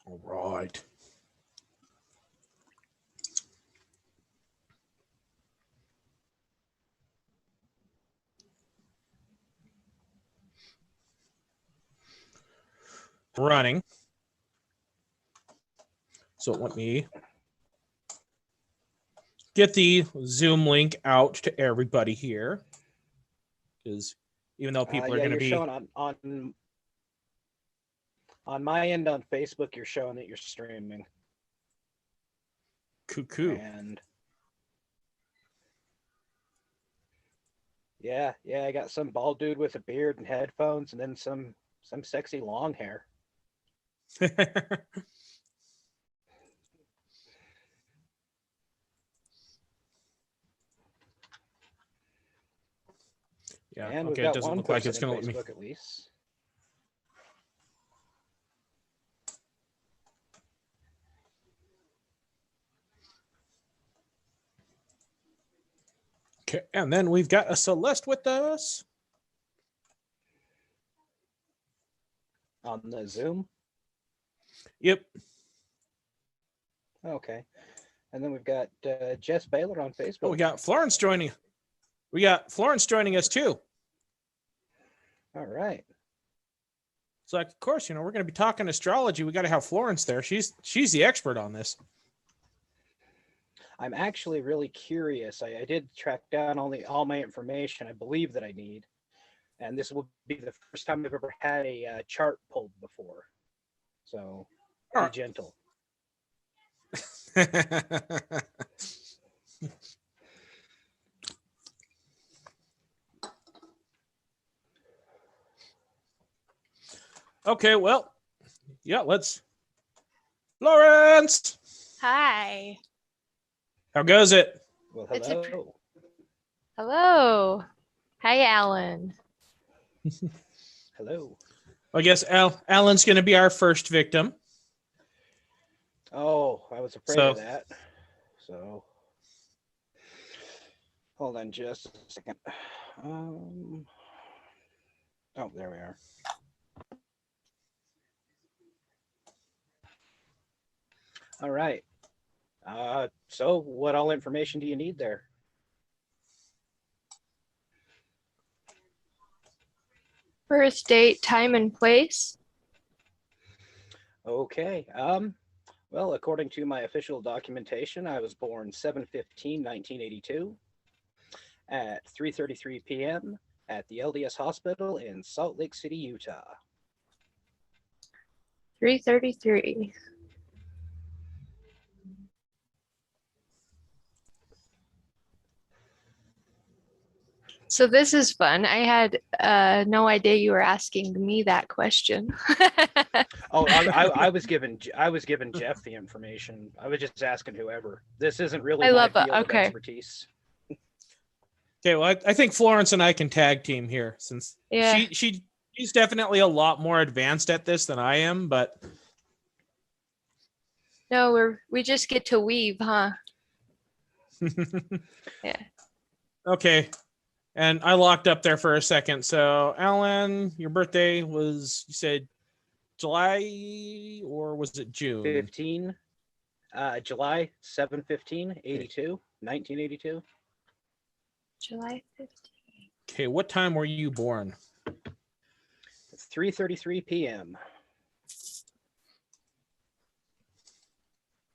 All right. Running. So let me get the Zoom link out to everybody here, because even though people are going to be showing on my end on Facebook, you're showing that you're streaming. cuckoo. And yeah, I got some bald dude with a beard and headphones, and then some sexy long hair. Yeah, and okay, we've got it doesn't one look like it's person going in to let me. Facebook at least. Okay, and then we've got a Celeste with us. On the Zoom? Yep. Okay. And then we've got Jess Baylor on Facebook. Oh, we got Florence joining. We got Florence joining us too. All right. So, of course, we're going to be talking astrology. We got to have Florence there. She's the expert on this. I'm actually really curious. I did track down all my information I believe that I need. And this will be the first time I've ever had a chart pulled before. So be gentle. Okay, well, yeah, let's. Florence! Hi. How goes it? Well, hello. Hello. Hi, Alan. Hello. I guess Alan's going to be our first victim. Oh, I was afraid of that. So, hold on just a second. Oh, there we are. All right. So what all information do you need there? Birth date, time, and place. Okay. Well, according to my official documentation, I was born 7/15/1982 at 3:33 p.m. at the LDS Hospital in Salt Lake City, Utah. 3:33. So this is fun. I had no idea you were asking me that question. Oh, I was given Jeff the information. I was just asking whoever. This isn't really my field of expertise. Okay, well, I think Florence and I can tag team here, since she's definitely a lot more advanced at this than I am, but no, we just get to weave, huh? Yeah. Okay. And I locked up there for a second. So, Alan, your birthday was, you said July, or was it June? July 7/15/82, 1982. July 15. Okay, what time were you born? 3:33 p.m.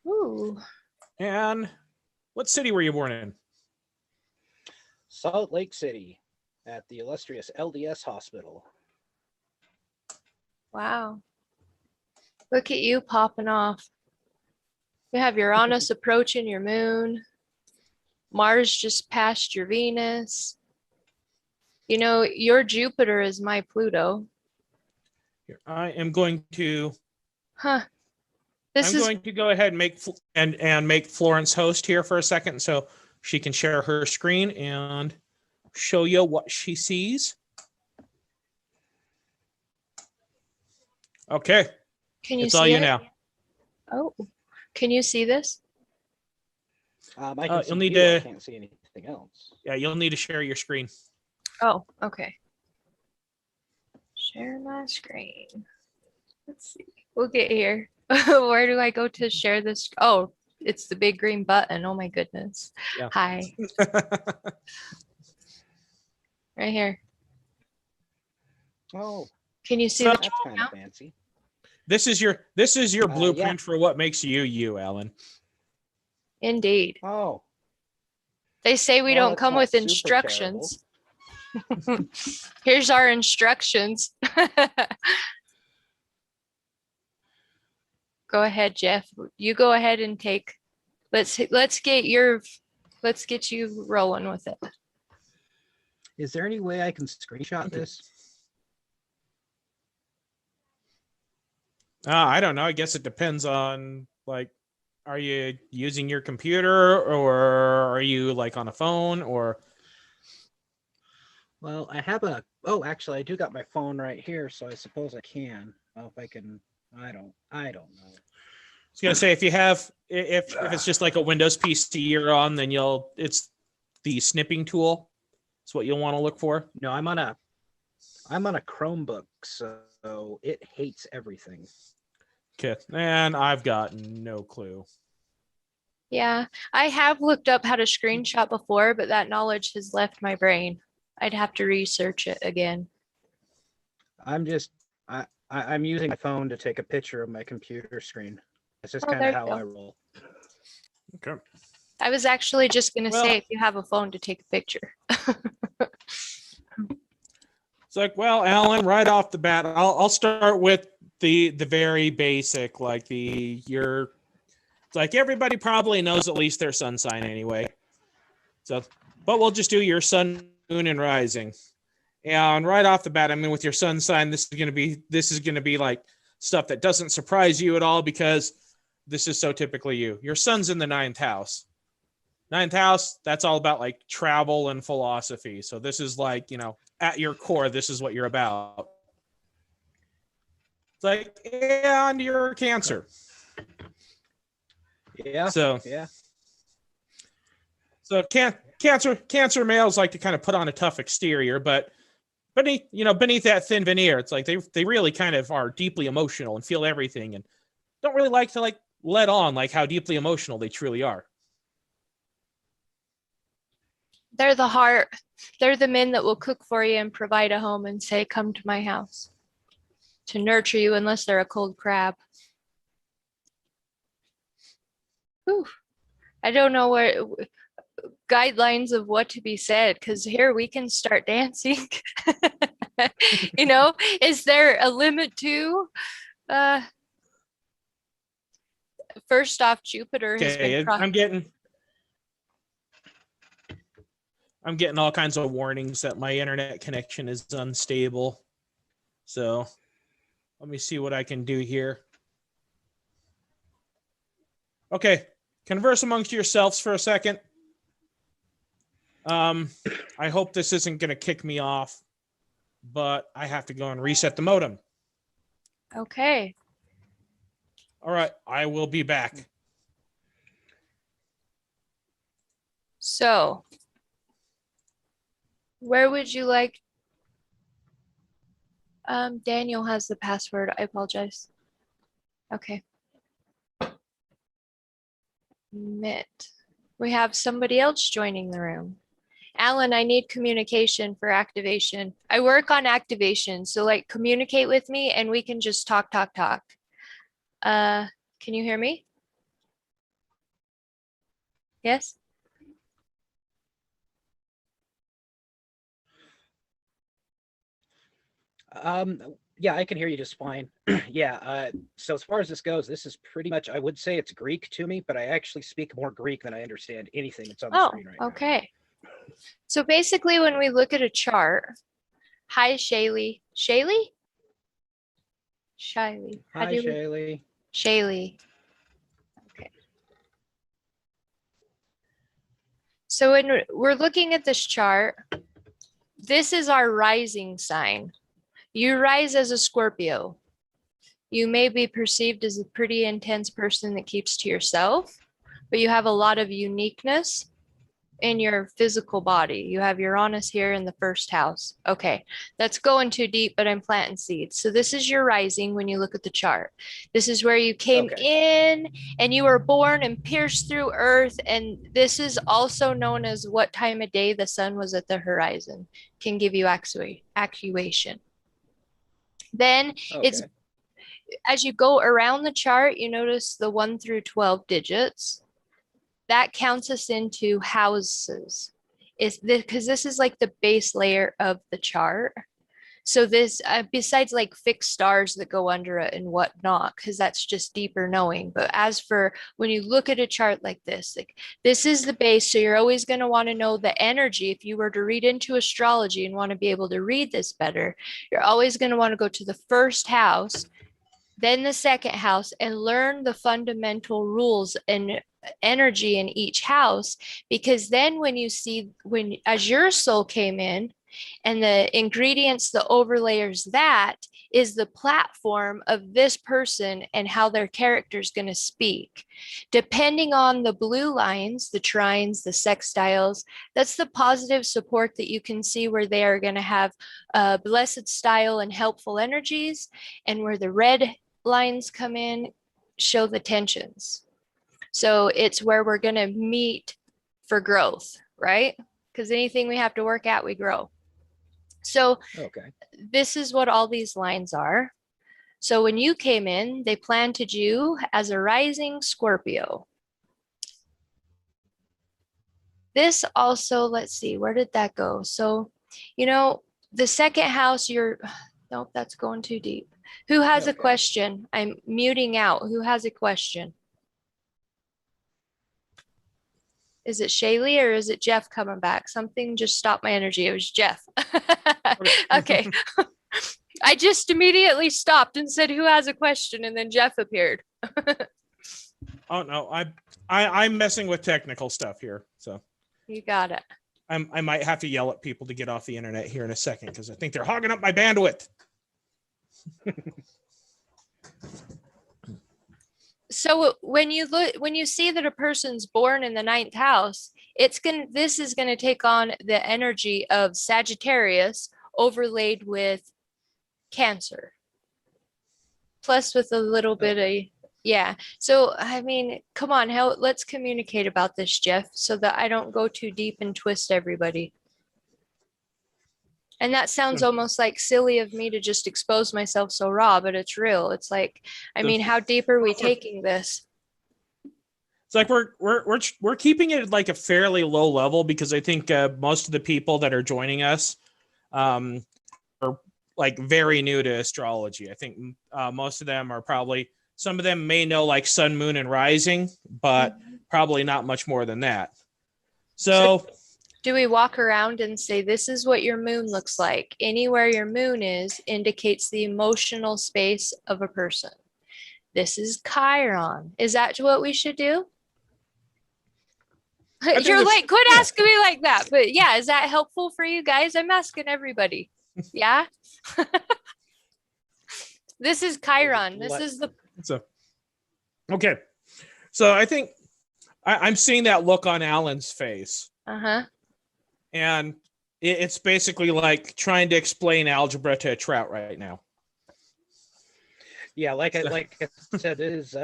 Ooh. And what city were you born in? Salt Lake City at the illustrious LDS Hospital. Wow. Look at you popping off. You have Uranus approaching your moon. Mars just passed your Venus. Your Jupiter is my Pluto. I am going to. Huh. Going to go ahead and make Florence host here for a second, so she can share her screen and show you what she sees. Okay. Can you it's see all you it? now. Oh, can you see this? I can see you'll need I to. can't see anything else. Yeah, you'll need to share your screen. Oh, okay. Share my screen. Let's see. We'll get here. Where do I go to share this? Oh, it's the big green button. Oh my goodness. Yeah. Hi, right here. Oh, Can you see So- the that's chat kind now? of fancy. This is your Yeah. blueprint for what makes you you, Alan. Indeed. Oh, They say we Well, don't it's come not with super instructions. Here's our instructions. Go ahead, Jeff. You go ahead and take. Let's get you rolling with it. is there any way I can screenshot Okay. this? I don't know. I guess it depends on like, are you using your computer or are you like on a phone or? Well, I have a. Oh, actually, I do got my phone right here, so I suppose I can. Well, if I can, I don't know. I was gonna say if you have if it's just like a Windows PC you're on, then it's the snipping tool. It's what you'll want to look for. No, I'm on a Chromebook, so it hates everything. Okay, and I've got no clue. Yeah, I have looked up how to screenshot before, but that knowledge has left my brain. I'd have to research it again. I'm using my phone to take a picture of my computer screen. That's just Oh, kind there of you how go. I roll. Okay. I was actually just gonna Well- say if you have a phone to take a picture. It's like, well, Alan, right off the bat, I'll start with the very basic, like it's like everybody probably knows at least their sun sign anyway. So, but we'll just do your sun, moon, and rising. And right off the bat, I mean, with your sun sign, this is gonna be like stuff that doesn't surprise you at all because this is so typically you. Your sun's in the ninth house. Ninth house, that's all about like travel and philosophy. So this is like, at your core, this is what you're about. It's like, and you're Cancer. Yeah. So Yeah. Cancer males like to kind of put on a tough exterior, but beneath that thin veneer, it's like they really kind of are deeply emotional and feel everything and don't really like to like let on like how deeply emotional they truly are. They're the heart. They're the men that will cook for you and provide a home and say, come to my house to nurture you unless they're a cold crab. Whew. I don't know what guidelines of what to be said because here we can start dancing. Is there a limit to? First off, Jupiter has Okay, been. I'm getting all kinds of warnings that my internet connection is unstable. So let me see what I can do here. Okay, converse amongst yourselves for a second. I hope this isn't going to kick me off, but I have to go and reset the modem. Okay. All right, I will be back. So, where would you like? Daniel has the password. I apologize. Okay. Mitt. We have somebody else joining the room. Alan, I need communication for activation. I work on activation, so like communicate with me and we can just talk. Can you hear me? Yes? Yeah, I can hear you just fine. Yeah, so as far as this goes, this is pretty much, I would say it's Greek to me, but I actually speak more Greek than I understand anything that's on the Oh, screen right now. okay. So basically when we look at a chart, hi Shaylee. Shaylee? Shaylee. How Hi, do you Shaylee. Shaylee. Okay. So when we're looking at this chart, this is our rising sign. You rise as a Scorpio. You may be perceived as a pretty intense person that keeps to yourself, but you have a lot of uniqueness in your physical body. You have Uranus here in the first house. Okay, that's going too deep, but I'm planting seeds. So this is your rising when you look at the chart. This is where you came in and you were born and pierced through Earth. And this is also known as what time of day the sun was at the horizon. Can give you actuation. Then it's as you go around the chart, you notice the 1 through 12 digits. That counts us into houses. Is this because this is like the base layer of the chart. So this, besides like fixed stars that go under it and whatnot, because that's just deeper knowing. But as for when you look at a chart like this is the base. So you're always going to want to know the energy. If you were to read into astrology and want to be able to read this better, you're always going to want to go to the first house, then the second house, and learn the fundamental rules and energy in each house. Because then when you see, as your soul came in, and the ingredients, the overlayers, that is the platform of this person and how their character is going to speak. Depending on the blue lines, the trines, the sextiles, that's the positive support that you can see where they are going to have blessed style and helpful energies. And where the red lines come in, show the tensions. So it's where we're going to meet for growth, right? Because anything we have to work at, we grow. So this is what all these lines are. So when you came in, they planted you as a rising Scorpio. This also, let's see, where did that go? So, you know, the second house, nope, that's going too deep. Who has a question? I'm muting out. Who has a question? Is it Shaylee or is it Jeff coming back? Something just stopped my energy. It was Jeff. Okay. I just immediately stopped and said, who has a question? And then Jeff appeared. Oh no, I'm messing with technical stuff here. So you got it. I might have to yell at people to get off the internet here in a second because I think they're hogging up my bandwidth. So when you see that a person's born in the 9th house, this is going to take on the energy of Sagittarius overlaid with Cancer, plus with a little bit of, yeah. So, I mean, come on, let's communicate about this, Jeff, so that I don't go too deep and twist everybody. And that sounds almost like silly of me to just expose myself so raw, but it's real. It's like, I mean, how deep are we taking this? It's like we're keeping it at like a fairly low level because I think most of the people that are joining us are like very new to astrology. I think most of them are probably, some of them may know like sun, moon, and rising, but probably not much more than that. So do we walk around and say, this is what your moon looks like? Anywhere your moon is indicates the emotional space of a person. This is Chiron. Is that what we should do? You're like, quit asking me like that. But yeah, is that helpful for you guys? I'm asking everybody. Yeah. This is Chiron. This is the. Okay. So I think I'm seeing that look on Alan's face. Uh-huh. And it's basically like trying to explain algebra to a trout right now. Yeah, like I said, it is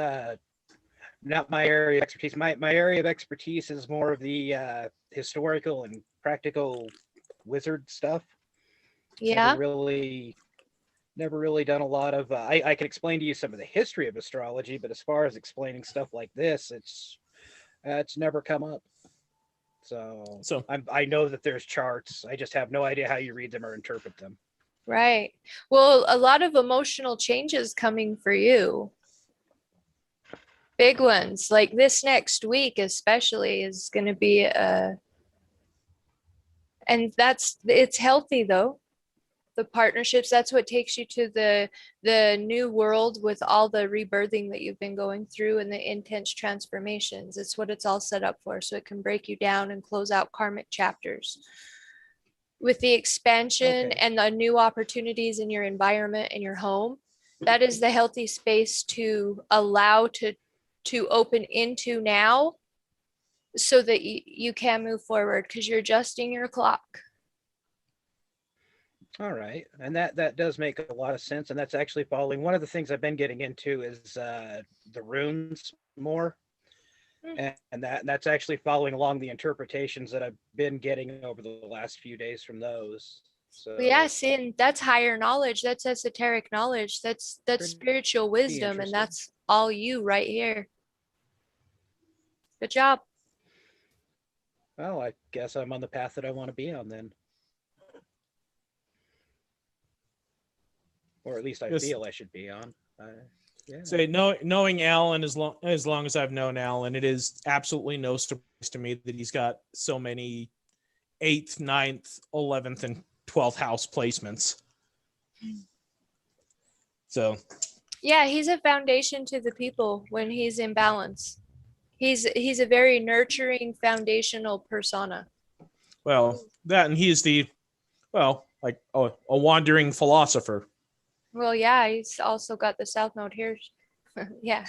not my area of expertise. My area of expertise is more of the historical and practical wizard stuff. Yeah. Never really done a lot of. I can explain to you some of the history of astrology, but as far as explaining stuff like this, it's never come up. So I know that there's charts. I just have no idea how you read them or interpret them. Right. Well, a lot of emotional changes coming for you. Big ones like this next week, especially, is going to be and it's healthy though. The partnerships, that's what takes you to the new world with all the rebirthing that you've been going through and the intense transformations. It's what it's all set up for, so it can break you down and close out karmic chapters. With the expansion and the new opportunities in your environment and your home, that is the healthy space to allow to open into now so that you can move forward because you're adjusting your clock. All right, and that does make a lot of sense, and that's actually following one of the things I've been getting into is the runes more, and that's actually following along the interpretations that I've been getting over the last few days from those. So Yeah, see, and that's higher knowledge. That's esoteric knowledge. That's Pretty spiritual wisdom, and interesting. that's all you right here. Good job. Well, I guess I'm on the path that I want to be on then, or at least I Yes. feel I should be on. Yeah. Say knowing Alan as long as I've known Alan, it is absolutely no surprise to me that he's got so many 8th, 9th, 11th, and 12th house placements. So Yeah, he's a foundation to the people when he's in balance. He's a very nurturing foundational persona. well, that and he's like a wandering philosopher. Well, yeah, he's also got the South Node here. Yeah.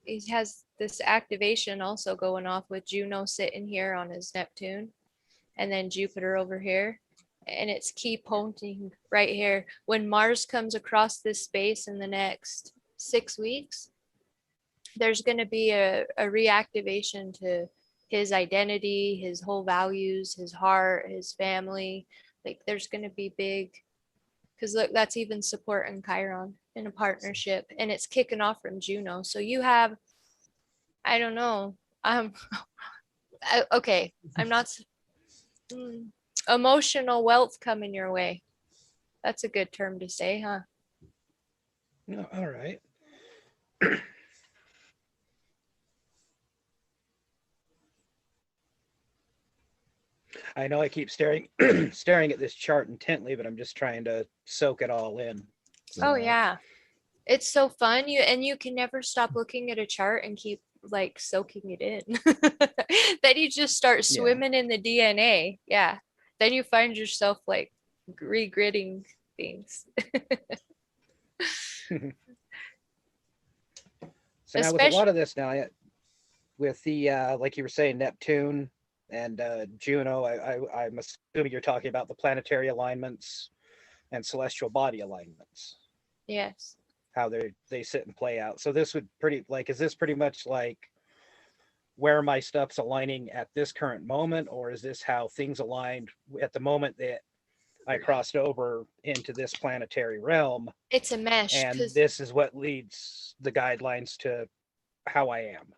He has this activation also going off with Juno sitting here on his Neptune, and then Jupiter over here. And it's key pointing right here. When Mars comes across this space in the next 6 weeks, there's going to be a reactivation to his identity, his whole values, his heart, his family. Like there's going to be big, because look, that's even supporting Chiron in a partnership, and it's kicking off from Juno. So you have, I don't know, okay, I'm not, emotional wealth coming your way. That's a good term to say, huh? No, all right. I know I keep staring staring at this chart intently, but I'm just trying to soak it all in. Oh yeah. It's so fun. You can never stop looking at a chart and keep like soaking it in. Then you just start Yeah. swimming in the DNA. Yeah. Then you find yourself like regritting things. So now with a lot of this now, with the like you were saying, Neptune and Juno, I'm assuming you're talking about the planetary alignments and celestial body alignments, Yes. how they sit and play out. So this would is this pretty much like where my stuff's aligning at this current moment, or is this how things aligned at the moment that I crossed over into this planetary realm? It's a mesh And because this is what leads the guidelines to how I am.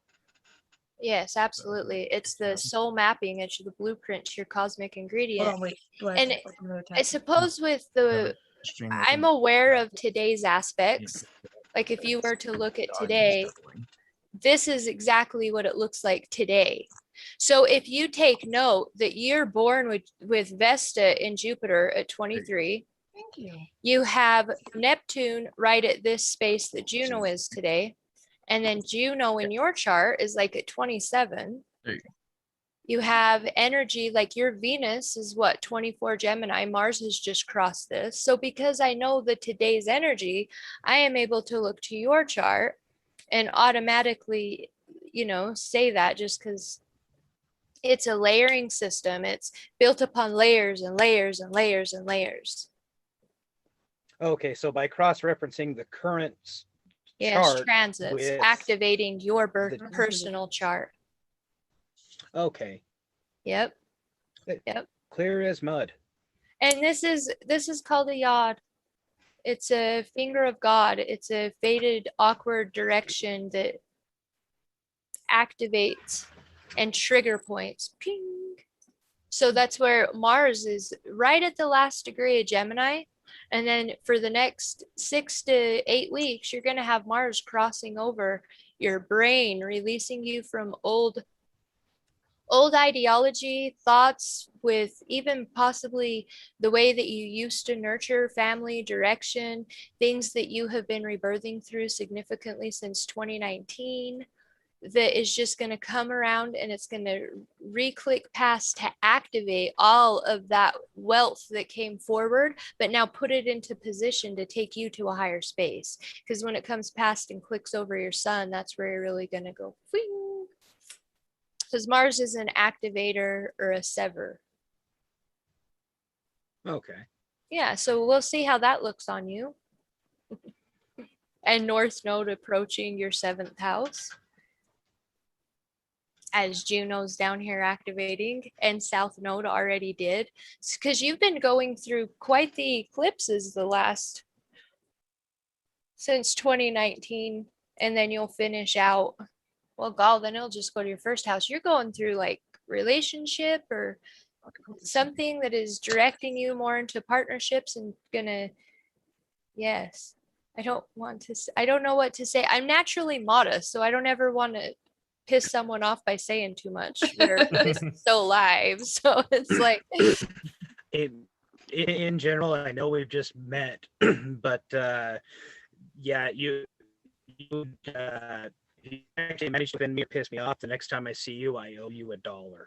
yes, absolutely. It's the soul mapping, it's the blueprint to your cosmic Hold ingredient. on, wait. Do I And have to click another I tab? suppose with the I'm aware of today's aspects. Like if you were to look at today, this is exactly what it looks like today. So if you take note that you're born with Vesta in Jupiter at 23, Thank you. you have Neptune right at this space that Juno is today. And then Juno in your chart is like at 27. There you go. You have energy like your Venus is what, 24 Gemini. Mars has just crossed this. So because I know the today's energy, I am able to look to your chart and automatically, say that just because it's a layering system. It's built upon layers and layers and layers and layers. Okay, so by cross-referencing the current Yes, chart transits, with activating your the- personal chart. Okay, Yep. clear as mud. And this is called a yod. It's a finger of God. It's a fated, awkward direction that activates and trigger points. Ping. So that's where Mars is right at the last degree of Gemini. And then for the next 6 to 8 weeks, you're going to have Mars crossing over your brain, releasing you from old ideology, thoughts, with even possibly the way that you used to nurture family, direction, things that you have been rebirthing through significantly since 2019. that is just going to come around and it's going to re-click past to activate all of that wealth that came forward, but now put it into position to take you to a higher space. Because when it comes past and clicks over your sun, that's where you're really going to go. Because Mars is an activator or a sever. Okay. Yeah, so we'll see how that looks on you. And North Node approaching your 7th house. As Juno's down here activating, and South Node already did. Because you've been going through quite the eclipses since 2019, and then you'll finish out. Well, God, then it'll just go to your first house. You're going through like relationship or something that is directing you more into partnerships and gonna, yes. I don't know what to say. I'm naturally modest, so I don't ever want to piss someone off by saying too much. This is so live, so it's like in general, I know we've just met, but yeah, you actually managed to piss me off. The next time I see you, I owe you $1.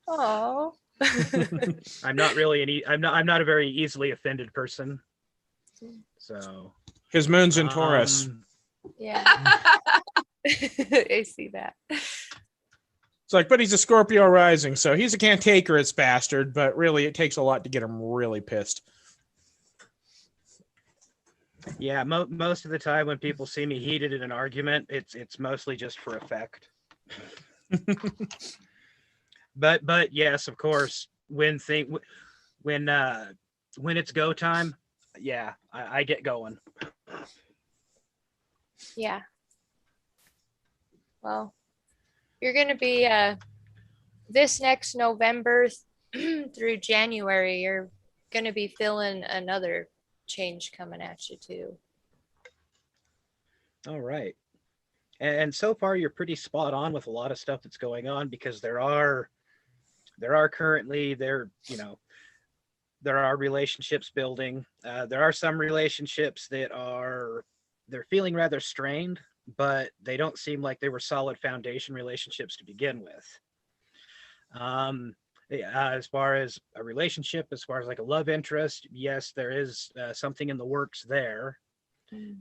oh. I'm not really I'm not a very easily offended person. So His moon's in Taurus. Yeah. I see that. It's like, but he's a Scorpio rising, so he's a cantankerous bastard, but really it takes a lot to get him really pissed. Yeah, most of the time when people see me heated in an argument, it's mostly just for effect. But yes, of course, when it's go time, yeah, I get going. Yeah. Well, you're going to be this next November through January, you're going to be feeling another change coming at you too. All right. And so far you're pretty spot on with a lot of stuff that's going on, because there are currently there are relationships building. There are some relationships that they're feeling rather strained, but they don't seem like they were solid foundation relationships to begin with. As far as a relationship, as far as like a love interest, yes, there is something in the works there.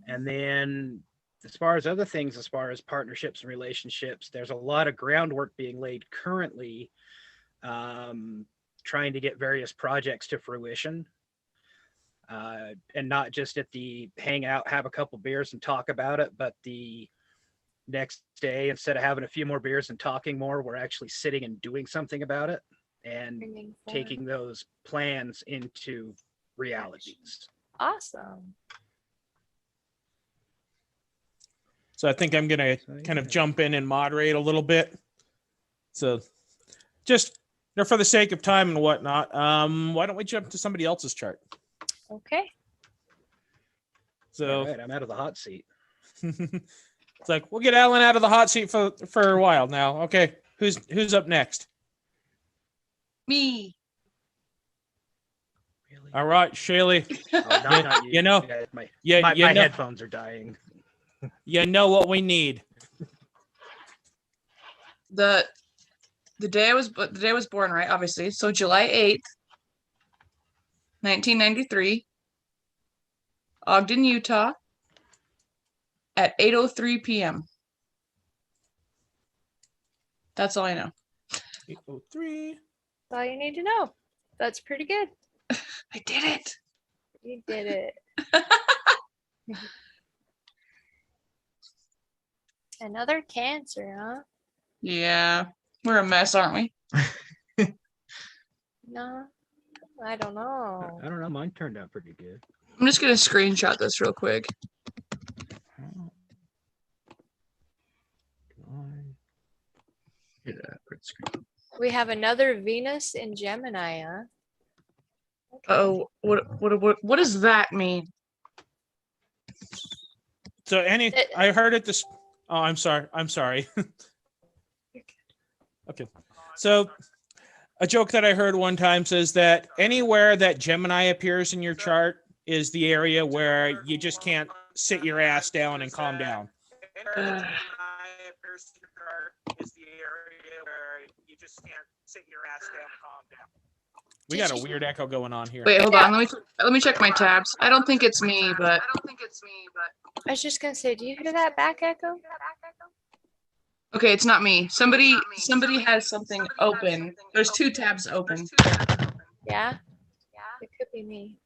And then as far as other things, as far as partnerships and relationships, there's a lot of groundwork being laid currently, trying to get various projects to fruition. And not just at the hang out, have a couple beers and talk about it, but the next day, instead of having a few more beers and talking more, we're actually sitting and doing something about it and taking those plans into realities. Awesome. So I think I'm going to kind of jump in and moderate a little bit. So just for the sake of time and whatnot, why don't we jump to somebody else's chart? Okay. So all right, I'm out of the hot seat. It's like, we'll get Alan out of the hot seat for a while now. Okay, who's up next? Me. Really? All right, Shaylee. Oh, not you. You know, my you know, headphones are dying. You know what we need. The day I was born, right? Obviously. So July 8th, 1993, Ogden, Utah, at 8:03 p.m. That's all I know. 803. That's all you need to know. That's pretty good. I did it. You did it. Another Cancer, huh? Yeah. We're a mess, aren't we? No, I don't know. I don't know. Mine turned out pretty good. I'm just going to screenshot this real quick. We have another Venus in Gemini, huh? Okay. Oh, what does that mean? So I heard it this. Oh, I'm sorry. Okay. So a joke that I heard one time says that anywhere that Gemini appears in your chart is the area where you just can't sit your ass down and calm down. appears to your chart is the area where you just can't sit your ass down and calm down. We got a weird echo going on here. Wait, hold on. Let me check my tabs. I don't think it's me, but I was just gonna say, do you hear that back echo? okay, it's not me. Somebody has something open. There's 2 tabs open. Yeah? It could be me.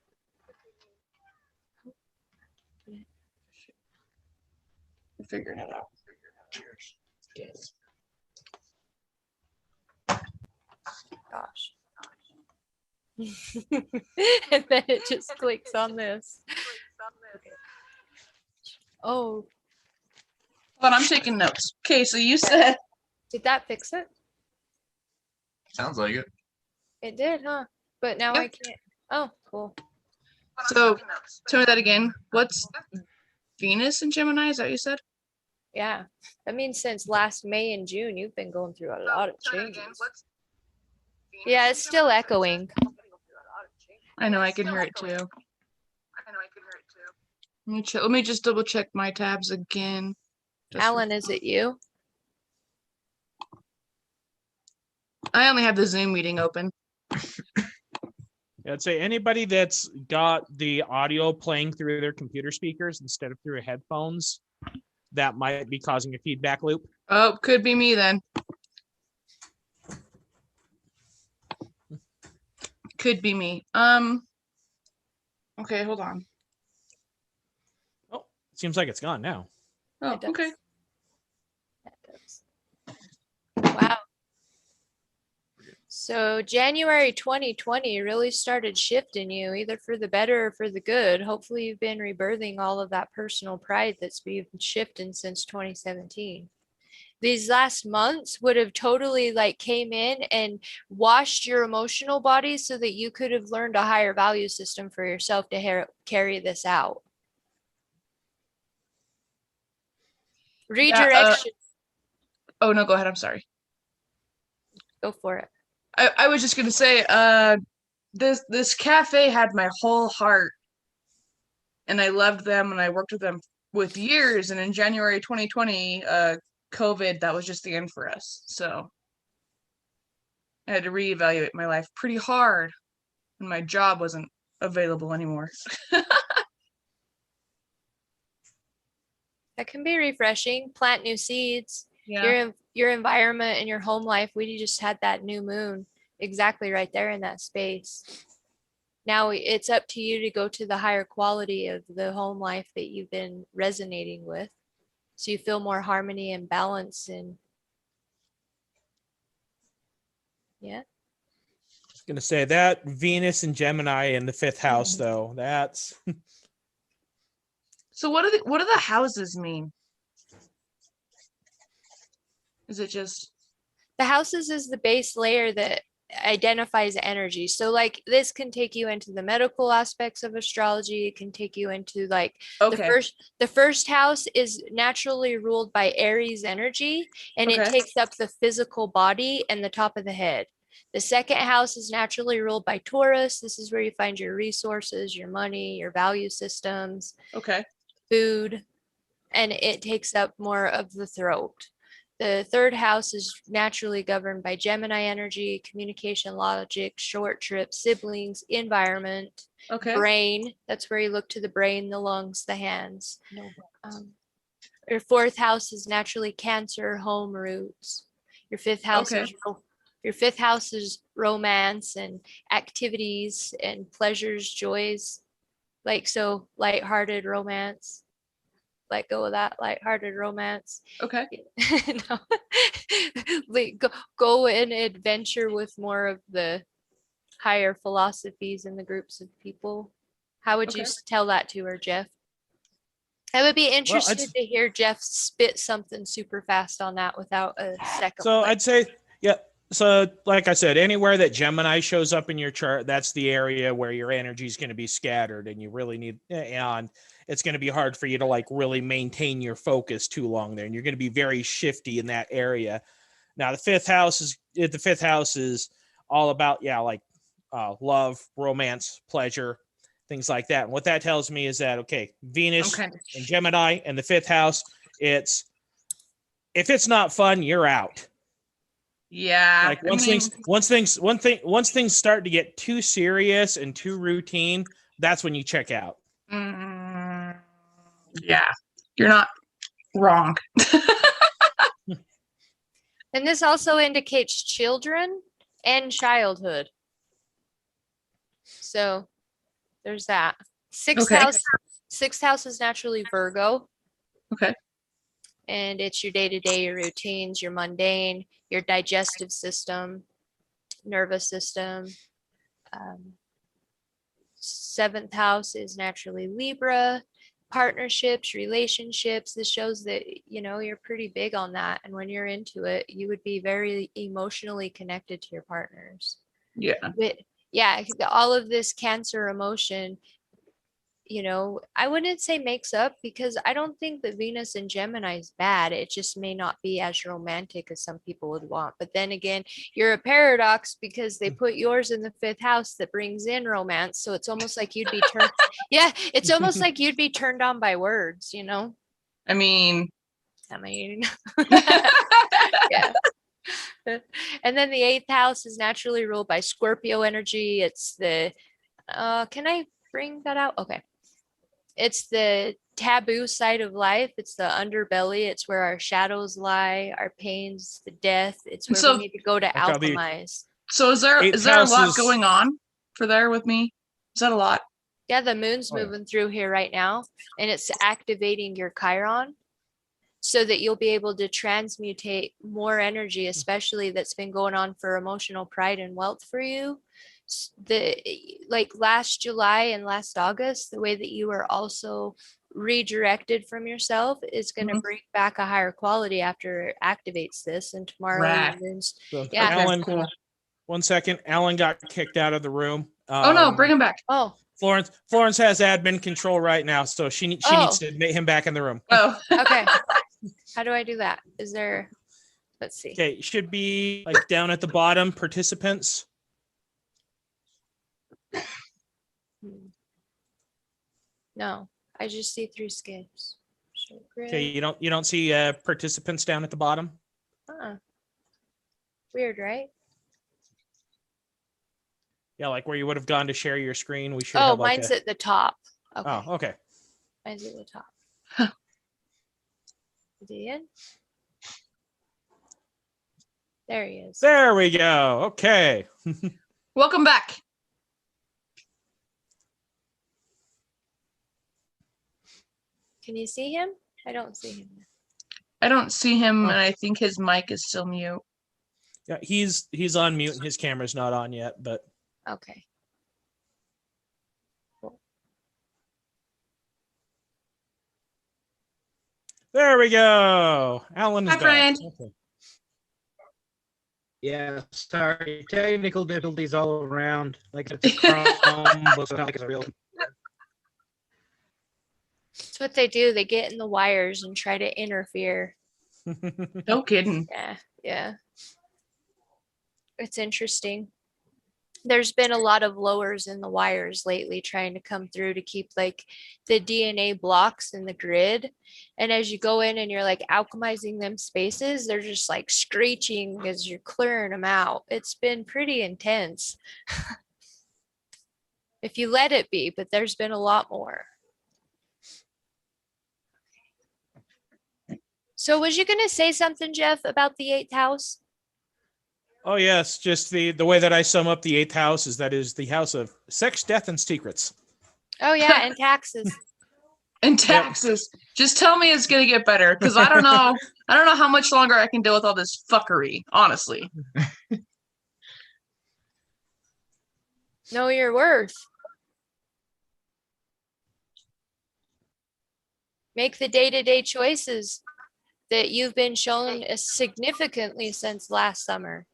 We're figuring it out. Gosh. And then it just clicks on this. Oh, Hold on, I'm taking notes. Okay, so you said did that fix it? Sounds like it. It did, huh? But now Yep. I can't. Oh, cool. so. Tell me that again. What's Venus and Gemini? Is that what you said? Yeah. That means since last May and June, you've been going through a lot of changes. Yeah, it's still echoing. I know I can hear it too. Let me just double check my tabs again. Just for- Alan, is it you? I only have the Zoom meeting open. I'd say anybody that's got the audio playing through their computer speakers instead of through headphones, that might be causing a feedback loop. Oh, could be me then. Could be me. Okay, hold on. Oh, seems like it's gone now. Oh, It does. okay. That does. Wow. So January 2020 really started shifting you either for the better or for the good. Hopefully you've been rebirthing all of that personal pride that's been shifting since 2017. These last months would have totally like came in and washed your emotional body so that you could have learned a higher value system for yourself to carry this out. Redirection. Oh no, go ahead. I'm sorry. Go for it. I was just gonna say, this cafe had my whole heart, and I loved them, and I worked with them with years. And in January 2020, COVID, that was just the end for us. So I had to reevaluate my life pretty hard, and my job wasn't available anymore. That can be refreshing. Plant new seeds. Yeah. Your environment and your home life. We just had that new moon exactly right there in that space. Now it's up to you to go to the higher quality of the home life that you've been resonating with, so you feel more harmony and balance. And yeah, I was gonna say that Venus and Gemini in the 5th house, though. That's So what do the houses mean? Is it just the houses is the base layer that identifies energy. So like this can take you into the medical aspects of astrology. It can take you into like okay? the first house is naturally ruled by Aries energy, and it Okay. takes up the physical body and the top of the head. The second house is naturally ruled by Taurus. This is where you find your resources, your money, your value systems, Okay. food, and it takes up more of the throat. The third house is naturally governed by Gemini energy, communication, logic, short trips, siblings, environment, Okay. brain. That's where you look to the brain, the lungs, the hands. Your fourth house is naturally Cancer, home, roots. Your fifth house Okay. is your fifth house is romance and activities and pleasures, joys. Like so, lighthearted romance. Let go of that lighthearted romance. Okay. No. Like, go and adventure with more of the higher philosophies in the groups of people. How would you Okay. tell that to her, Jeff? I would be interested I'd- to hear Jeff spit something super fast on that without a second. so like- I'd say, yeah. So like I said, anywhere that Gemini shows up in your chart, that's the area where your energy is going to be scattered, and you really need, and it's going to be hard for you to like really maintain your focus too long there, and you're going to be very shifty in that area. Now the fifth house is all about like love, romance, pleasure, things like that. And what that tells me is that okay, Venus I'm kind and of Gemini and the 5th house, it's if it's not fun, you're out. Yeah. Like I mean, once things start to get too serious and too routine, that's when you check out. yeah, you're not wrong. And this also indicates children and childhood. So there's that. Sixth Okay. house is naturally Virgo. Okay. And it's your day-to-day, your routines, your mundane, your digestive system, nervous system. Seventh house is naturally Libra, partnerships, relationships. This shows that, you know, you're pretty big on that. And when you're into it, you would be very emotionally connected to your partners. Yeah. But yeah, all of this Cancer emotion, you know, I wouldn't say makes up, because I don't think that Venus in Gemini is bad. It just may not be as romantic as some people would want. But then again, you're a paradox because they put yours in the 5th house that brings in romance. So it's almost like you'd be turned, yeah, it's almost like you'd be turned on by words, you know? I mean, yeah. And then the 8th house is naturally ruled by Scorpio energy. It's the, can I bring that out? Okay. It's the taboo side of life. It's the underbelly. It's where our shadows lie, our pains, the death. It's where So- we need to go to Like how the- alchemize. so is there Eighth a house lot is- going on for there with me? Is that a lot? Yeah, the moon's Oh, yeah. moving through here right now, and it's activating your Chiron so that you'll be able to transmutate more energy, especially that's been going on for emotional pride and wealth for you. Like last July and last August, the way that you were also redirected from yourself is going to Mhm. bring back a higher quality after it activates this. And tomorrow, Rad. your moon's, So, Yeah. Okay, Alan, cool. 1 second. Alan got kicked out of the room. Oh no, bring him back. oh, Florence has admin control right now, so she needs Oh. to admit him back in the room. Oh, okay. How do I do that? Is there, let's see. Okay, it should be like down at the bottom, participants. No, I just see 3 skips. Show grid. Okay, you don't see participants down at the bottom. Weird, right? Yeah, like where you would have gone to share your screen. We should Oh, have like mine's at the top. Okay, Oh, okay. mine's at the top. Is he in? There he is. There we go. Okay. welcome back. Can you see him? I don't see him. I don't see him, Oh. and I think his mic is still mute. Yeah, he's on mute and his camera's not on yet, but Okay. there we go. Alan is Hi, back. friend. Okay. Yeah, sorry. Technical difficulties all around. Like it's a Chromebook, so it's not like it's a real. That's what they do. They get in the wires and try to interfere. No kidding. Yeah, yeah. It's interesting. There's been a lot of lowers in the wires lately trying to come through to keep like the DNA blocks in the grid. And as you go in and you're like alchemizing them spaces, they're just like screeching as you're clearing them out. It's been pretty intense. If you let it be, but there's been a lot more. So was you going to say something, Jeff, about the 8th house? Oh yes, just the way that I sum up the 8th house is that is the house of sex, death, and secrets. Oh yeah, and taxes. And taxes. Just tell me it's gonna get better, because I don't know. I don't know how much longer I can deal with all this fuckery. Honestly. Know your worth. Make the day-to-day choices that you've been shown significantly since last summer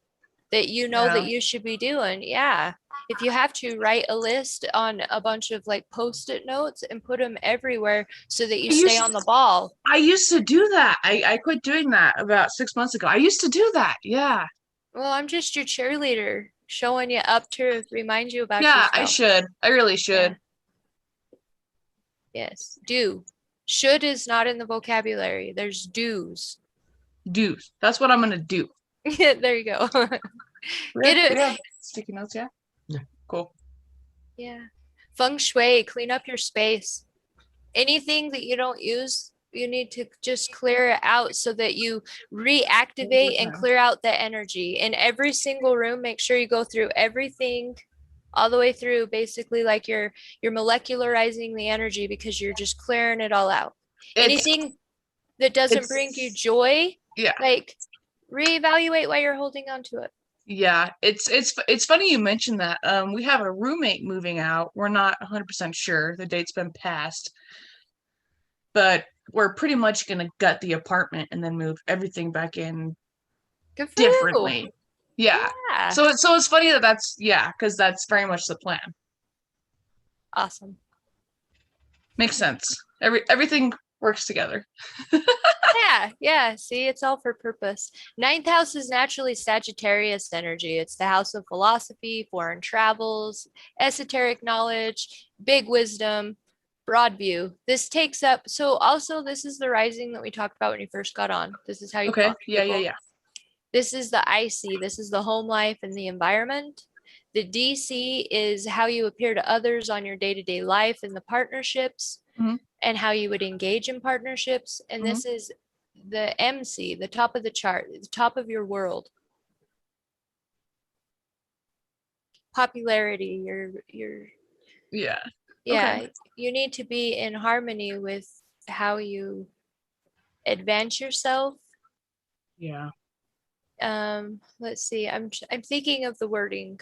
that you know that Yeah. you should be doing. Yeah. If you have to, write a list on a bunch of like post-it notes and put them everywhere so that you I stay used on the ball. I used to do that. I quit doing that about 6 months ago. I used to do that. Yeah. Well, I'm just your cheerleader, showing you up to remind you about Yeah, yourself. I should. I really should. Yeah. Yes. Do. Should is not in the vocabulary. There's do's. Do. That's what I'm gonna do. Yeah, there you go. We Get have- it. we have sticky notes, yeah? Yeah. Cool. Yeah. Feng shui, clean up your space. Anything that you don't use, you need to just clear it out so that you reactivate and clear out the energy. In every single room, make sure you go through everything all the way through, basically like you're molecularizing the energy because you're just clearing it all out. It's- Anything that doesn't bring you it's- joy, Yeah. like reevaluate why you're holding on to it. Yeah, it's funny you mentioned that. We have a roommate moving out. We're not 100% sure. The date's been passed. But we're pretty much gonna gut the apartment and then move everything back in Good for you. differently. Yeah. Yeah. So it's funny that because that's very much the plan. Awesome. Makes sense. Everything works together. Yeah. See, it's all for purpose. Ninth house is naturally Sagittarius energy. It's the house of philosophy, foreign travels, esoteric knowledge, big wisdom, broad view. This takes up, so also this is the rising that we talked about when you first got on. This is how you Okay. talk to Yeah. people. This is the IC. This is the home life and the environment. The DC is how you appear to others on your day-to-day life and the partnerships Mhm. and how you would engage in partnerships. And this is the MC, the top of the chart, the top of your world. Popularity, Yeah. yeah, you need to be in harmony with how you advance yourself. Yeah. Let's see, I'm thinking of the wording.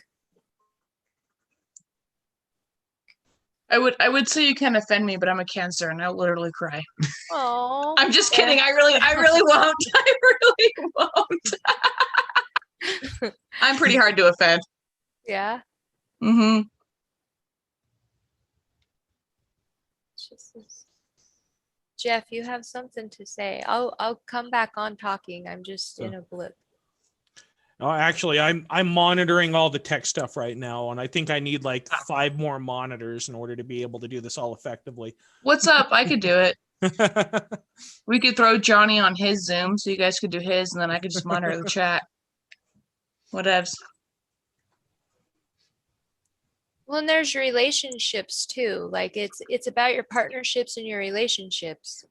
I would say you can't offend me, but I'm a Cancer and I'll literally cry. Oh, I'm just kidding. I really won't. I really won't. I'm pretty hard to offend. Yeah. Mm-hmm. It's just this- Jeff, you have something to say. I'll come back on talking. I'm just in a blip. Oh, actually, I'm monitoring all the tech stuff right now, and I think I need like 5 more monitors in order to be able to do this all effectively. What's up? I could do it. We could throw Johnny on his Zoom so you guys could do his, and then I could just monitor the chat. Whatevs. Well, and there's relationships too. Like it's about your partnerships and your relationships.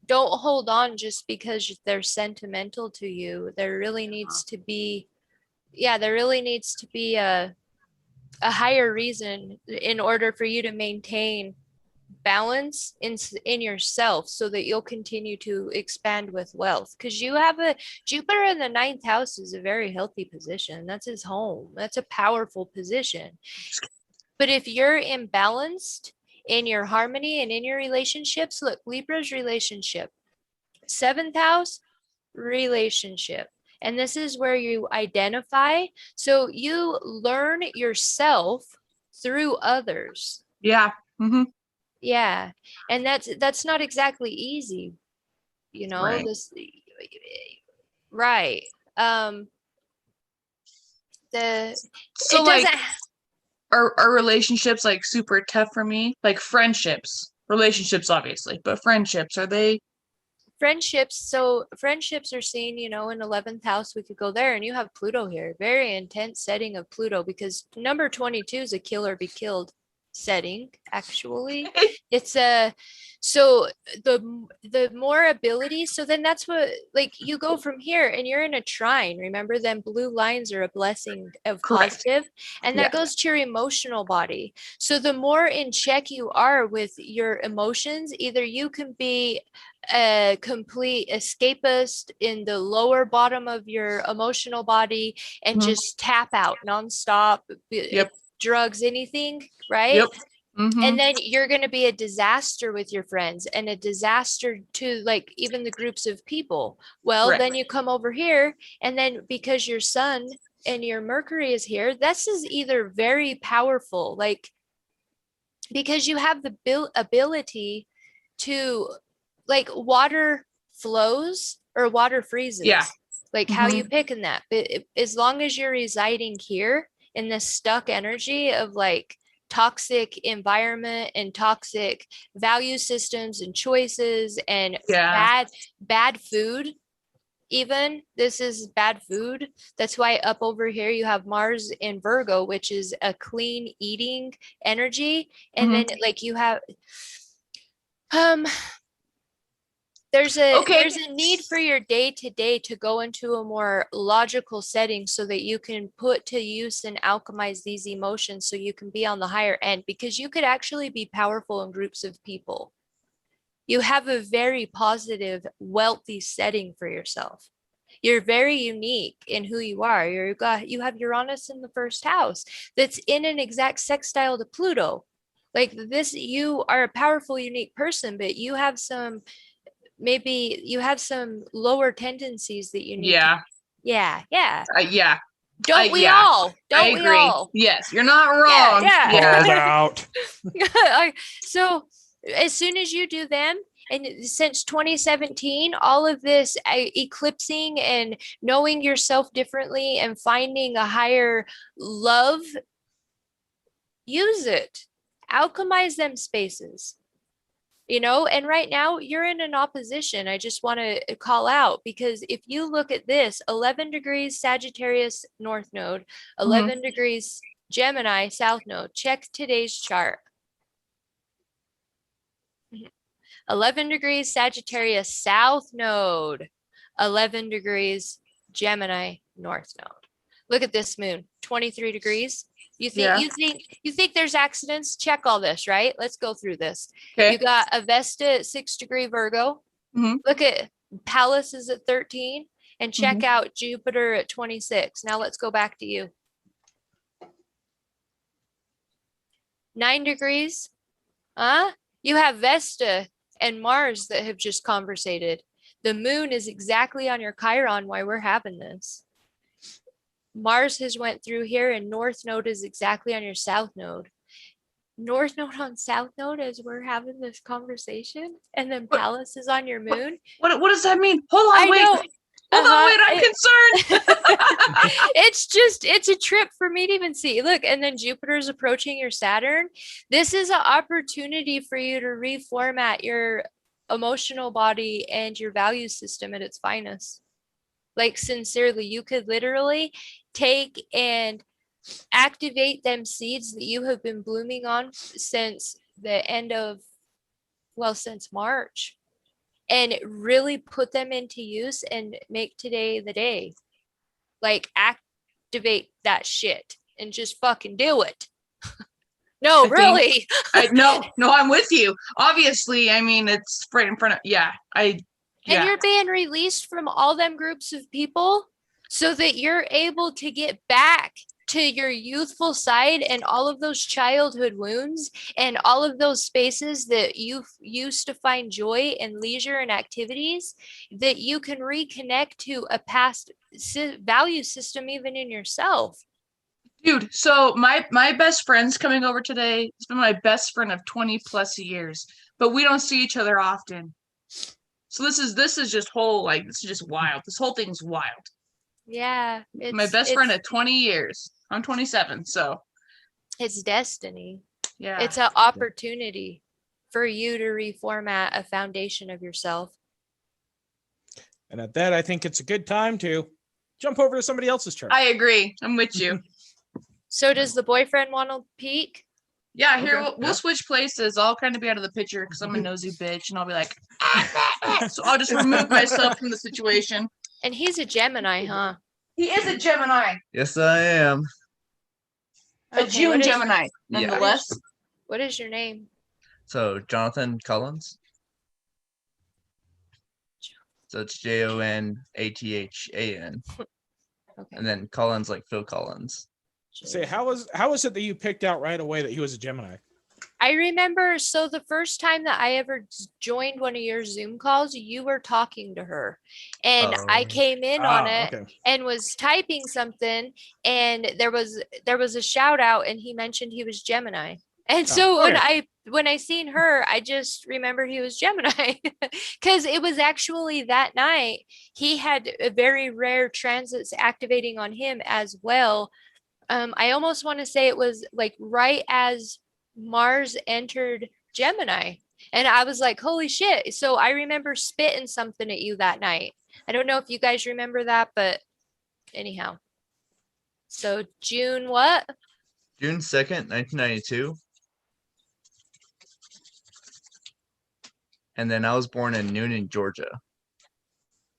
Don't hold on just because they're sentimental to you. There really needs to be, there really needs to be a higher reason in order for you to maintain balance in yourself so that you'll continue to expand with wealth, because you have a Jupiter in the 9th house is a very healthy position. That's his home. That's a powerful position. But if you're imbalanced in your harmony and in your relationships, look, Libra's relationship, 7th house relationship. And this is where you identify. So you learn yourself through others. Yeah. Mm-hmm. Yeah. And that's not exactly easy, you know, Right. right. So it like doesn't are relationships like super tough for me? Like friendships. Relationships obviously, but friendships, are they friendships. So friendships are seen, you know, in 11th house, we could go there, and you have Pluto here, very intense setting of Pluto, because number 22 is a kill or be killed setting. Actually, it's a, so the more ability, so then that's what, like, you go from here and you're in a trine. Remember, then blue lines are a blessing of Correct. positive, and that Yeah. goes to your emotional body. So the more in check you are with your emotions, either you can be a complete escapist in the lower bottom of your emotional body and Mhm. just tap out nonstop, Yep. drugs, anything, right? Yep. Mm-hmm. And then you're going to be a disaster with your friends and a disaster to, like, even the groups of people. Well, Right. then you come over here, and then because your sun and your Mercury is here, this is either very powerful, like, because you have the ability to, like, water flows or water freezes. Yeah. Like how you picking that. But as long as you're residing here in this stuck energy of like toxic environment and toxic value systems and choices and Yeah. bad food, even. This is bad food. That's why up over here you have Mars in Virgo, which is a clean eating energy. And Mhm. then like you have um there's a Okay. there's a need for your day to day to go into a more logical setting so that you can put to use and alchemize these emotions so you can be on the higher end, because you could actually be powerful in groups of people. You have a very positive, wealthy setting for yourself. You're very unique in who you are. You have Uranus in the first house that's in an exact sextile to Pluto. Like this, you are a powerful, unique person, but you have some, maybe you have some lower tendencies that you need to. Yeah. Yeah, yeah. Yeah. Don't we yeah. all? Don't I we agree. all? Yes, you're not Yeah, wrong. yeah. Yes. Called out. So as soon as you do them, and since 2017, all of this eclipsing and knowing yourself differently and finding a higher love, use it. Alchemize them spaces. And right now you're in an opposition. I just want to call out, because if you look at this 11 degrees Sagittarius North Node, 11 degrees Gemini South Node, check today's chart. 11 degrees Sagittarius South Node, 11 degrees Gemini North Node. Look at this moon, 23 degrees. You think there's accidents? Check all this, right? Let's go through this. Okay. You got Avesta at 6-degree Virgo. Mhm. Look at Pallas is at 13, and check out Jupiter at 26. Now let's go back to you. 9 degrees. You have Vesta and Mars that have just conversated. The moon is exactly on your Chiron while we're having this. Mars has went through here, and North Node is exactly on your South Node. North Node on South Node as we're having this conversation, and then What- Pallas is on your moon. What does that mean? Hold on, I wait. know. Hold on, wait. I'm concerned. It's a trip for me to even see. Look, and then Jupiter's approaching your Saturn. This is an opportunity for you to reformat your emotional body and your value system at its finest. Like sincerely, you could literally take and activate them seeds that you have been blooming on since the end of, since March, and really put them into use and make today the day. Like activate that shit and just fucking do it. No, I think- really. No, I'm with you. Obviously, I mean, it's right in front of, And you're being released from all them groups of people so that you're able to get back to your youthful side and all of those childhood wounds and all of those spaces that you used to find joy and leisure and activities, that you can reconnect to a past value system even in yourself. Dude, so my best friend's coming over today. It's been my best friend of 20 plus years, but we don't see each other often. So this is just this is just wild. This whole thing's wild. Yeah. My best friend of 20 years. I'm 27, so it's destiny. yeah. It's an opportunity for you to reformat a foundation of yourself. And at that, I think it's a good time to jump over to somebody else's chart. I agree. I'm with you. So does the boyfriend want to peek? Yeah, here Okay. we'll switch places. I'll kind of be out of the picture because I'm a nosy bitch, and I'll be like, so I'll just remove myself from the situation. And he's a Gemini, huh? He is a Gemini, Yes, I am. a Okay, June what is- Gemini, Yeah. nonetheless. What is your name? So Jonathan Collins. So it's JONATHAN, Okay. and then Collins like Phil Collins. Say, how was it that you picked out right away that he was a Gemini? I remember, so the first time that I ever joined one of your Zoom calls, you were talking to her, and I Oh. came in on Ah, it okay. and was typing something, and there was a shout out, and he mentioned he was Gemini. And Oh, so okay. when I seen her, I just remember he was Gemini, because it was actually that night he had a very rare transits activating on him as well. I almost want to say it was like right as Mars entered Gemini, and I was like, holy shit. So I remember spitting something at you that night. I don't know if you guys remember that, but anyhow. So June what? June 2nd, 1992. And then I was born in Noonan, Georgia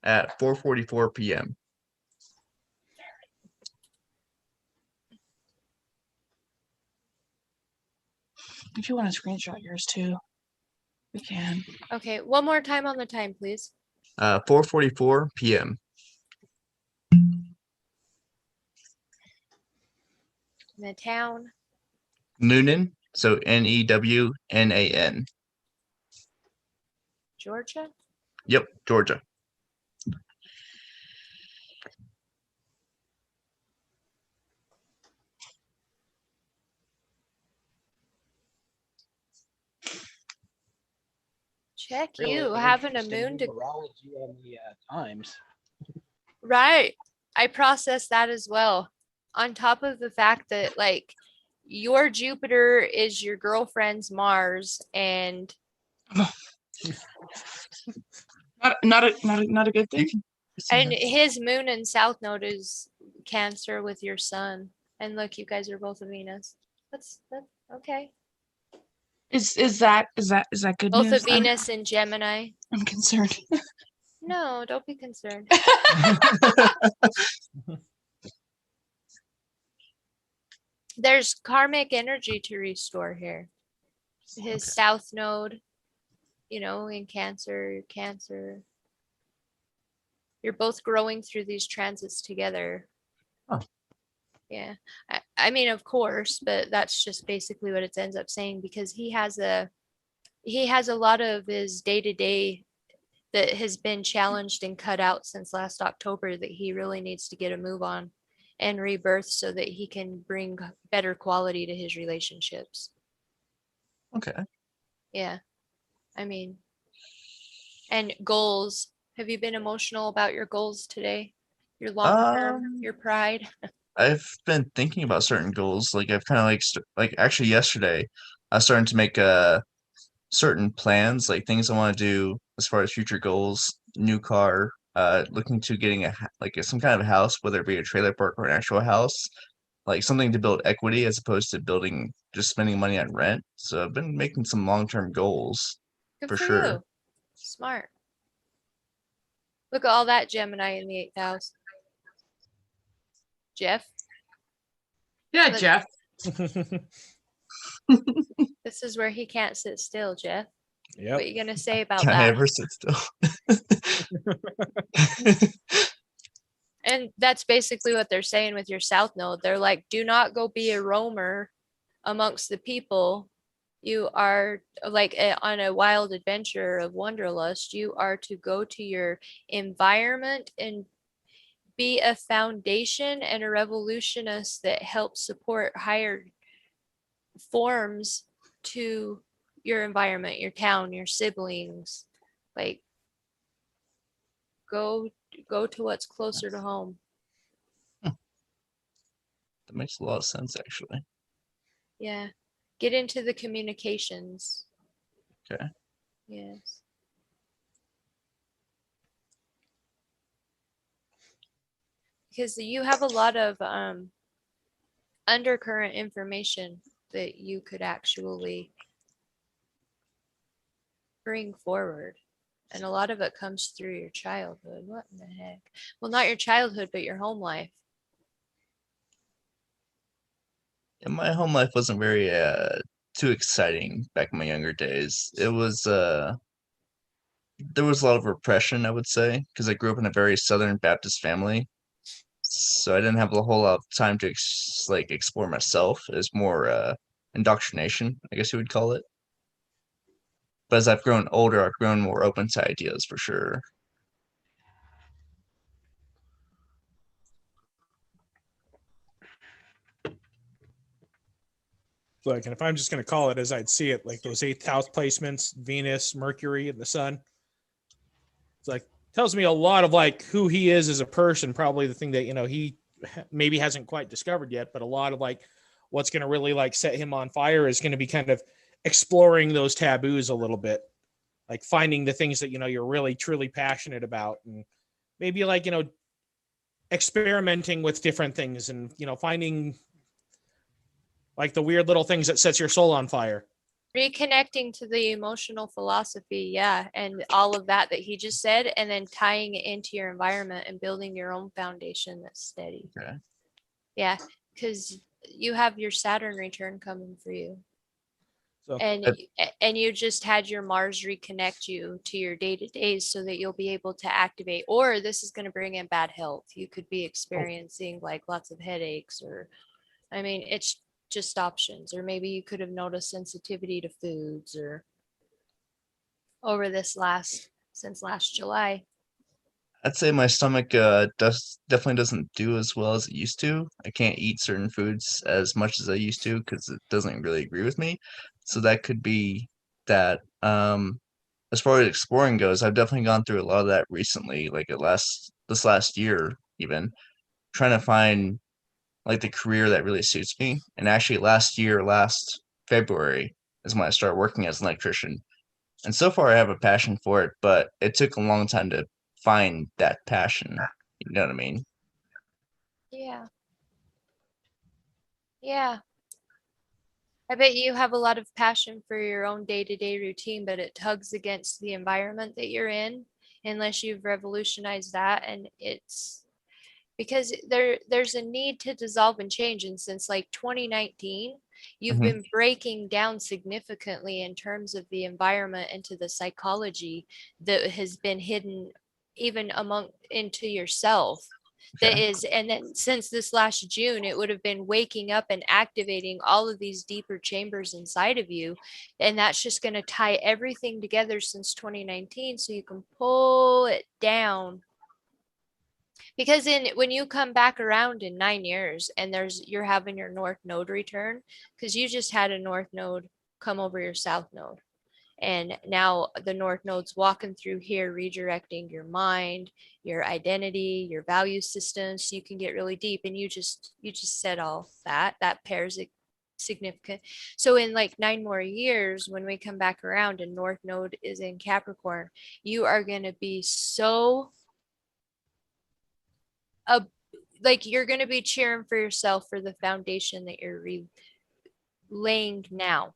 at 4:44 p.m. If you want to screenshot yours too, we can. Okay, one more time on the time, please. 4:44 p.m. The town. Noonan, so Newnan. Georgia? Yep, Georgia. Check Really you having a interesting moon to numerology on the times. right. I processed that as well. On top of the fact that like your Jupiter is your girlfriend's Mars and Not a good thing. and his moon and south node is Cancer with your sun. And look, you guys are both a Venus. That's okay. Is that good Both a news? Venus and Gemini. I'm concerned. No, don't be concerned. There's karmic energy to restore here. His Okay. south node, in Cancer. You're both growing through these transits together. Oh. Yeah. I mean, of course, but that's just basically what it ends up saying because he has a lot of his day-to-day that has been challenged and cut out since last October that he really needs to get a move on and rebirth so that he can bring better quality to his relationships. Okay. Yeah. I mean, and goals. Have you been emotional about your goals today? Your long term, your pride? I've been thinking about certain goals. Like I've kind of like actually yesterday, I was starting to make certain plans, like things I want to do as far as future goals, new car, looking to getting some kind of house, whether it be a trailer park or an actual house, like something to build equity as opposed to just spending money on rent. So I've been making some long-term goals Good for for sure. you. Smart. Look at all that Gemini in the 8th house. Jeff, Yeah, But- Jeff. this is where he can't sit still, Jeff. Yep. What you gonna say about Can I that? ever sit still? And that's basically what they're saying with your south node. They're like, do not go be a roamer amongst the people. You are like on a wild adventure of wanderlust. You are to go to your environment and be a foundation and a revolutionist that helps support higher forms to your environment, your town, your siblings. Like go to what's closer to home. That makes a lot of sense, actually. Yeah. Get into the communications. Okay. Yes. Because you have a lot of undercurrent information that you could actually bring forward. And a lot of it comes through your childhood. What in the heck? Well, not your childhood, but your home life. And my home life wasn't very too exciting back in my younger days. It was there was a lot of repression, I would say, because I grew up in a very Southern Baptist family. So I didn't have a whole lot of time to explore myself. It was more indoctrination, I guess you would call it. But as I've grown older, I've grown more open to ideas for sure. Like, and if I'm just going to call it as I'd see it, like those 8th house placements, Venus, Mercury, and the Sun, it's like tells me a lot of like who he is as a person. Probably the thing that he maybe hasn't quite discovered yet, but a lot of like what's going to really like set him on fire is going to be kind of exploring those taboos a little bit, like finding the things that you're really truly passionate about and maybe like, experimenting with different things and, finding like the weird little things that sets your soul on fire. Reconnecting to the emotional philosophy, yeah, and all of that he just said, and then tying it into your environment and building your own foundation that's steady. Okay. Yeah, because you have your Saturn return coming for you. So And That- and you just had your Mars reconnect you to your day-to-days so that you'll be able to activate, or this is going to bring in bad health. You could be experiencing like lots of headaches, or I mean, it's just options. Or maybe you could have noticed sensitivity to foods or over since last July. I'd say my stomach definitely doesn't do as well as it used to. I can't eat certain foods as much as I used to because it doesn't really agree with me. So that could be that. As far as exploring goes, I've definitely gone through a lot of that recently, like this last year even, trying to find like the career that really suits me. And actually last February is when I started working as an electrician. And so far I have a passion for it, but it took a long time to find that passion. You know what I mean? Yeah. Yeah. I bet you have a lot of passion for your own day-to-day routine, but it tugs against the environment that you're in unless you've revolutionized that. And it's because there's a need to dissolve and change. And since like 2019, you've Mhm. been breaking down significantly in terms of the environment into the psychology that has been hidden even into yourself. That Okay. is, and then since this last June, it would have been waking up and activating all of these deeper chambers inside of you. And that's just going to tie everything together since 2019 so you can pull it down. Because when you come back around in 9 years and you're having your north node return, because you just had a north node come over your south node. And now the north node's walking through here, redirecting your mind, your identity, your value systems, so you can get really deep. And you just said all that pairs it significant. So in like 9 more years, when we come back around and north node is in Capricorn, you are going to be so like you're going to be cheering for yourself for the foundation that you're laying now.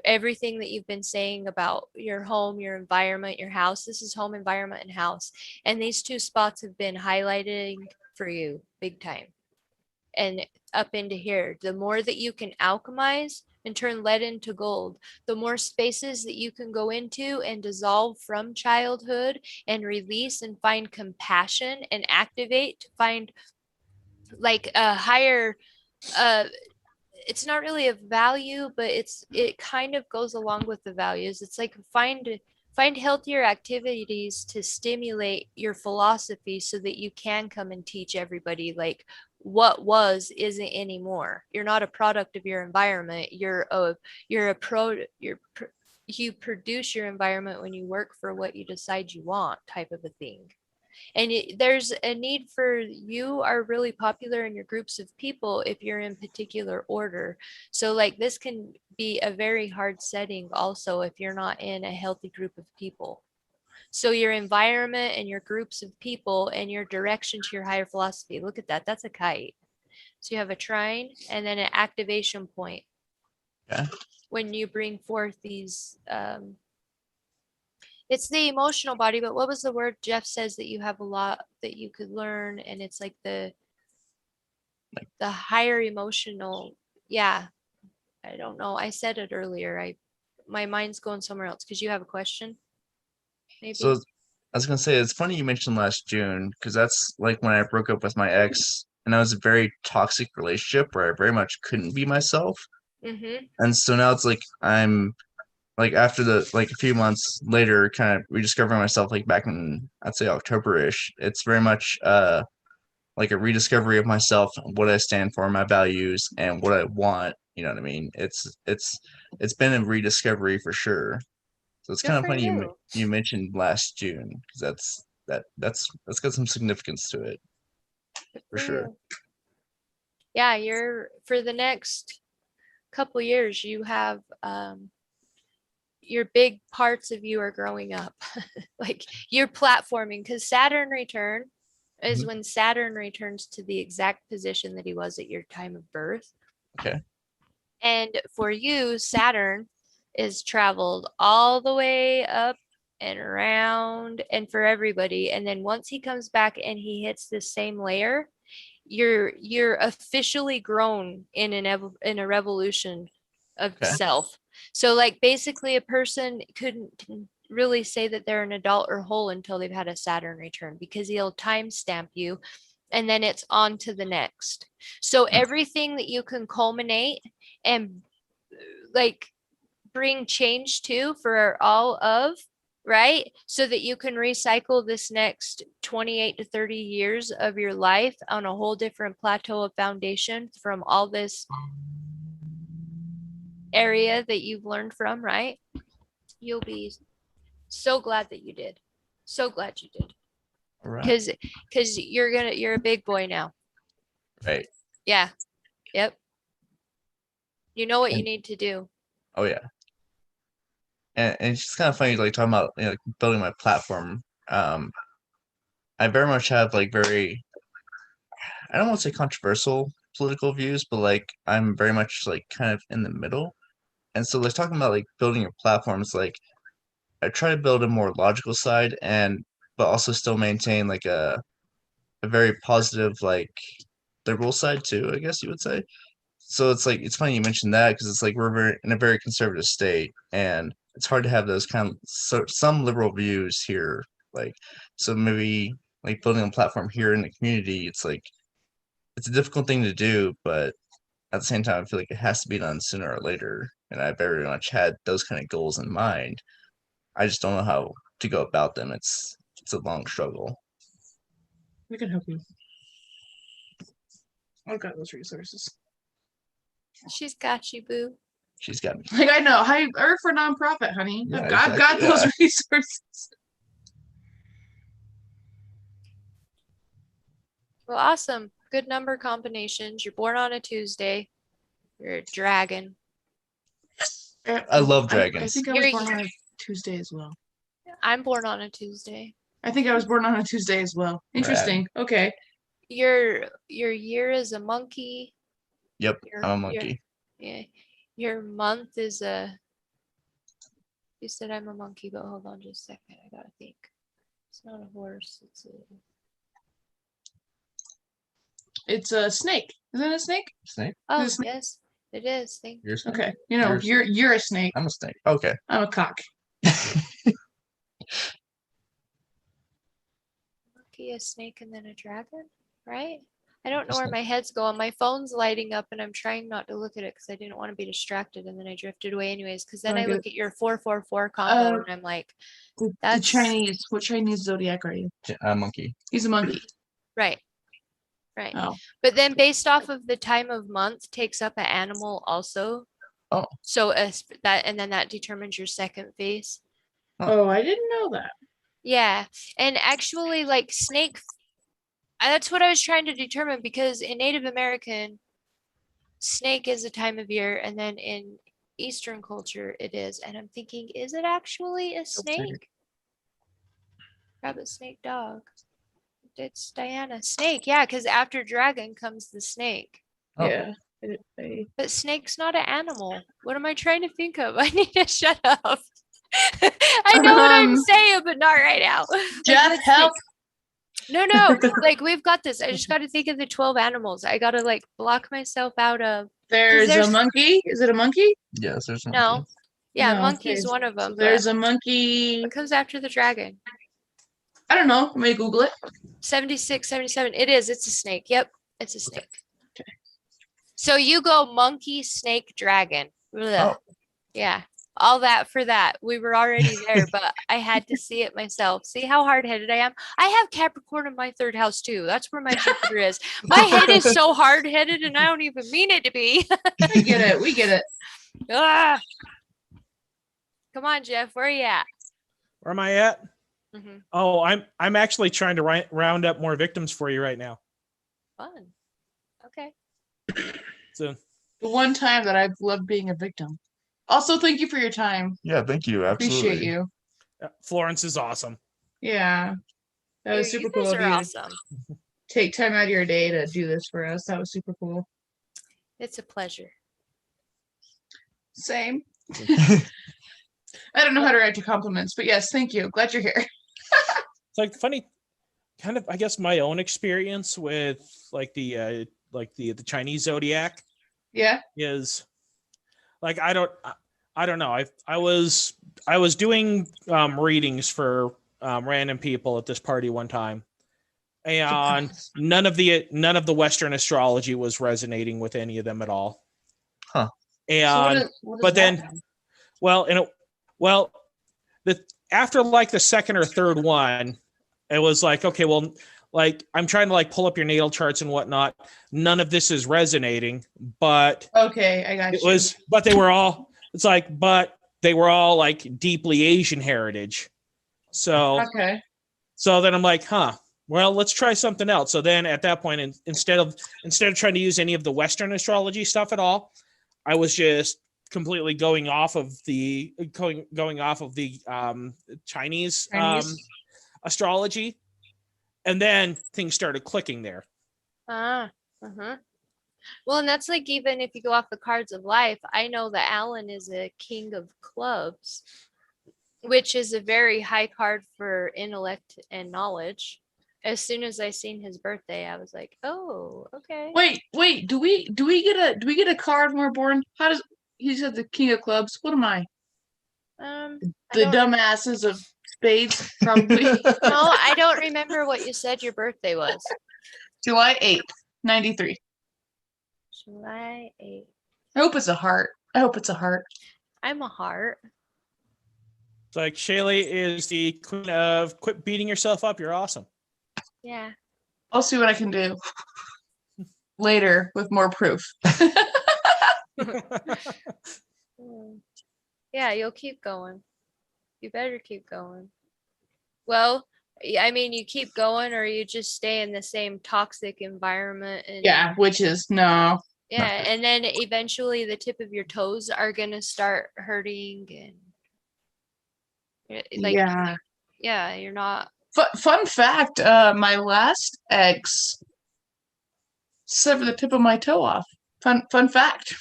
Everything that you've been saying about your home, your environment, your house, this is home, environment, and house. And these two spots have been highlighting for you big time. And up into here, the more that you can alchemize and turn lead into gold, the more spaces that you can go into and dissolve from childhood and release and find compassion and activate to find like a higher it's not really a value, but it kind of goes along with the values. It's like find healthier activities to stimulate your philosophy so that you can come and teach everybody like what was isn't anymore. You're not a product of your environment. You produce your environment when you work for what you decide you want, type of a thing. And there's a need for, you are really popular in your groups of people if you're in particular order. So like this can be a very hard setting also if you're not in a healthy group of people. So your environment and your groups of people and your direction to your higher philosophy, look at that, that's a kite. So you have a trine and then an activation point. Okay. When you bring forth these it's the emotional body, but what was the word Jeff says that you have a lot that you could learn, and it's like the higher emotional. Yeah, I don't know. I said it earlier. My mind's going somewhere else because you have a question. Maybe. So I was gonna say it's funny you mentioned last June because that's like when I broke up with my ex and I was a very toxic relationship where I very much couldn't be myself. Mm-hmm. And so now it's like I'm like after the like a few months later kind of rediscovering myself like back in I'd say October-ish. It's very much like a rediscovery of myself, what I stand for, my values, and what I want. You know what I mean? It's been a rediscovery for sure. So it's Good kind of for funny you. you mentioned last June because that's got some significance to it Good for for sure. you. Yeah, you're for the next couple years. You have your big parts of you are growing up. Like you're platforming because Saturn return is Mhm. when Saturn returns to the exact position that he was at your time of birth. Okay. And for you, Saturn is traveled all the way up and around and for everybody. And then once he comes back and he hits the same layer, you're officially grown in in a revolution of Okay. self. So like basically a person couldn't really say that they're an adult or whole until they've had a Saturn return because he'll timestamp you and then it's on to the next. So everything that you can culminate and like bring change to for all of, right? So that you can recycle this next 28 to 30 years of your life on a whole different plateau of foundation from all this area that you've learned from, right? You'll be so glad that you did. So glad you did. All right. Because you're a big boy now. Right. Yeah. Yep. You know what you And- need to do. Oh yeah. And it's just kind of funny, like talking about building my platform. I very much have like very, I don't want to say controversial political views, but like I'm very much like kind of in the middle. And so like talking about like building your platforms, like I try to build a more logical side and but also still maintain like a very positive like liberal side too, I guess you would say. So it's like it's funny you mentioned that because it's like we're in a very conservative state, and it's hard to have those kind of some liberal views here. Like, so maybe like building a platform here in the community, it's like it's a difficult thing to do, but at the same time, I feel like it has to be done sooner or later. And I very much had those kind of goals in mind. I just don't know how to go about them. It's a long struggle. We can help you. I've got those resources. She's got you, boo. She's got me. Like I know, I work for nonprofit, honey. Yeah, I've got exactly, those yeah. resources. Well, awesome. Good number combinations. You're born on a Tuesday. You're a dragon. I love I dragons. think I was You're- born on a Tuesday as well. I'm born on a Tuesday. I think I was born on a Tuesday as well. Interesting. Okay. Your year is a monkey. Yep, Your- I'm a your- monkey. Yeah. Your month is a. You said I'm a monkey, but hold on just a second. I gotta think. It's not a horse. It's a snake. Isn't it a snake? Snake? Oh, Is it snake? yes, it is. Thank you. You're a snake? Okay. You know, you're a snake. I'm a snake. Okay. I'm a cock. Monkey, a snake, and then a dragon, right? I don't know where Snake. my head's going. My phone's lighting up, and I'm trying not to look at it because I didn't want to be distracted, and then I drifted away anyways. Because then I I get look at your 444 combo, and I'm like, The That's- Chinese. What Chinese zodiac are you? Monkey. He's a monkey. right, right. Oh. But then based off of the time of month takes up an animal also. Oh. So that and then that determines your second phase. Oh, I didn't know that. Yeah, and actually like snake, that's what I was trying to determine because in Native American, snake is a time of year, and then in Eastern culture it is. And I'm thinking, is it actually a snake? Rabbit, snake, dog. It's Diana. Snake, yeah, because after dragon comes the snake. Oh. Yeah. But snake's not an animal. What am I trying to think of? I need to shut up. I know what I'm saying, but not right now. Like, Jeff, let's help. see. No. Like we've got this. I just got to think of the 12 animals. I got to like block myself out of. There's there's- a monkey. Is it a monkey? Yes, there's a No. monkey. Yeah, No, monkey's okay, one of So them. there's But a monkey. what comes after the dragon? I don't know. Let me Google it. 76, 77. It is. It's a snake. Yep. It's a snake. Okay. So you go monkey, snake, dragon. Ugh. Oh. Yeah. All that for that. We were already there, but I had to see it myself. See how hard headed I am? I have Capricorn in my third house too. That's where my Jupiter is. My head is so hard headed and I don't even mean it to be. We get it. We get it. Ah. Come on, Jeff. Where are you at? Where am I at? Mhm. Oh, I'm actually trying to round up more victims for you right now. Fun. Okay. So The one time that I've loved being a victim. Also, thank you for your time. Yeah, thank you. Absolutely. Appreciate you. Florence is awesome. Yeah. That was You super guys cool of are you to awesome. take time out of your day to do this for us. That was super cool. It's a pleasure. Same. I don't know how to write your compliments, but yes, thank you. Glad you're here. It's like funny, kind of, I guess, my own experience with like the Chinese zodiac Yeah. is like I don't know. I was doing readings for random people at this party one time, and none of the Western astrology was resonating with any of them at all. Huh. And What but that then mean? well, the after like the second or third one, it was like, okay, well, like I'm trying to like pull up your natal charts and whatnot. None of this is resonating, but Okay, I got it you. was, but they were all, it's like, but they were all like deeply Asian heritage. So, Okay. so then I'm like, huh, well, let's try something else. So then at that point, instead of trying to use any of the Western astrology stuff at all, I was just completely going off of the Chinese, Chinese. astrology, and then things started clicking there. Uh-huh. Well, and that's like even if you go off the cards of life, I know that Alan is a king of clubs, which is a very high card for intellect and knowledge. As soon as I seen his birthday, I was like, oh, okay. Wait, do we get a card when we're born? How does he said the king of clubs? What am I? I The don't- dumbasses of spades, probably. No, I don't remember what you said your birthday was. July 8th, 93. July 8th. I hope it's a heart. I hope it's a heart. I'm a heart. It's like Shaylee is the queen of quit beating yourself up. You're awesome. Yeah. I'll see what I can do later with more proof. Mm. Yeah, you'll keep going. You better keep going. Well, I mean, you keep going or you just stay in the same toxic environment and Yeah, which is no. yeah, and then eventually the tip of your toes are gonna start hurting and like Yeah. you're not Fun fact, my last ex severed the tip of my toe off. Fun fact.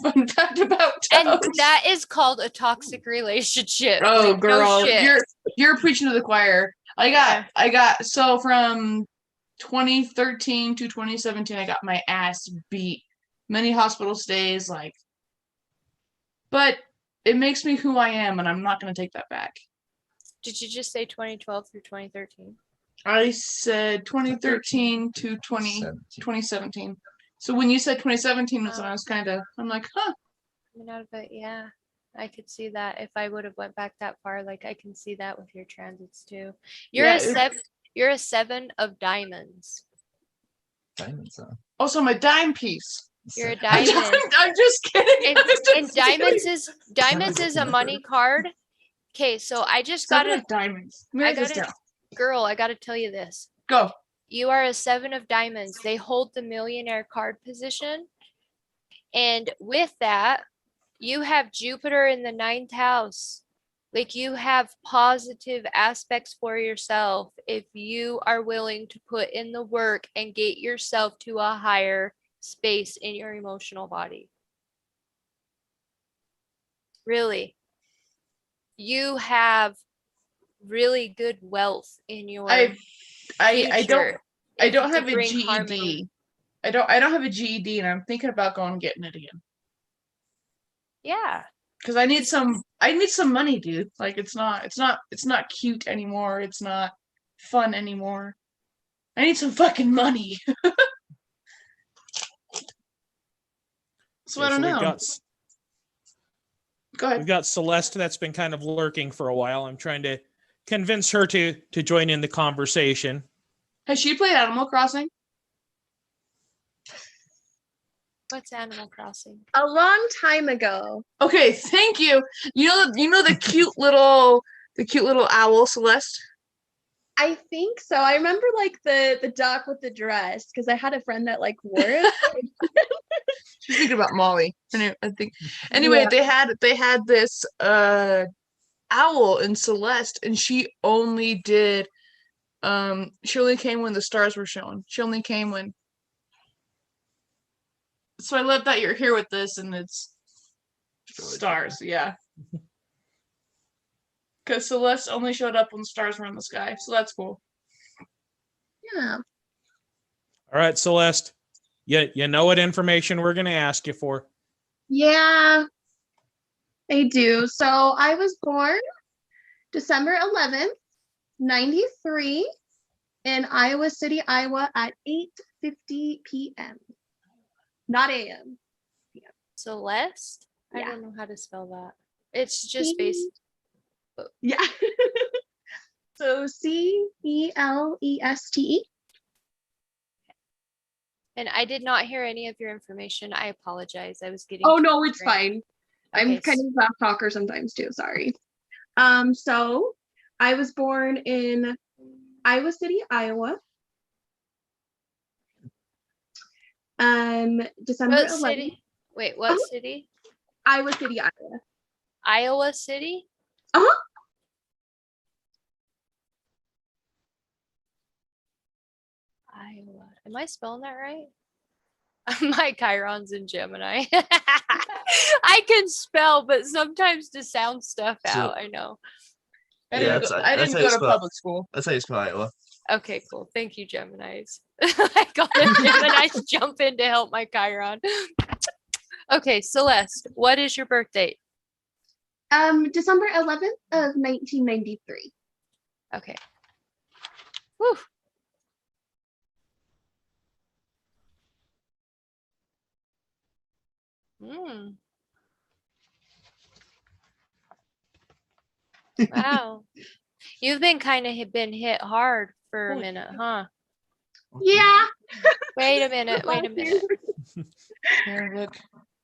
Fun fact about and toes. that is called a toxic relationship. Oh, Like, no girl, shit. you're preaching to the choir. I got so from 2013 to 2017, I got my ass beat. Many hospital stays, like, but it makes me who I am, and I'm not gonna take that back. Did you just say 2012 through 2013? I said 2013 to 2017. So when you said 2017 was when I was I'm like, huh. I mean, out of it, yeah. I could see that if I would have went back that far, like I can see that with your transits too. You're Yeah, a seven. You're a 7 of diamonds. Diamonds, huh? Also, my dime piece. You're a Seven. diamond. I'm just kidding. And, I'm just and diamonds kidding. is a money card. Okay, so I just got Seven to of diamonds. Let me I write this gotta- down. girl, I got to tell you this. Go. You are a 7 of diamonds. They hold the millionaire card position. And with that, you have Jupiter in the 9th house. Like you have positive aspects for yourself if you are willing to put in the work and get yourself to a higher space in your emotional body. Really. You have really good wealth in your I future I if don't you have could a bring GED. harmony. I don't have a GED, and I'm thinking about going and getting it again. Yeah. Because I need some money, dude. Like it's not cute anymore. It's not fun anymore. I need some fucking money. So I don't know. Go ahead. We've got Celeste that's been kind of lurking for a while. I'm trying to convince her to join in the conversation. Has she played Animal Crossing? What's Animal Crossing? A long time ago. Okay, thank you. You know the cute little owl, Celeste? I think so. I remember like the duck with the dress because I had a friend that like wore it. She's thinking about Molly. Anyway, I think. Anyway, Yeah. they had this owl in Celeste, and she only did she only came when the stars were shown. She only came when. So I love that you're here with this, and it's stars. Yeah. Because Celeste only showed up when the stars were in the sky, so that's cool. Yeah. All right, Celeste. You know what information we're gonna ask you for. Yeah, I do. So I was born December 11th, 93 in Iowa City, Iowa at 8:50 p.m. Not a.m. Celeste? I Yeah. don't know how to spell that. It's just based. Yeah. So Celeste. And I did not hear any of your information. I apologize. I was getting. Oh no, it's distracted. fine. I'm Okay, kind of a fast talker sometimes too. Sorry. So I was born in Iowa City, Iowa. December What 11th. city? Wait, what Uh-huh. city? Iowa City, Iowa. Iowa City? Uh-huh. Iowa. Am I spelling that right? My Chiron's in Gemini. I can spell, but sometimes to sound stuff So- out, I know. I Yeah, didn't go, that's- I that's didn't how go you to spell- public school. That's how you spell Iowa. Okay, cool. Thank you, Geminis. I got a Gemini's jump in to help my Chiron. Okay, Celeste, what is your birth date? December 11th of 1993. Okay. Whew. Hmm. Wow. You've been kind of been hit hard for a Holy minute, huh? Yeah. Wait a minute, wait a Last year. minute. Yeah,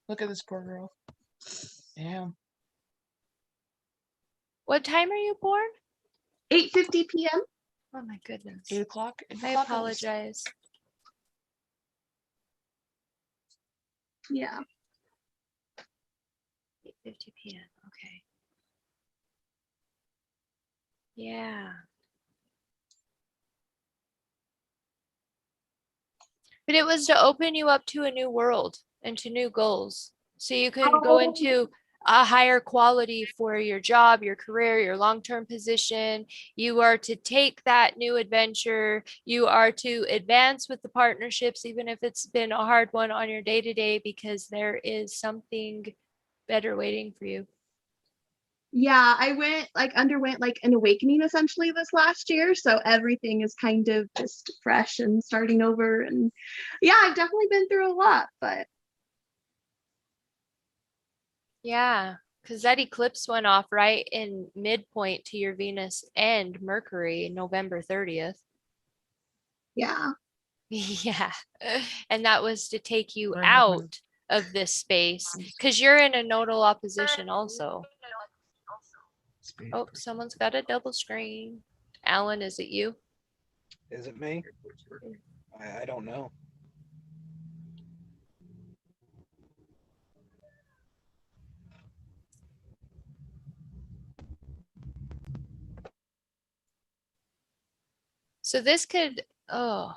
look at this poor girl. Damn. What time are you born? 8:50 p.m. Oh my goodness. 8 o'clock. I apologize. Yeah. 8:50 p.m. Okay. Yeah. But it was to open you up to a new world and to new goals. So you can go Oh. into a higher quality for your job, your career, your long-term position. You are to take that new adventure. You are to advance with the partnerships, even if it's been a hard one on your day-to-day, because there is something better waiting for you. Yeah, I underwent like an awakening essentially this last year. So everything is kind of just fresh and starting over. And yeah, I've definitely been through a lot, but Yeah, because that eclipse went off right in midpoint to your Venus and Mercury, November 30th. yeah. Yeah. And that was to take you What happened? out of this space because you're in a nodal opposition also. Oh, someone's got a double screen. Alan, is it you? Is it me? I don't know. So this could, oh,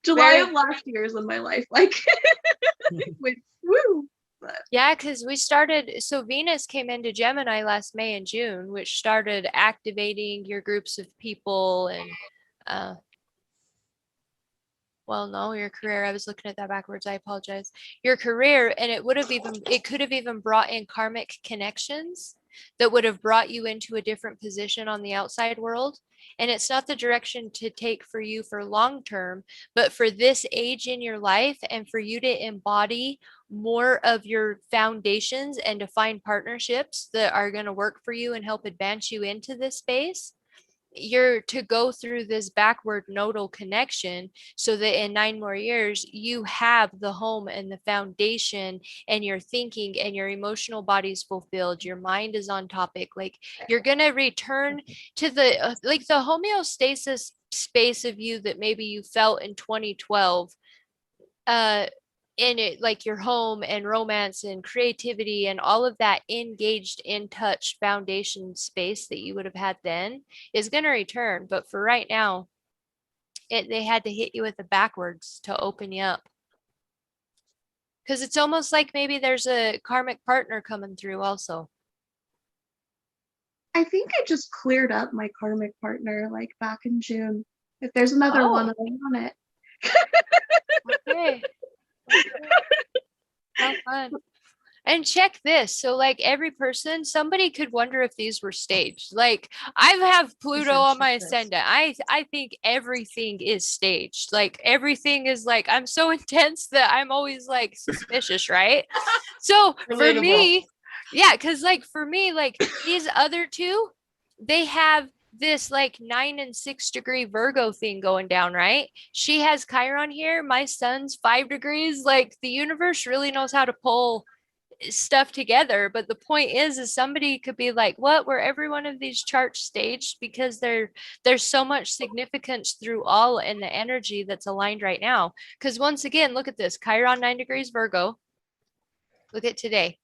July Very- of last year is when my life like went woo. But yeah, because we started, so Venus came into Gemini last May and June, which started activating your groups of people and, well, no, your career. I was looking at that backwards. I apologize. Your career, and it could have even brought in karmic connections that would have brought you into a different position on the outside world. And it's not the direction to take for you for long term, but for this age in your life and for you to embody more of your foundations and to find partnerships that are going to work for you and help advance you into this space. you're to go through this backward nodal connection so that in 9 more years you have the home and the foundation and your thinking and your emotional body's fulfilled, your mind is on topic, like you're going to return to the like the homeostasis space of you that maybe you felt in 2012 in it, like your home and romance and creativity and all of that engaged, in touch foundation space that you would have had then is going to return. But for right now, they had to hit you with the backwards to open you up. Because it's almost like maybe there's a karmic partner coming through also. I think I just cleared up my karmic partner like back in June. If there's another one, I want it. Okay. How fun. And check this. So like every person, somebody could wonder if these were staged. Like I have Pluto on my ascendant. I think everything is staged. Like everything is like, I'm so intense that I'm always like suspicious, right? So for Relatable. me, yeah, because like for me, like these other two, they have this like 9 and 6 degree Virgo thing going down, right? She has Chiron here. My son's 5 degrees. Like the universe really knows how to pull stuff together. But the point is somebody could be like, what, were every one of these charts staged? Because there's so much significance through all in the energy that's aligned right now. Because once again, look at this Chiron 9 degrees Virgo. Look at today.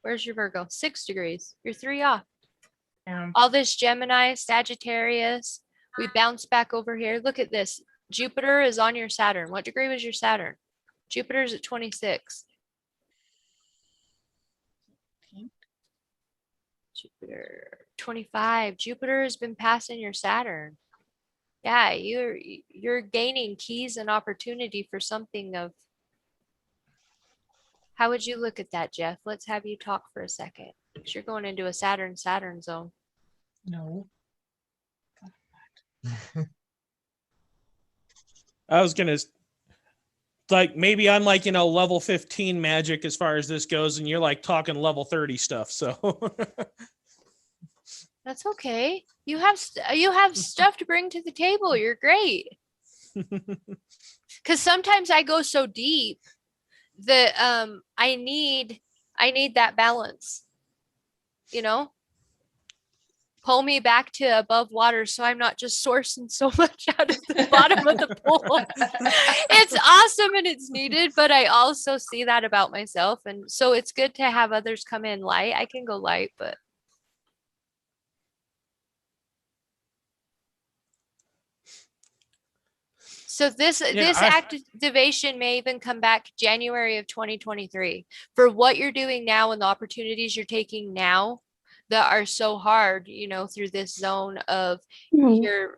Where's your Virgo? 6 degrees. You're 3 off. Yeah. All this Gemini, Sagittarius. We bounce back over here. Look at this. Jupiter is on your Saturn. What degree was your Saturn? Jupiter's at 26. Jupiter 25. Jupiter has been passing your Saturn. Yeah, you're gaining keys and opportunity for something of. How would you look at that, Jeff? Let's have you talk for a second. Because you're going into a Saturn zone. No. I was gonna like maybe I'm like level 15 magic as far as this goes, and you're like talking level 30 stuff. So That's okay. You have stuff to bring to the table. You're great. Because sometimes I go so deep that I need that balance. Pull me back to above water so I'm not just sourcing so much out of the bottom of the pool. It's awesome and it's needed, but I also see that about myself. And so it's good to have others come in light. I can go light, but. So this activation may even come back January of 2023 for what you're doing now and the opportunities you're taking now that are so hard, through this zone of you're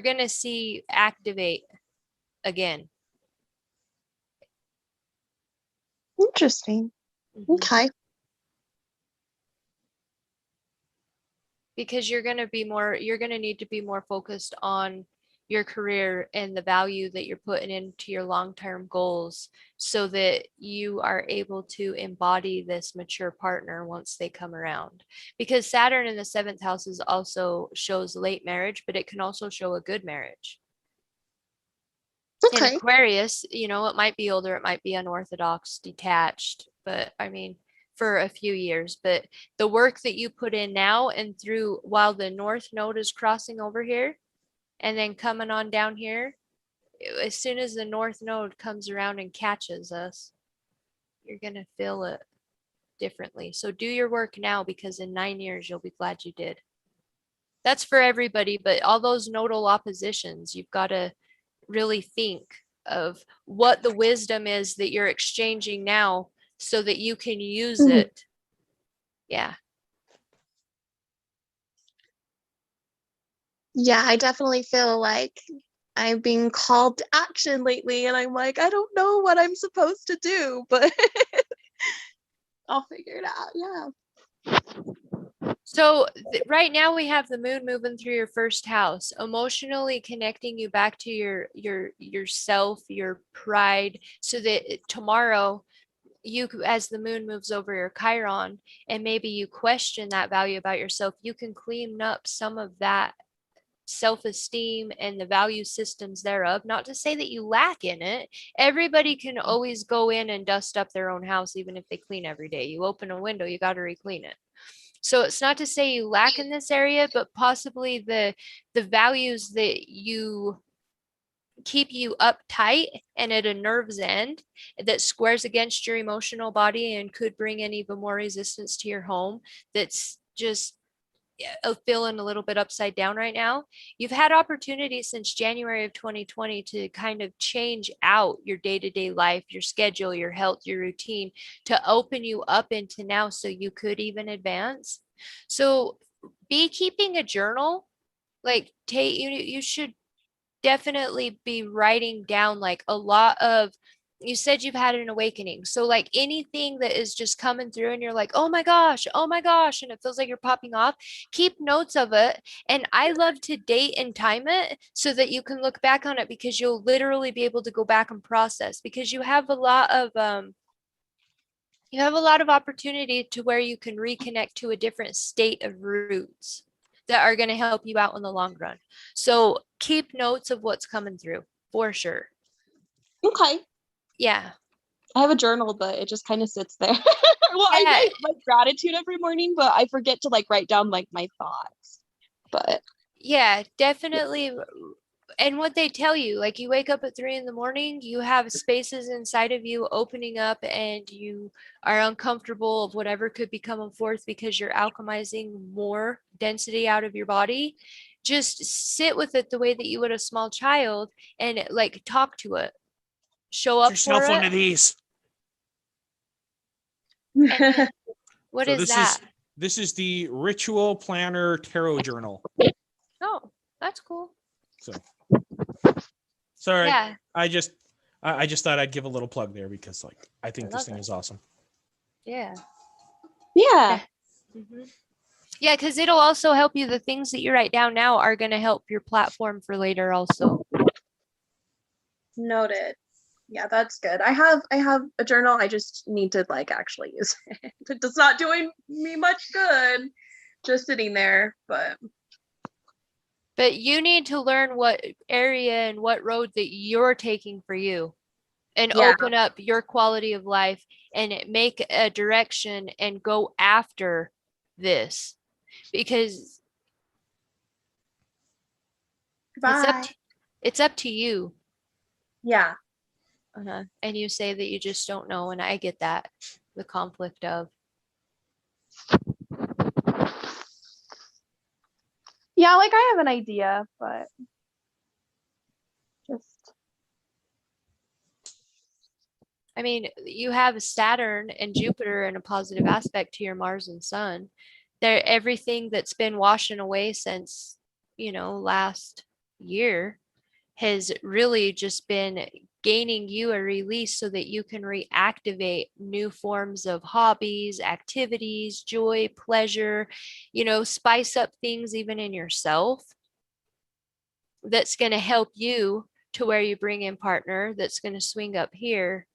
going to see activate again. Interesting. Okay. Because you're going to need to be more focused on your career and the value that you're putting into your long-term goals so that you are able to embody this mature partner once they come around. Because Saturn in the 7th house also shows late marriage, but it can also show a good marriage. Okay. In Aquarius, it might be older, it might be unorthodox, detached, but I mean, for a few years. But the work that you put in now and through while the North Node is crossing over here and then coming on down here, as soon as the North Node comes around and catches us, you're going to feel it differently. So do your work now, because in 9 years, you'll be glad you did. That's for everybody, but all those nodal oppositions, you've got to really think of what the wisdom is that you're exchanging now so that you can use it. Yeah. Yeah, I definitely feel like I'm being called to action lately, and I'm like, I don't know what I'm supposed to do, but I'll figure it out. Yeah. So right now we have the moon moving through your first house, emotionally connecting you back to yourself, your pride, so that tomorrow as the moon moves over your Chiron, and maybe you question that value about yourself, you can clean up some of that self-esteem and the value systems thereof. Not to say that you lack in it. Everybody can always go in and dust up their own house, even if they clean every day. You open a window, you got to re-clean it. So it's not to say you lack in this area, but possibly the values that you keep you uptight and at a nerve's end that squares against your emotional body and could bring in even more resistance to your home, that's just feeling a little bit upside down right now. You've had opportunities since January of 2020 to kind of change out your day-to-day life, your schedule, your health, your routine, to open you up into now so you could even advance. So be keeping a journal. Like you should definitely be writing down like a lot of, you said you've had an awakening. So like anything that is just coming through and you're like, oh my gosh, and it feels like you're popping off, keep notes of it. And I love to date and time it so that you can look back on it, because you'll literally be able to go back and process, because you have a lot of opportunity to where you can reconnect to a different state of roots that are going to help you out in the long run. So keep notes of what's coming through for sure. Okay. Yeah. I have a journal, but it just kind of sits there. Well, I write like gratitude every morning, but I forget to like write down like my thoughts. But yeah, definitely. And what they tell you, like you wake up at 3 a.m, you have spaces inside of you opening up, and you are uncomfortable of whatever could be coming forth because you're alchemizing more density out of your body. Just sit with it the way that you would a small child and like talk to it. Show up Yourself for one it. of these. Then, what So is that? This is the Ritual Planner Tarot Journal. Oh, that's cool. So sorry, Yeah. I just thought I'd give a little plug there, because like I think this love thing it. is awesome. Yeah. yeah. Mhm. Yeah, because it'll also help you. The things that you write down now are going to help your platform for later also. Noted. Yeah, that's good. I have a journal. I just need to like actually use it. It's not doing me much good just sitting there, but But you need to learn what area and what road that you're taking for you, and Yeah. open up your quality of life and make a direction and go after this, because bye. it's up to you. Yeah. And you say that you just don't know, and I get that, the conflict of. Yeah, like I have an idea, but just I mean, you have Saturn and Jupiter in a positive aspect to your Mars and Sun. Everything that's been washing away since, last year has really just been gaining you a release so that you can reactivate new forms of hobbies, activities, joy, pleasure, spice up things even in yourself. That's going to help you to where you bring in partner that's going to swing up here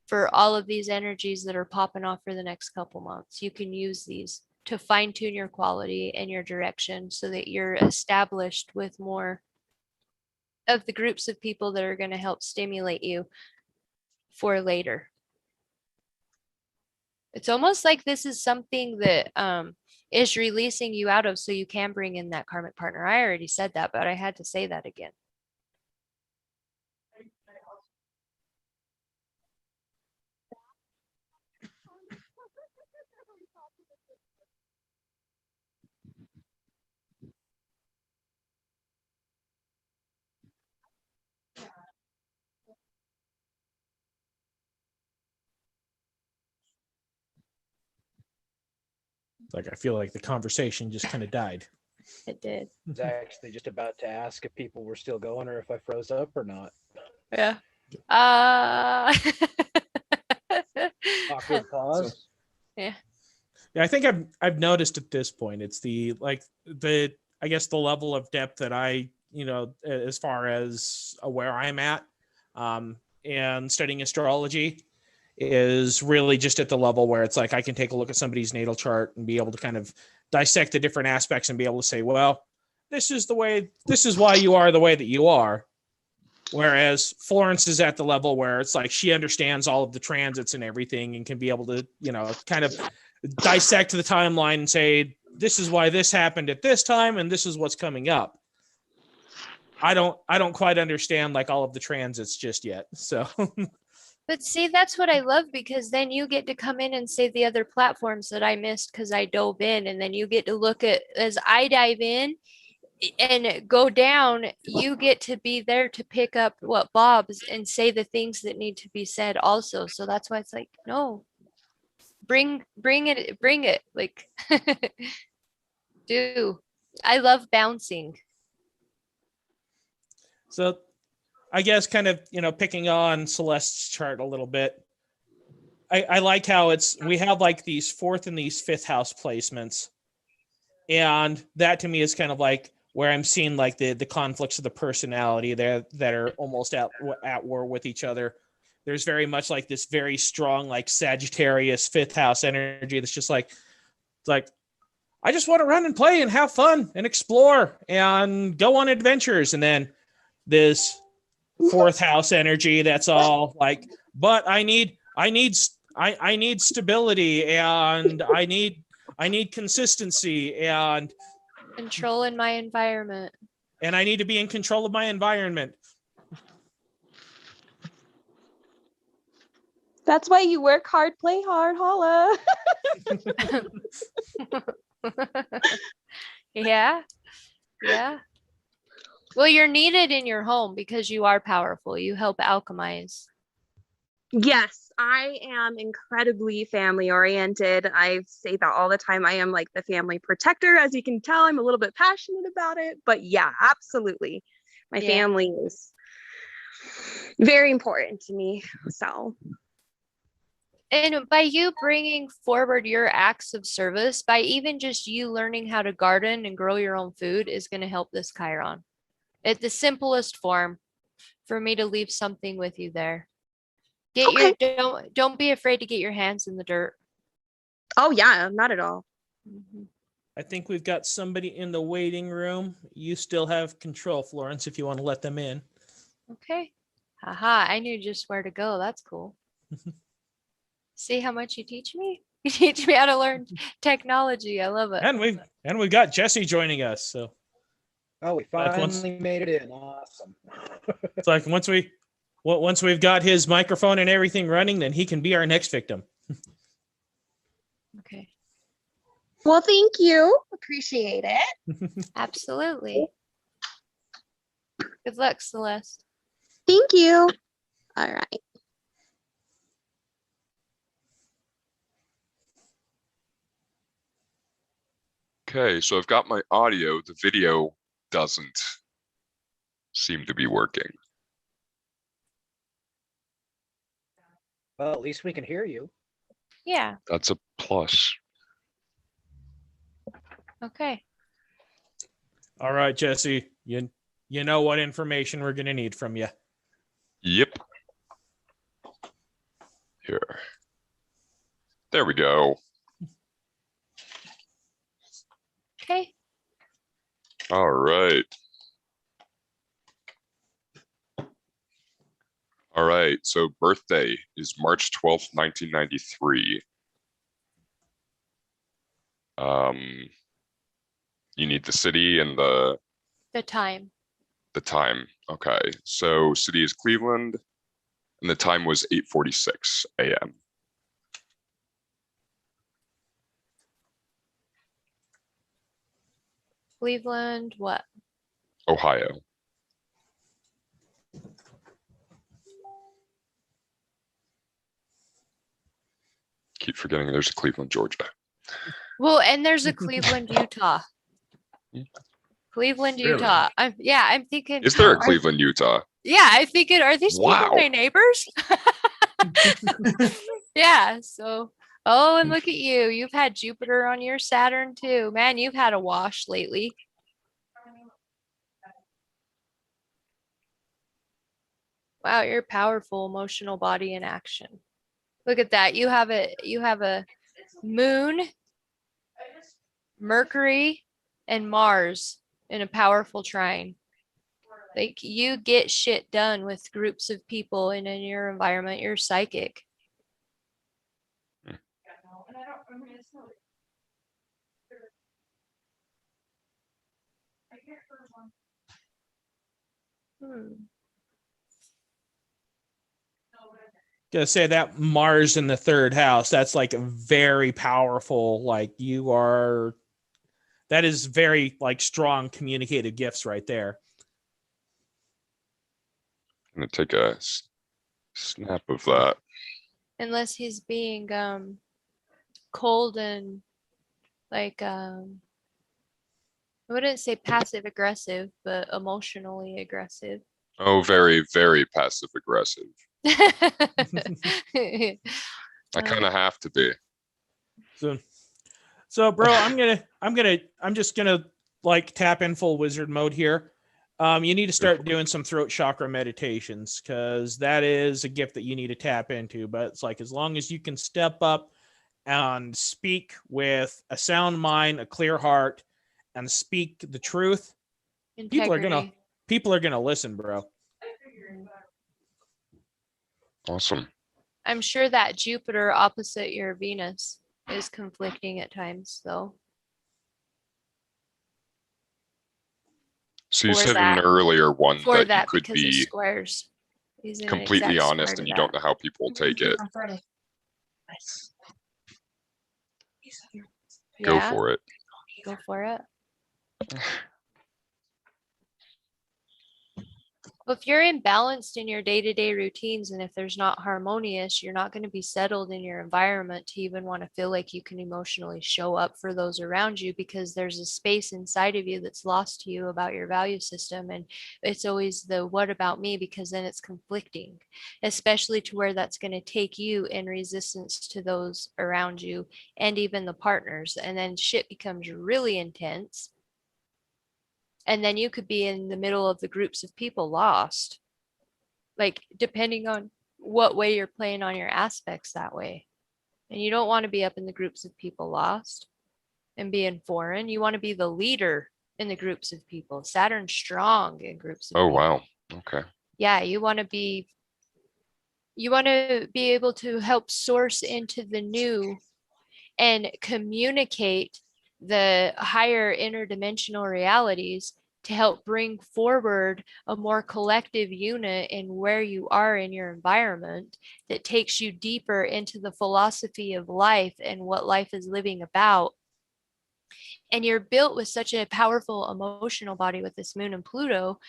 for all of these energies that are popping off for the next couple months. You can use these to fine tune your quality and your direction so that you're established with more of the groups of people that are going to help stimulate you for later. It's almost like this is something that is releasing you out of so you can bring in that karmic partner. I already said that, but I had to say that again. Like I feel like the conversation just kind of died. It did. I was actually just about to ask if people were still going or if I froze up or not. Yeah. Awkward pause. Yeah, I think I've noticed at this point it's I guess the level of depth that I, as far as where I'm at, and studying astrology, is really just at the level where it's like I can take a look at somebody's natal chart and be able to kind of dissect the different aspects and be able to say, well, this is why you are the way that you are. Whereas Florence is at the level where it's like she understands all of the transits and everything and can be able to, kind of dissect the timeline and say, this is why this happened at this time and this is what's coming up. I don't quite understand like all of the transits just yet. So But see, that's what I love, because then you get to come in and say the other platforms that I missed because I dove in, and then you get to look at, as I dive in and go down, you get to be there to pick up what Bob's and say the things that need to be said also. So that's why it's like, no, bring it. Like, do. I love bouncing. So I guess kind of, picking on Celeste's chart a little bit. I like how we have like these fourth and these fifth house placements. And that to me is kind of like where I'm seeing like the conflicts of the personality there that are almost at war with each other. There's very much like this very strong, like Sagittarius fifth house energy. That's just like, it's like, I just want to run and play and have fun and explore and go on adventures. And then this fourth house energy that's all like, but I need stability and I need consistency and Control in my environment. I need to be in control of my environment. That's why you work hard, play hard, holla. Yeah. Well, you're needed in your home because you are powerful. You help alchemize. Yes, I am incredibly family oriented. I say that all the time. I am like the family protector. As you can tell, I'm a little bit passionate about it. But yeah, absolutely. My family is very important to me. So. And by you bringing forward your acts of service, by even just you learning how to garden and grow your own food is going to help this Chiron. At the simplest form for me to leave something with you there. Don't be afraid to get your hands in the dirt. Oh yeah, not at all. I think we've got somebody in the waiting room. You still have control, Florence, if you want to let them in. Okay. Haha, I knew just where to go. That's cool. See how much you teach me? You teach me how to learn technology. I love it. And we've got Jesse joining us. So Oh, we finally made it in. Awesome. it's like once we've got his microphone and everything running, then he can be our next victim. Okay. Well, thank you. Appreciate it. Absolutely. Good luck, Celeste. Thank you. All right. Okay, so I've got my audio. The video doesn't seem to be working. Well, at least we can hear you. Yeah. That's a plus. Okay. All right, Jesse, you know what information we're going to need from you. Yep. Here. There we go. Okay. All right. All right, so birthday is March 12th, 1993. You need the city and the time. The time. Okay, so city is Cleveland, and the time was 8:46 a.m. Cleveland, what? Ohio. Keep forgetting there's a Cleveland, Georgia. Well, and there's a Cleveland, Utah. Cleveland, Really? Utah. I'm thinking. Is there a Cleveland, Utah? Yeah, I'm thinking, are these people Wow. my neighbors? Yeah, so, oh, and look at you. You've had Jupiter on your Saturn too. Man, you've had a wash lately. Wow, you're a powerful emotional body in action. Look at that. You have a moon, Mercury, and Mars in a powerful trine. Like you get shit done with groups of people and in your environment. You're psychic. Hmm. Gonna say that Mars in the third house, that's like a very powerful, like you are, that is very like strong communicative gifts right there. Gonna take a snap of that. Unless he's being cold and like I wouldn't say passive aggressive, but emotionally aggressive. Oh, very, very passive aggressive. I kind of have to be. So bro, I'm just gonna like tap in full wizard mode here. You need to start doing some throat chakra meditations because that is a gift that you need to tap into. But it's like as long as you can step up and speak with a sound mind, a clear heart, and speak the truth, people are gonna listen, bro. Awesome. I'm sure that Jupiter opposite your Venus is conflicting at times, though. So you For said in that- an earlier one For that you that could because of be squares. He's in an completely exact honest square and to you that. don't know how people will take it. On Friday. Nice. Go Yeah, for it. go for it. Well, if you're imbalanced in your day-to-day routines and if there's not harmonious, you're not going to be settled in your environment to even want to feel like you can emotionally show up for those around you because there's a space inside of you that's lost to you about your value system. And it's always the what about me, because then it's conflicting, especially to where that's going to take you in resistance to those around you and even the partners. And then shit becomes really intense. And then you could be in the middle of the groups of people lost, like depending on what way you're playing on your aspects that way. And you don't want to be up in the groups of people lost and being foreign. You want to be the leader in the groups of people. Saturn's strong in groups of Oh, people. wow. Okay. Yeah, you want to be able to help source into the new and communicate the higher interdimensional realities to help bring forward a more collective unit in where you are in your environment that takes you deeper into the philosophy of life and what life is living about. And you're built with such a powerful emotional body with this moon and Pluto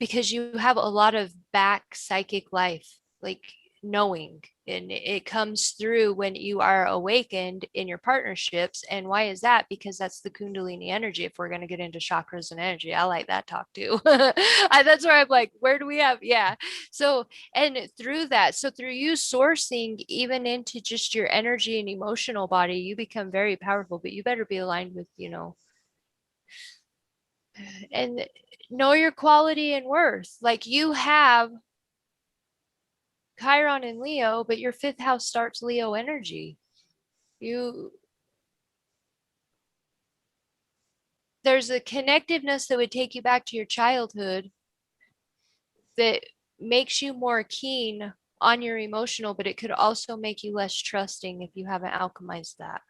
because you have a lot of back psychic life, like knowing, and it comes through when you are awakened in your partnerships. And why is that? Because that's the Kundalini energy. If we're going to get into chakras and energy, I like that talk too. That's where I'm like, where do we have? Yeah. So, and through that, so through you sourcing even into just your energy and emotional body, you become very powerful, but you better be aligned with, and know your quality and worth. Like you have Chiron in Leo, but your fifth house starts Leo energy. There's a connectiveness that would take you back to your childhood that makes you more keen on your emotional, but it could also make you less trusting if you haven't alchemized that.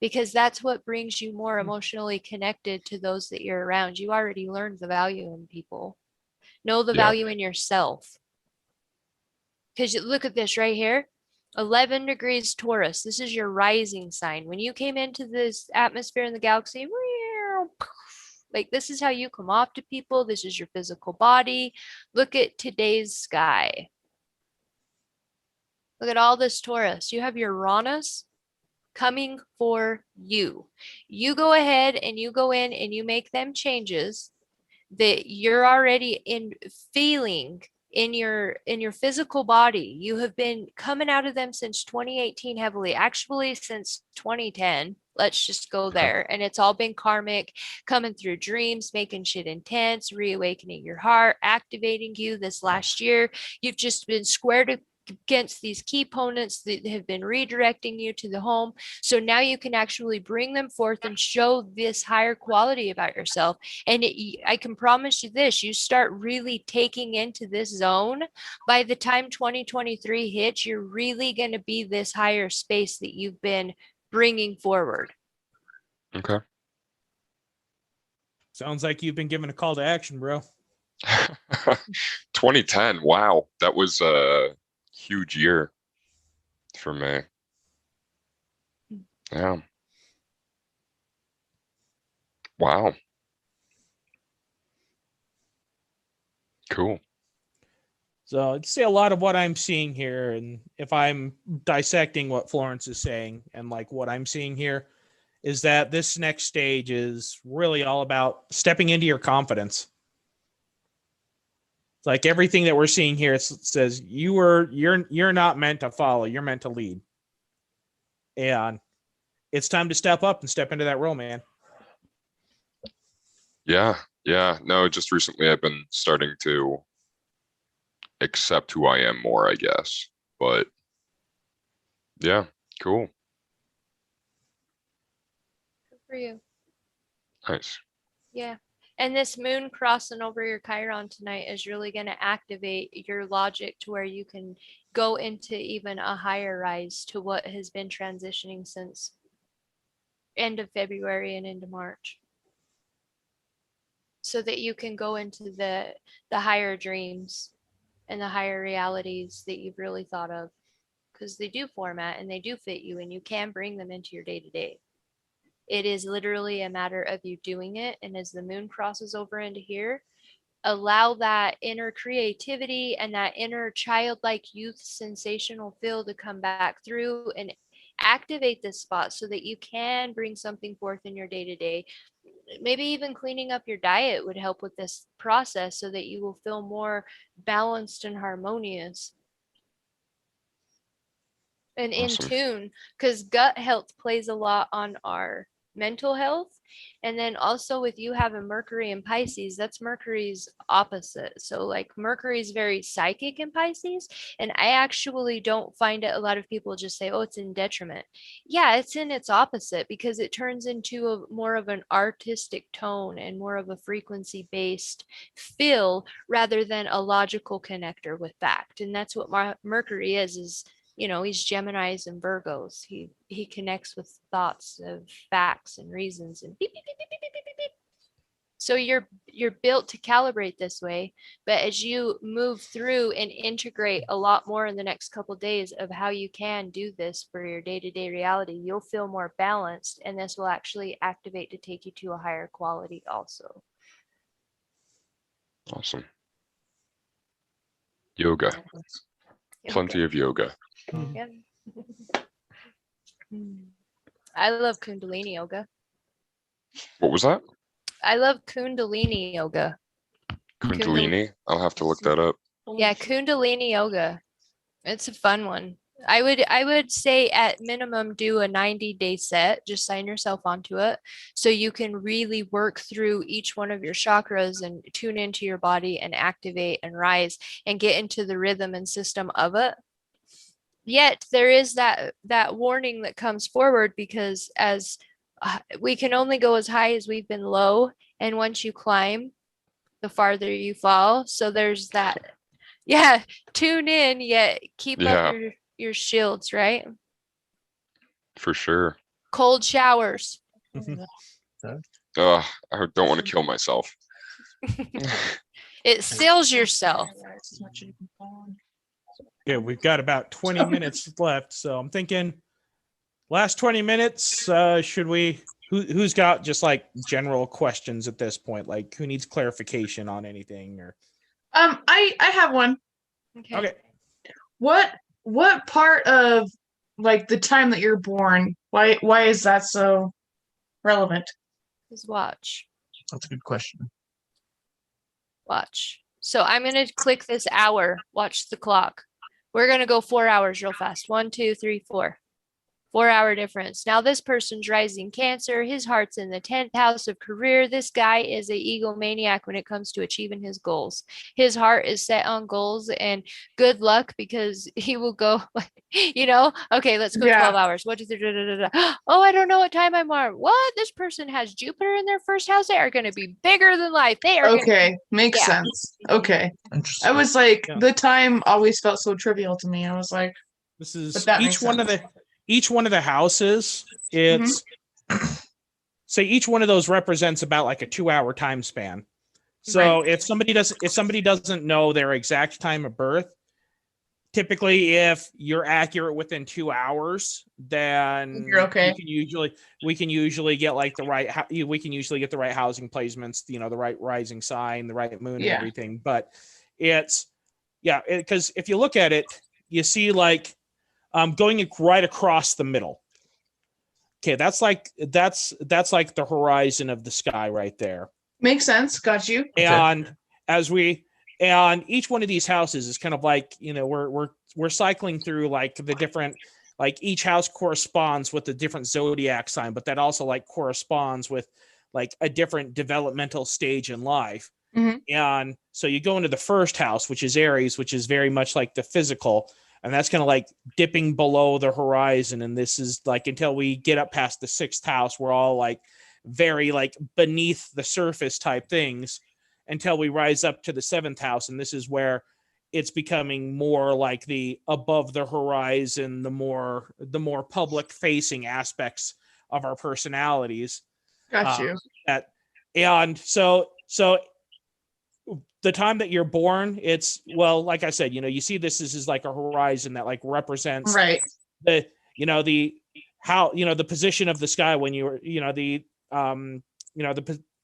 Because that's what brings you more emotionally connected to those that you're around. You already learned the value in people. Know the value in yourself. Because look at this right here, 11 degrees Taurus. This is your rising sign. When you came into this atmosphere in the galaxy, like this is how you come off to people. This is your physical body. Look at today's sky. Look at all this Taurus. You have your Uranus coming for you. You go ahead and you go in and you make them changes that you're already in feeling in your physical body. You have been coming out of them since 2018 heavily, actually since 2010. Let's just go there. And it's all been karmic, coming through dreams, making shit intense, reawakening your heart, activating you this last year. You've just been against these key opponents that have been redirecting you to the home. So now you can actually bring them forth and show this higher quality about yourself. And I can promise you this, you start really taking into this zone. By the time 2023 hits, you're really going to be this higher space that you've been bringing forward. Okay. Sounds like you've been given a call to action, bro. 2010. Wow. That was a huge year for me. Yeah. Wow. Cool. So I'd say a lot of what I'm seeing here, and if I'm dissecting what Florence is saying and like what I'm seeing here, is that this next stage is really all about stepping into your confidence. It's like everything that we're seeing here says you're not meant to follow, you're meant to lead. And it's time to step up and step into that role, man. Yeah. Yeah. No, just recently I've been starting to accept who I am more, I guess. But yeah, cool. Good for you. Nice. Yeah. And this moon crossing over your Chiron tonight is really going to activate your logic to where you can go into even a higher rise to what has been transitioning since end of February and into March. So that you can go into the higher dreams and the higher realities that you've really thought of, because they do format and they do fit you and you can bring them into your day-to-day. It is literally a matter of you doing it. And as the moon crosses over into here, allow that inner creativity and that inner childlike youth sensational feel to come back through and activate this spot so that you can bring something forth in your day-to-day. Maybe even cleaning up your diet would help with this process so that you will feel more balanced and harmonious and in Awesome. tune, because gut health plays a lot on our mental health. And then also with you having Mercury in Pisces, that's Mercury's opposite. So like Mercury's very psychic in Pisces, and I actually don't find it, a lot of people just say, oh, it's in detriment. Yeah, it's in its opposite, because it turns into a more of an artistic tone and more of a frequency based feel rather than a logical connector with fact. And that's what Mercury is you know, he's Geminis and Virgos. He connects with thoughts of facts and reasons and beep, beep, beep, beep, beep, beep, beep, beep. So you're built to calibrate this way, but as you move through and integrate a lot more in the next couple of days of how you can do this for your day-to-day reality, you'll feel more balanced, and this will actually activate to take you to a higher quality also. Awesome. Yoga. Plenty of yoga. Yeah. I love Kundalini yoga. What was that? I love Kundalini yoga. Kundalini? I'll have to look that up. Yeah, Kundalini yoga. It's a fun one. I would say at minimum do a 90-day set. Just sign yourself onto it so you can really work through each one of your chakras and tune into your body and activate and rise and get into the rhythm and system of it. Yet there is that warning that comes forward, because as we can only go as high as we've been low, and once you climb, the farther you fall. So there's that. Yeah, tune in, yet keep up your shields, right? For sure. Cold showers. I don't want to kill myself. It seals yourself. Yeah, we've got about 20 minutes left, so I'm thinking last 20 minutes, should we, who's got just like general questions at this point? Like who needs clarification on anything or? I have one. Okay. What part of like the time that you're born, why is that so relevant? Just watch. That's a good question. Watch. So I'm going to click this hour. Watch the clock. We're going to go 4 hours real fast. 1, 2, 3, 4. 4-hour difference. Now this person's rising Cancer. His heart's in the 10th house of career. This guy is a egomaniac when it comes to achieving his goals. His heart is set on goals, and good luck, because he will go, okay, let's go Yeah. 12 hours. What is it? Oh, I don't know what time I'm on. What? This person has Jupiter in their first house. They are going to be bigger than life. They are gonna- Okay, makes Yeah. sense. Okay. Interesting. I was like, Yeah. the time always felt so trivial to me. I was like, This is But that each makes one of sense. each one of the houses. It's say each one of those represents about like a 2-hour time span. So if somebody doesn't know their exact time of birth, typically if you're accurate within 2 hours, then You're okay. we can usually get like the right we can usually get the right housing placements, the right rising sign, the right moon, and Yeah. everything. But it's because if you look at it, you see like going right across the middle. Okay, that's like the horizon of the sky right there. makes sense. Got you. And each one of these houses is kind of like, we're cycling through like the different, like each house corresponds with a different zodiac sign, but that also like corresponds with like a different developmental stage in life. Mhm. And so you go into the first house, which is Aries, which is very much like the physical, and that's kind of like dipping below the horizon. And this is like until we get up past the 6th house, we're all like very like beneath the surface type things until we rise up to the 7th house. And this is where it's becoming more like the above the horizon, the more public facing aspects of our personalities. Got you. And so the time that you're born, it's, well, like I said, you see this is like a horizon that like represents Right. the position of the sky when you were,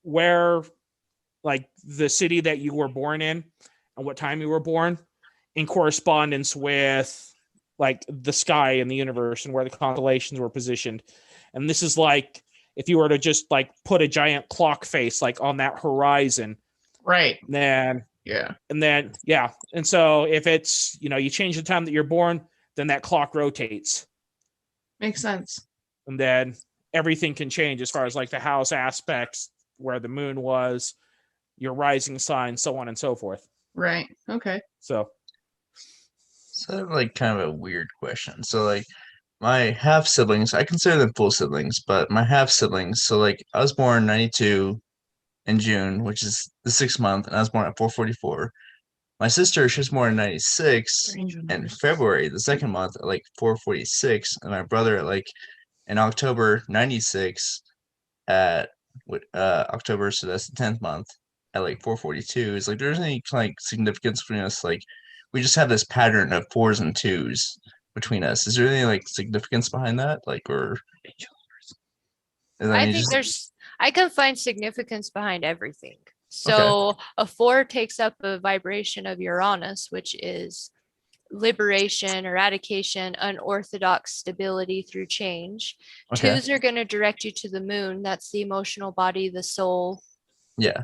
where like the city that you were born in and what time you were born in correspondence with like the sky and the universe and where the constellations were positioned. And this is like, if you were to just like put a giant clock face like on that horizon, Right. then Yeah. and so if it's you change the time that you're born, then that clock rotates, Makes sense. and then everything can change as far as like the house aspects, where the moon was, your rising sign, so on and so forth. Right. Okay. So So I have like kind of a weird question. So like my half siblings, I consider them full siblings, but my half siblings, so like I was born 92 in June, which is the 6th month, and I was born at 444. My sister, she was born in 96 Strange in numbers. February, the 2nd month, at like 446, and my brother at like in October 96 at October, so that's the 10th month at like 442. Is like there's any like significance between us? Like we just have this pattern of 4s and 2s between us. Is there any like significance behind that? Like, or I think I can find significance behind everything. So a 4 takes up a vibration of Uranus, which is liberation, eradication, unorthodox stability through change. Okay. 2s are going to direct you to the moon. That's the emotional body, the soul. Yeah.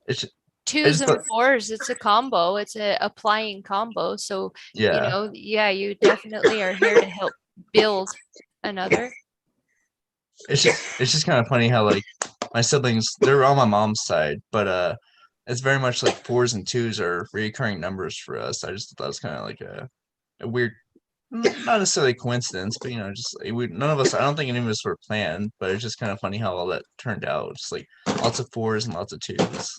It's 2s just and 4s, it's a combo. It's a applying combo. So, yeah. you definitely are here to help build another. It's just kind of funny how like my siblings, they're on my mom's side, but it's very much like 4s and 2s are recurring numbers for us. I just thought it was kind of like a weird, not necessarily coincidence, but just like, none of us, I don't think any of us were planned, but it's just kind of funny how all that turned out. Just like lots of 4s and lots of 2s.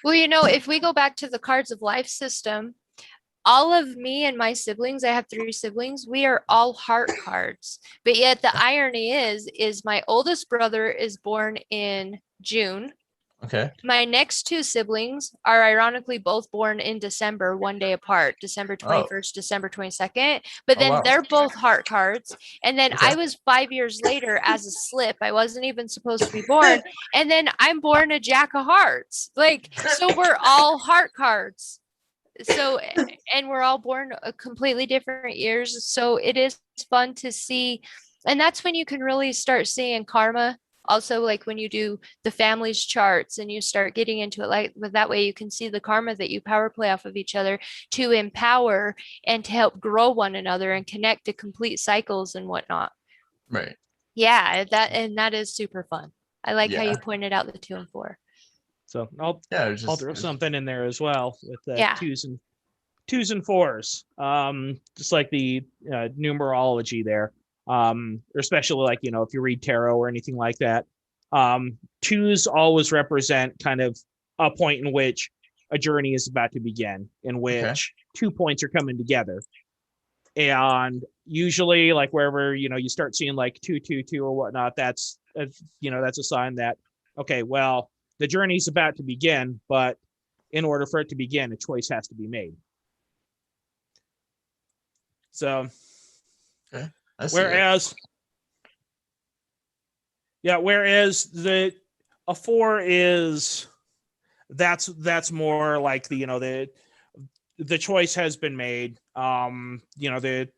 Well, if we go back to the cards of life system, all of me and my siblings, I have 3 siblings, we are all heart cards. But yet the irony is my oldest brother is born in June. Okay. My next 2 siblings are ironically both born in December, one day apart, December 21st, December 22nd. But Oh, then wow. they're both heart cards. And then Okay. I was 5 years later as a slip. I wasn't even supposed to be born. And then I'm born a Jack of Hearts. So we're all heart cards. So, and we're all born completely different years. So it is fun to see. And that's when you can really start seeing karma Also, like when you do the family's charts and you start getting into it, like with that way you can see the karma that you power play off of each other to empower and to help grow one another and connect to complete cycles and whatnot. Right. Yeah, that is super fun. I like how Yeah. you pointed out the 2 and 4. So Yeah, it was I'll just throw something in there as well with the Yeah. twos and fours. Just like the numerology there. Or especially like, if you read tarot or anything like that. Twos always represent kind of a point in which a journey is about to begin, in which 2 points are coming together. And usually like wherever, you start seeing like 222 or whatnot, that's a sign that, okay, well, the journey's about to begin, but in order for it to begin, a choice has to be made. So, I see it. whereas a 4 is that's more like the choice has been made. The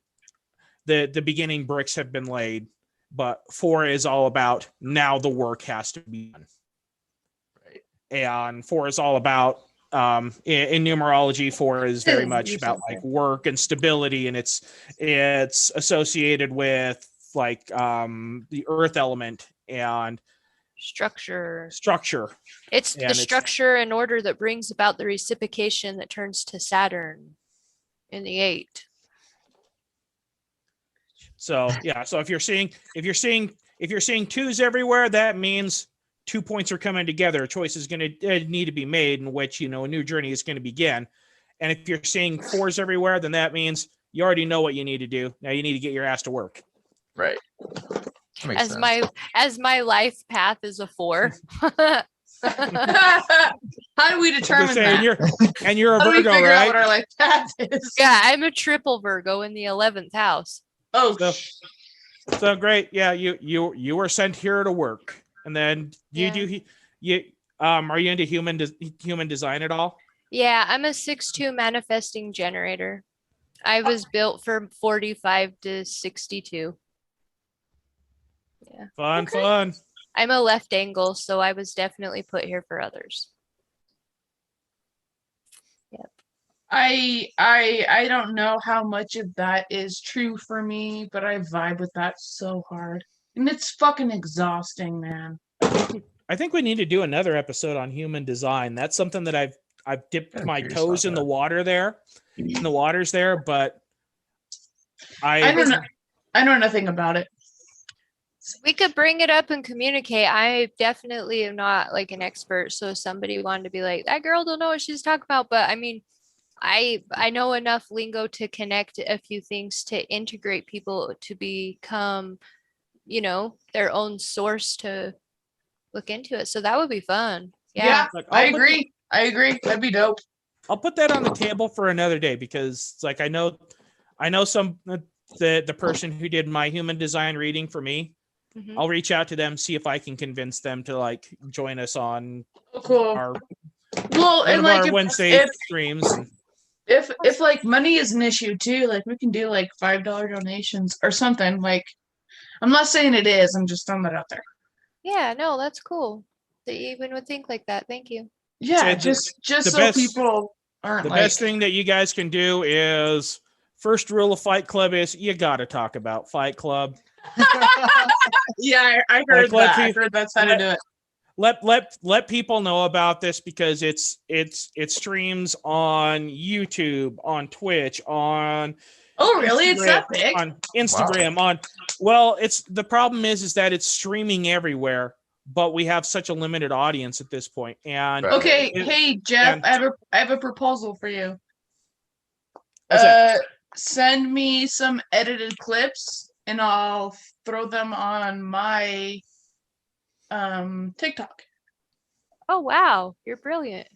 beginning bricks have been laid, but 4 is all about now the work has to be done. Right. And 4 is all about in numerology, 4 is very much about like work and stability, and it's associated with like the earth element and Structure. It's And the structure and order that brings about the reciprocation that turns to Saturn in the 8. So yeah, so if you're seeing 2s everywhere, that means 2 points are coming together. A choice is going to need to be made in which a new journey is going to begin. And if you're seeing 4s everywhere, then that means you already know what you need to do. Now you need to get your ass to work. Right. That makes sense. As my life path is a 4. How do we determine Saying, that? you're a How do we Virgo, figure out right? what our life path is? Yeah, I'm a triple Virgo in the 11th house. Oh, So great. Yeah, you were sent here to work. And then are you into human design at all? Yeah, I'm a 6-2 manifesting generator. I was built from 45 to 62. Yeah. Fun. I'm a left angle, so I was definitely put here for others. Yep. I don't know how much of that is true for me, but I vibe with that so hard. And it's fucking exhausting, man. I think we need to do another episode on human design. That's something that I've dipped my toes in the water there, in the waters there, but I don't know. I know nothing about it. We could bring it up and communicate. I definitely am not like an expert, so if somebody wanted to be like, that girl don't know what she's talking about, but I mean, I know enough lingo to connect a few things to integrate people to become, their own source to look into it. So that would be fun. Yeah. Like, I agree. That'd be dope. I'll put that on the table for another day because it's like I know some the person who did my human design reading for me. Mhm. I'll reach out to them, see if I can convince them to like join us on Cool. one of our Wednesday streams. If like money is an issue too, like we can do like $5 donations or something. Like, I'm not saying it is. I'm just throwing that out there. Yeah, no, that's cool that you even would think like that. Thank you. Yeah, So just so people aren't the like. best thing that you guys can do is first rule of Fight Club is you got to talk about Fight Club. Yeah, I heard Like, that. I heard that's how to do it. Let people know about this because it streams on YouTube, on Twitch, on Oh, really? It's that Instagram, big? on Instagram, it's the problem is that it's streaming everywhere, but we have such a limited audience at this point. And Okay, hey Jeff, I have a proposal for you. What's that? Send me some edited clips and I'll throw them on my TikTok. Oh, wow. You're brilliant.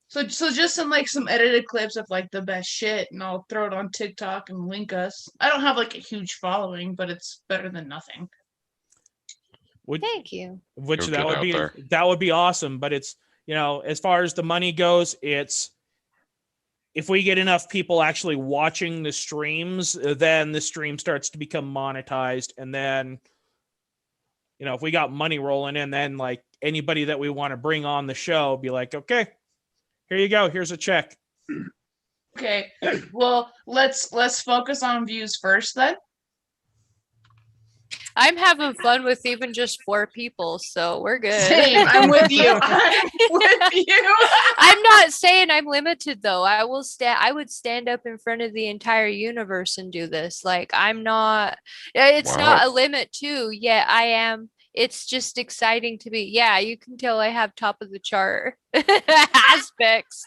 So just some edited clips of like the best shit and I'll throw it on TikTok and link us. I don't have like a huge following, but it's better than nothing. Thank you. Which that would be awesome, but it's, as far as the money goes, it's if we get enough people actually watching the streams, then the stream starts to become monetized, and then you know, if we got money rolling in, then like anybody that we want to bring on the show, be like, okay, here you go. Here's a check. Okay. Well, let's focus on views first then. I'm having fun with even just 4 people, so we're good. Same. I'm with you. I'm with you. I'm not saying I'm limited though. I would stand up in front of the entire universe and do this. Like I'm not, it's not a limit too. Yeah, I am. It's just exciting to be. Yeah, you can tell I have top of the chart aspects.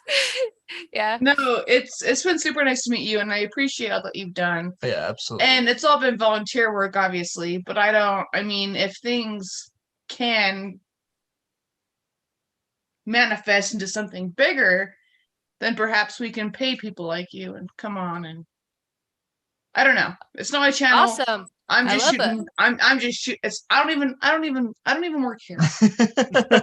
Yeah. No, it's been super nice to meet you, and I appreciate all that you've done. Yeah, absolutely. And it's all been volunteer work, obviously. But I mean, if things can manifest into something bigger, then perhaps we can pay people like you and come on and I don't know. It's not my channel. Awesome. I'm I just love shooting. it. I'm just shooting. I don't even work here.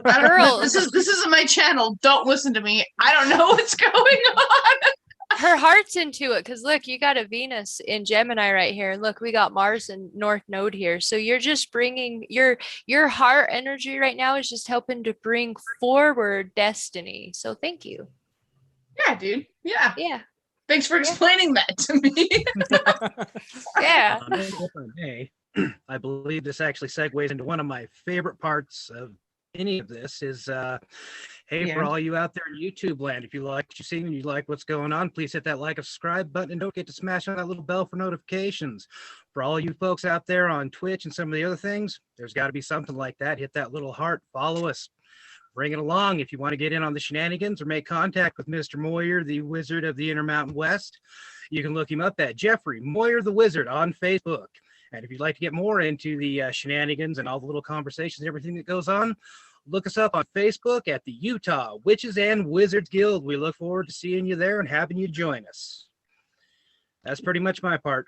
Girls. This isn't my channel. Don't listen to me. I don't know what's going on. Her heart's into it because look, you got a Venus in Gemini right here. Look, we got Mars and North Node here. So you're just bringing your heart energy right now is just helping to bring forward destiny. So thank you. Yeah, dude. Yeah. Yeah. Thanks for explaining that to me. Yeah. If I may, I believe this actually segues into one of my favorite parts of any of this is, hey, for Yeah. all you out there in YouTube land, if you like what you see and you like what's going on, please hit that like and subscribe button and don't forget to smash on that little bell for notifications. For all you folks out there on Twitch and some of the other things, there's got to be something like that. Hit that little heart, follow us. Bring it along if you want to get in on the shenanigans or make contact with Mr. Moyer, the Wizard of the Intermountain West. You can look him up at Jeffrey Moyer the Wizard on Facebook. And if you'd like to get more into the shenanigans and all the little conversations, everything that goes on, look us up on Facebook at the Utah Witches and Wizards Guild. We look forward to seeing you there and having you join us. That's pretty much my part.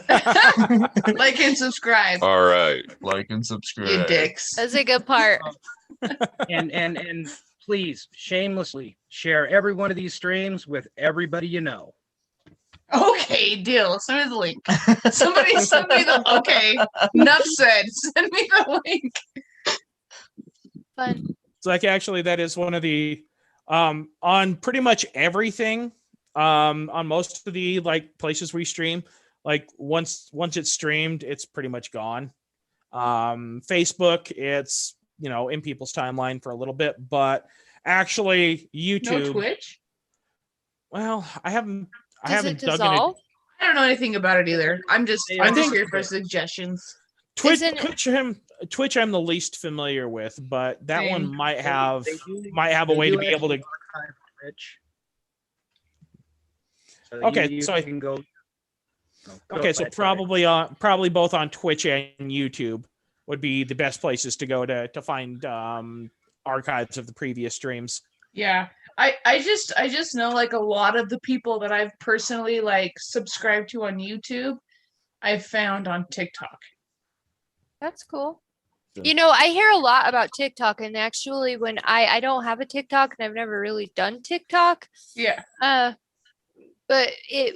Like and subscribe. All right. Like and subscribe. You dicks. That's a good part. And please shamelessly share every one of these streams with everybody you know. Okay, deal. Send me the link. Somebody send me the okay. Enough said. Send me the link. Fun. It's like actually that is one of the on pretty much everything on most of the like places we stream, like once it's streamed, it's pretty much gone. Facebook, it's in people's timeline for a little bit, but actually YouTube. No Twitch? Well, I haven't Does it dug into dissolve? I don't know anything about it either. I'm just Yeah, I'm just think- here for suggestions. Twitch. Isn't- Twitch I'm the least familiar with, but that one Same. might have They do- a they way do to be able to. actually archive Rich. So Okay, you so I- can go. go Okay, so ahead, sorry. probably both on Twitch and YouTube would be the best places to go to find archives of the previous streams. Yeah. I just know like a lot of the people that I've personally like subscribed to on YouTube, I've found on TikTok. That's cool. Yeah. I hear a lot about TikTok, and actually when I don't have a TikTok and I've never really done TikTok. Yeah. But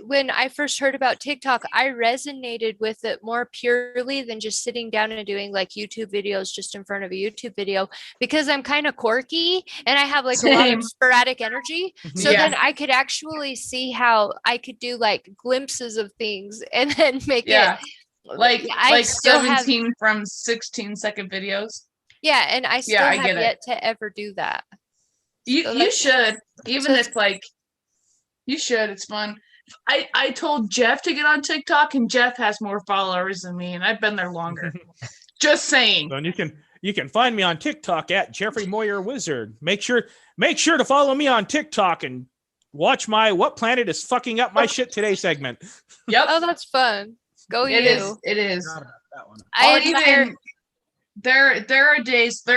when I first heard about TikTok, I resonated with it more purely than just sitting down and doing like YouTube videos just in front of a YouTube video, because I'm kind of quirky and I have like a lot Same. of sporadic energy. So Yeah. then I could actually see how I could do like glimpses of things and then make Yeah. it Like I like still have- 17 from 16-second videos. yeah, and I still I have get it. yet to ever do that. You So you that's- should. Even so if like you should, it's fun. I told Jeff to get on TikTok and Jeff has more followers than me and I've been there longer. Just saying. Then you can find me on TikTok at Jeffrey Moyer Wizard. Make sure to follow me on TikTok and watch my "What Planet is Fucking Up My Shit Today" segment. Yep. Oh, that's fun. Go It you. is. It is. Forgot about that one. I I'll admire even there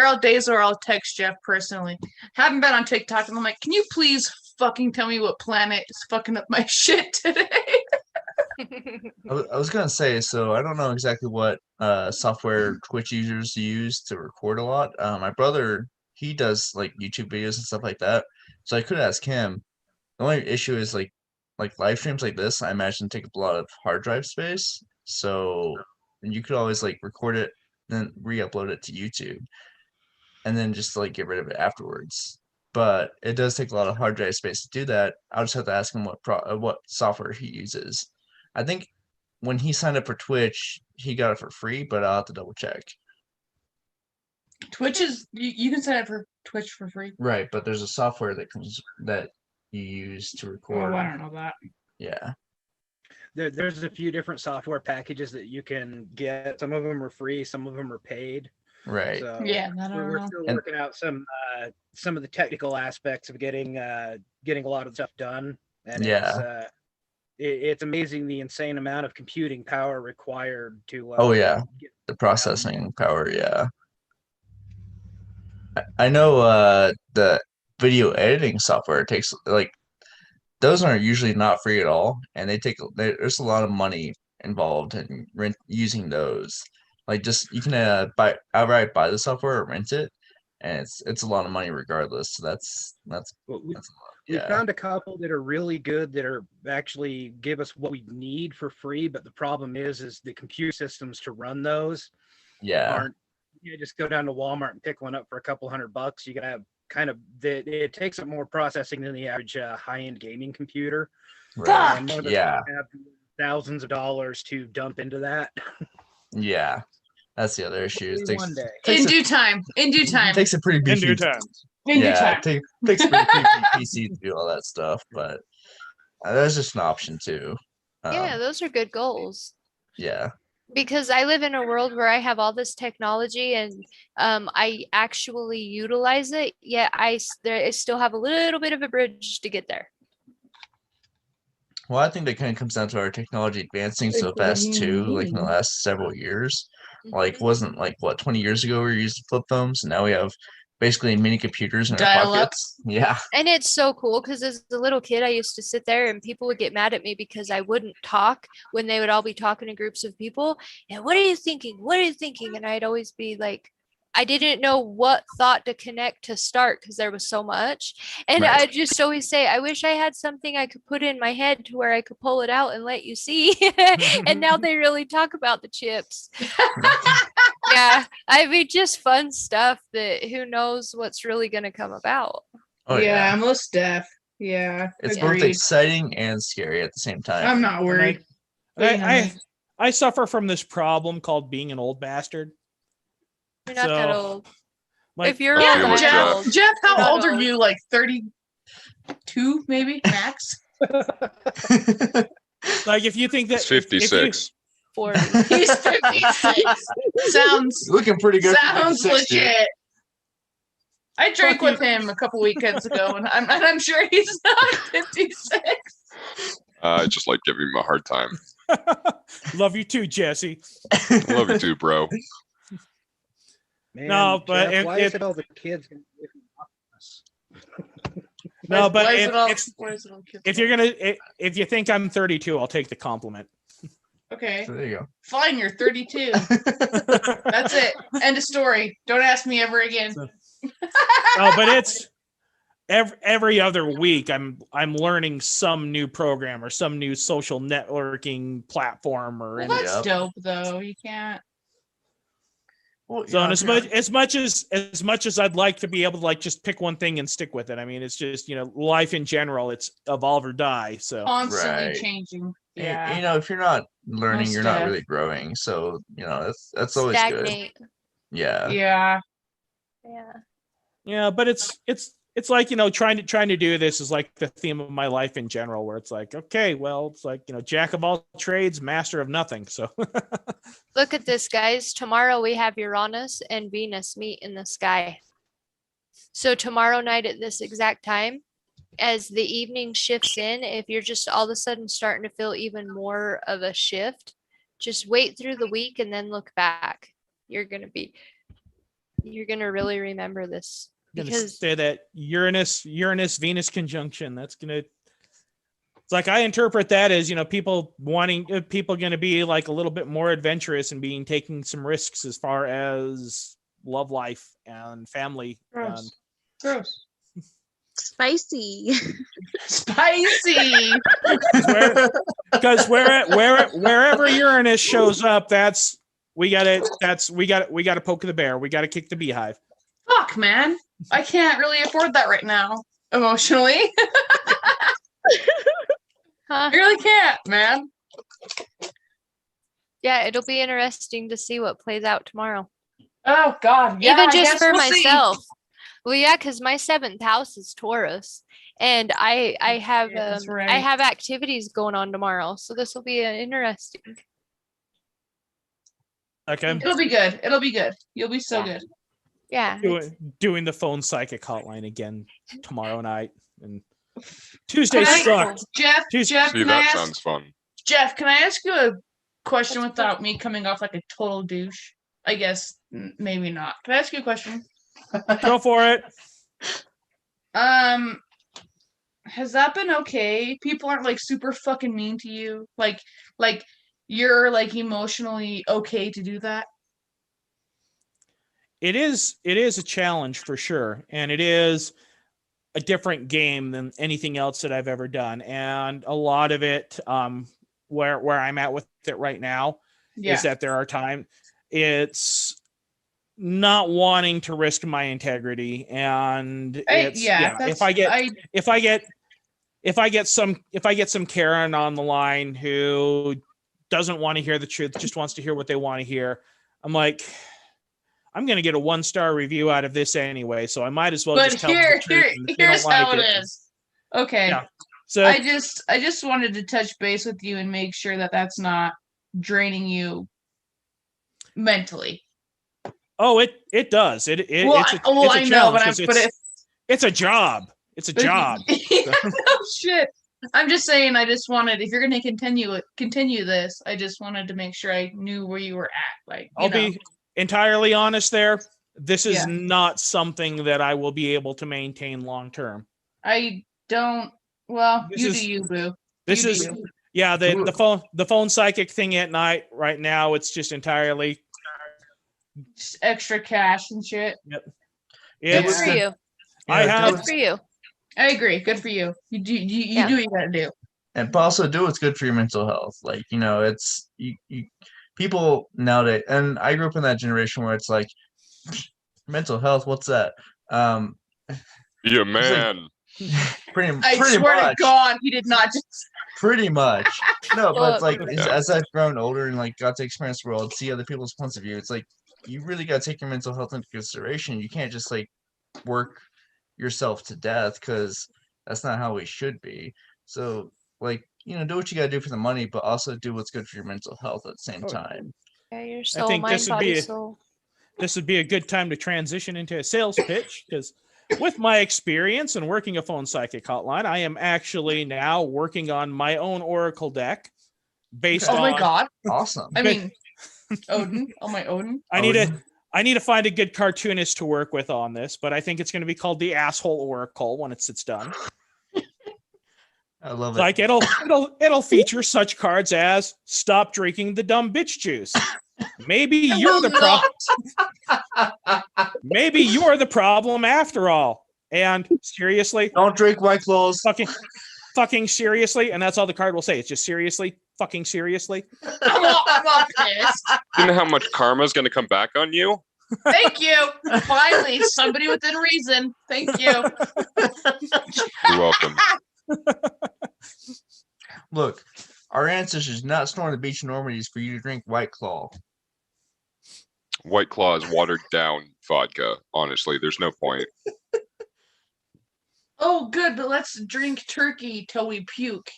are days where I'll text Jeff personally. Haven't been on TikTok and I'm like, can you please fucking tell me what planet is fucking up my shit today? I was gonna say, so I don't know exactly what software Twitch users use to record a lot. My brother, he does like YouTube videos and stuff like that, so I could ask him. The only issue is like live streams like this, I imagine take up a lot of hard drive space. So you could always like record it, then re-upload it to YouTube, and then just like get rid of it afterwards. But it does take a lot of hard drive space to do that. I'll just have to ask him what software he uses. I think when he signed up for Twitch, he got it for free, but I'll have to double check. Twitch is you can sign up for Twitch for free. Right, but there's a software that you use to record. Oh, I don't know that. Yeah. There's a few different software packages that you can get. Some of them are free, some of them are paid. Right. So Yeah, I don't we're know. still And- working out some of the technical aspects of getting a lot of stuff done. And it's amazing the insane amount of computing power required to. Oh, yeah. get- The processing power, yeah. I know the video editing software takes like those aren't usually not free at all, and there's a lot of money involved in using those. Like just you can outright buy the software or rent it, and it's a lot of money regardless. So that's Well, a lot. we Yeah. found a couple that are really good that are actually give us what we need for free, but the problem is the computer systems to run those Yeah. aren't. You just go down to Walmart and pick one up for a couple $100. You gotta have kind of it takes up more processing than the average high-end gaming computer. Right. And none of us Yeah. have thousands of dollars to dump into that. Yeah. That's the other issue. It takes, One day. takes In a- due time. In due time. takes a pretty In beefy due time. In due yeah, time. takes a pretty beefy PC to do all that stuff, but that's just an option too. Yeah, those are good goals. Yeah. Because I live in a world where I have all this technology and I actually utilize it, yet I still have a little bit of a bridge to get there. Well, I think that kind of comes down to our technology advancing so fast too, like in the last several years. Like Mhm. wasn't like what 20 years ago we were using flip phones, and now we have basically mini computers in our Dial-up. pockets. Yeah. And it's so cool because as a little kid, I used to sit there and people would get mad at me because I wouldn't talk when they would all be talking to groups of people. And what are you thinking? What are you thinking? And I'd always be like, I didn't know what thought to connect to start because there was so much. And Right. I just always say, I wish I had something I could put in my head to where I could pull it out and let you see. And now they really talk about the chips. Yeah. I mean, just fun stuff that who knows what's really going to come about. Oh yeah. most deaf. Yeah. It's both agreed. exciting and scary at the same time. I'm not worried. I suffer from this problem called being an old bastard. You're not that So, old. Like, If you're Yeah, old, but I'm Jeff- old. Jeff, how Not old are old. you? Like 32, maybe max? like if you think that It's if you- 56. 40. He's 56. Sounds Looking pretty good. for sounds 56, dude. legit. I drank Fuck you. with him a couple weekends ago, and I'm sure he's not 56. I just like giving him a hard time. love you too, Jesse. I love you too, bro. Man, No, but Jeff, if- why is it all the kids gonna be from us? No, but Why is if, it all- if, why is it all kids' if you're fault? gonna if you think I'm 32, I'll take the compliment. Okay, So there you fine, you're 32. go. That's it. End of story. Don't ask me ever again. Oh, but it's every other week I'm learning some new program or some new social networking platform or Well, anything. that's Yep. dope, though. You can't. Well, So yeah, and as much as I'd like to be able to like just pick one thing and stick with it, I mean it's just life in general, it's evolve or die. So Constantly Right. changing. y- Yeah. if you're not learning, Most you're not def. really growing. So that's always good. Stagnate. Yeah. Yeah. Yeah. yeah, but it's like trying to do this is like the theme of my life in general, where it's like, okay, well, it's like jack of all trades, master of nothing. So Look at this, guys. Tomorrow we have Uranus and Venus meet in the sky. So tomorrow night at this exact time, as the evening shifts in, if you're just all of a sudden starting to feel even more of a shift, just wait through the week and then look back. You're gonna really remember this. gonna Because say that Uranus Venus conjunction. That's gonna. It's like I interpret that as people gonna be like a little bit more adventurous and taking some risks as far as love life and family. And Gross. Gross. Spicy. Spicy. because wherever Uranus shows up, that's we gotta poke the bear. We gotta kick the beehive. Fuck, man. I can't really afford that right now, emotionally. Huh? I really can't, man. Yeah, it'll be interesting to see what plays out tomorrow. Oh God, yeah. Even I just guess for we'll see. myself. Well, yeah, because my 7th house is Taurus, and I have Yeah, that's I right. have activities going on tomorrow, so this will be interesting. Okay. It'll be good. It'll be good. You'll be so Yeah. good. Yeah, it's- Doing the phone psychic hotline again tomorrow night, and Tuesday Can I- sucked. Jeff, Tuesday- Jeff, See, can I that ask? sounds fun. Jeff, can I ask you a question That's without me coming off like a total douche? I guess maybe not. Can I ask you a question? Go for it. Has that been okay? People aren't like super fucking mean to you. Like you're like emotionally okay to do that. It is a challenge for sure, and it is a different game than anything else that I've ever done, and a lot of it where I'm at with it right now Yeah. is that there are times it's not wanting to risk my integrity, and it's if I get some Karen on the line who doesn't want to hear the truth, just wants to hear what they want to hear, I'm like, I'm going to get a 1-star review out of this anyway, so I might as well But just tell them the truth. And if they here's don't like how it is. Okay. Yeah. So I just wanted to touch base with you and make sure that that's not draining you mentally. oh, it does. It's a I know, but challenge 'cause it's a job. It's a job. No shit. I'm just saying. I just wanted, if you're going to continue this, I just wanted to make sure I knew where you were at. Like, I'll be entirely honest there. This is Yeah. not something that I will be able to maintain long term. I don't. Well, This you is- do you, boo. This You do is you. yeah, the phone psychic thing at night right now, it's just entirely Just extra cash and shit. good it's for you. I have Good for you. I agree. Good for you. You do. You Yeah. do what you gotta do. And but also do what's good for your mental health. Like, it's you people nowadays, and I grew up in that generation where it's like mental health, what's that? Yeah, man. Pretty I swear much. to God, he did not just. Pretty much. No, but it's like Yeah. as I've grown older and like got to experience the world, see other people's points of view, it's like you really gotta take your mental health into consideration. You can't just like work yourself to death, because that's not how we should be. So like, do what you gotta do for the money, but also do what's good for your mental health at the same time. Yeah, your soul, think mind, this would body, be- soul. this would be a good time to transition into a sales pitch, because with my experience in working a phone psychic hotline, I am actually now working on my own Oracle deck based Oh on my God. Awesome. I mean, Odin. Oh my Odin. I need to find a good cartoonist to work with on this, but I think it's going to be called the Asshole Oracle when it's done. I love it. Like it'll feature such cards as "Stop drinking the dumb bitch juice." Maybe you're the problem. Maybe you're the problem after all. And seriously, Don't drink White Claws. fucking seriously, and that's all the card will say. It's just seriously, fucking seriously. I'm all pissed. You know how much karma is going to come back on you? Thank you. Finally, somebody within reason. Thank you. You're welcome. Look, our ancestors did not store on the beach in Normandy for you to drink White Claw. White Claw is watered down vodka. Honestly, there's no point. Oh, good, but let's drink turkey till we puke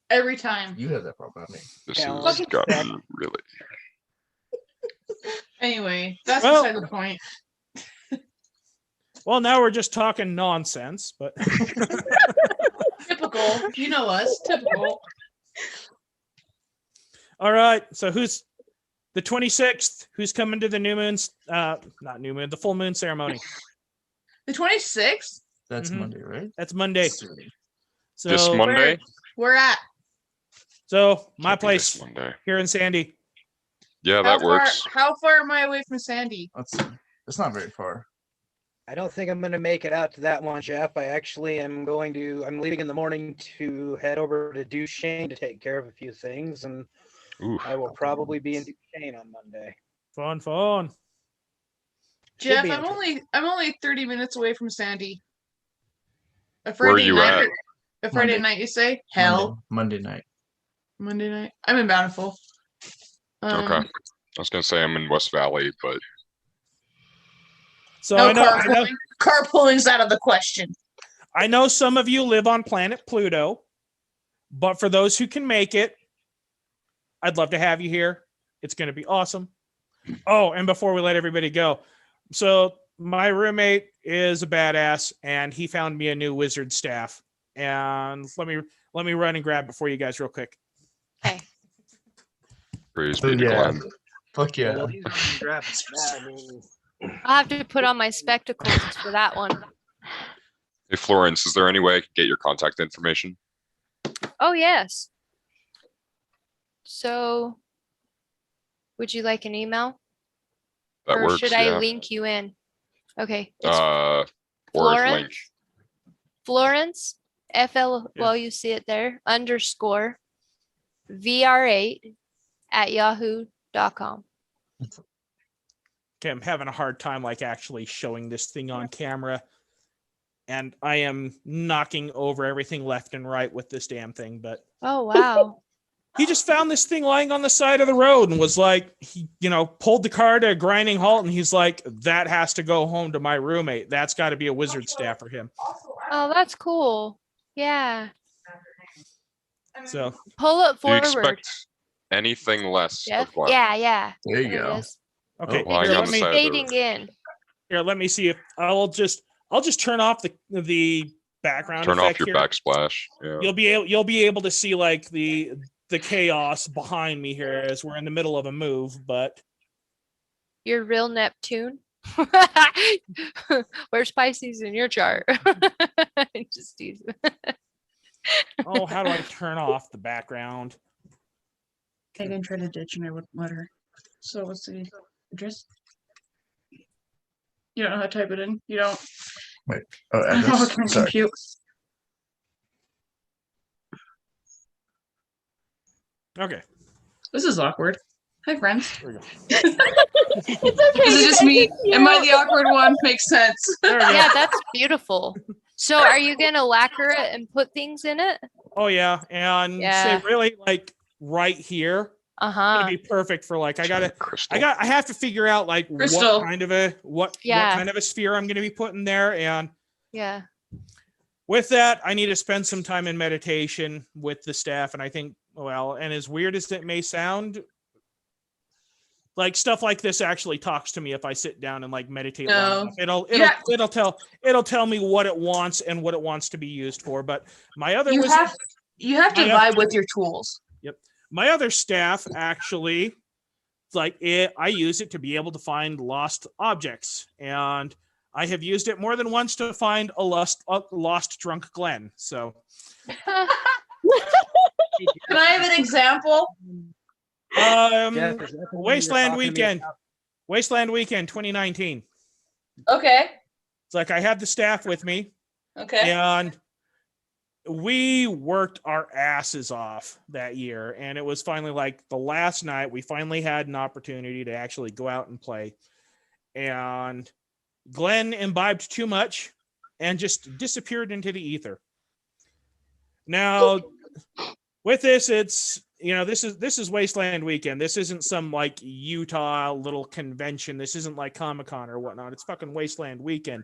every time. You have that problem, not me. This Yeah, has fucking gotten really. Anyway, that's Well- beside the point. Well, now we're just talking nonsense, but Typical. You know us. Typical. all right. So who's the 26th? Who's coming to the new moon's not new moon, the full moon ceremony? The 26th? That's Mhm. Monday, right? That's Monday. So This Monday? We're at. So my Can't be this place Monday. here in Sandy. Yeah, that works. How far am I away from Sandy? Let's see. It's not very far. I don't think I'm going to make it out to that one, Jeff. I actually am I'm leaving in the morning to head over to Duchesne to take care of a few things, and Ooh, I will probably be in Duchesne on Monday. Fun. Should Jeff, be I'm interesting. only 30 minutes away from Sandy. A Where are Friday you night. at? A Friday Monday. night, you say? Hell. Monday night. Monday night. I'm in Bountiful. Okay. Um, I was gonna say I'm in West Valley, but So no I know carpooling. Carpooling's out of the question. I know some of you live on planet Pluto, but for those who can make it, I'd love to have you here. It's going to be awesome. Oh, and before we let everybody go, so my roommate is a badass, and he found me a new wizard staff. And let me run and grab it for you guys real quick. Okay. praise Oh, be to yeah. Glenn. Fuck yeah. Well, he's already grabbing that. I mean, I'll have to put on my spectacles for that one. Hey Florence, is there any way I can get your contact information? Oh, yes. So would you like an email? That Or works, should I yeah. link you in? Okay. It's Or Florence? link. Florence, FL, Yeah. well, you see it there, underscore VR8@yahoo.com. Okay, I'm having a hard time like actually showing this thing on camera. And I am knocking over everything left and right with this damn thing, but Oh, wow. he just found this thing lying on the side of the road and was like, he, pulled the car to a grinding halt, and he's like, that has to go home to my roommate. That's got to be a wizard staff for him. Oh, that's cool. Yeah. So Pull it Do you forward. expect anything less Jeff? of Glenn? Yeah. There you There it go. is. okay, Oh, lying here, on let the me side of the Fading in. let me see if I'll just turn off the background Turn off effect your here. backsplash. Yeah. You'll be able to see like the chaos behind me here as we're in the middle of a move, but Your real Neptune. Where's Pisces in your chart? Just teasing. oh, how do I turn off the background? Megan tried to ditch and I wouldn't let her. So what's the address? You don't know how to type it in. You don't. Oh, I don't know how address. to Sorry. compute. Okay, This is awkward. Hi, friends. there we go. It's okay. Is it you just guys me? are Am I cute. the awkward one? Makes sense. There we go. Yeah, that's beautiful. So are you gonna lacquer it and put things in it? Oh yeah, and Yeah. say really like right here, Uh-huh. it'd be perfect for like I Crystal. have to figure out like Crystal. what kind of a what Yeah. kind of a sphere I'm going to be putting there, and Yeah. with that I need to spend some time in meditation with the staff. And I think, well, and as weird as it may sound, like stuff like this actually talks to me if I sit down and like meditate long No. enough. Yeah. It'll tell me what it wants and what it wants to be used for. But my other You wizard, have to I have- vibe with your tools. my other staff actually, I use it to be able to find lost objects, and I have used it more than once to find a lost drunk Glenn. So Can I have an example? Jeff, is that the one you're Wasteland talking to me Weekend, about? Wasteland Weekend 2019. Okay. It's like I had the staff with me, Okay. and we worked our asses off that year. And it was finally like the last night we finally had an opportunity to actually go out and play. And Glenn imbibed too much and just disappeared into the ether. Now, with this, it's this is Wasteland Weekend. This isn't some like Utah little convention. This isn't like Comic-Con or whatnot. It's fucking Wasteland Weekend.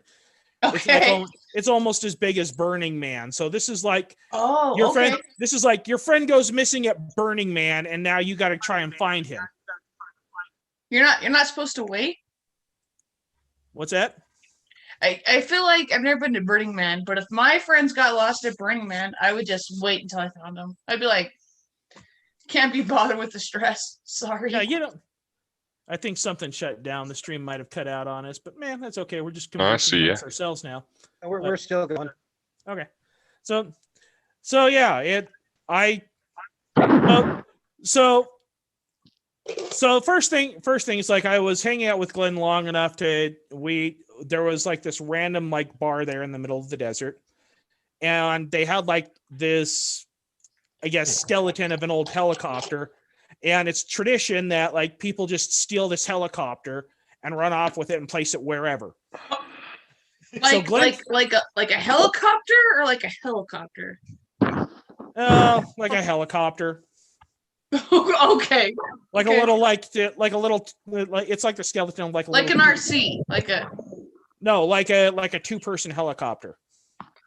It's like Okay. it's almost as big as Burning Man. So this is like Oh, your okay. friend. This is like your friend goes missing at Burning Man, and now you got to try and find him. You're not supposed to wait. What's that? I feel like I've never been to Burning Man, but if my friends got lost at Burning Man, I would just wait until I found them. I'd be like, can't be bothered with the stress. Sorry. Yeah, I think something shut down. The stream might have cut out on us, but man, that's okay. We're just I see conversing ya. amongst ourselves now. We're still going. Okay. So yeah, so first thing is like I was hanging out with Glenn long enough there was like this random like bar there in the middle of the desert, and they had like this, I guess, skeleton of an old helicopter, And it's tradition that like people just steal this helicopter and run off with it and place it wherever. Like Glenn- like a helicopter or like a helicopter? Like a helicopter, Okay. like Okay. a little, like a little, like it's like the skeleton, of like a Like an little, RC. Like a no, like a 2-person helicopter.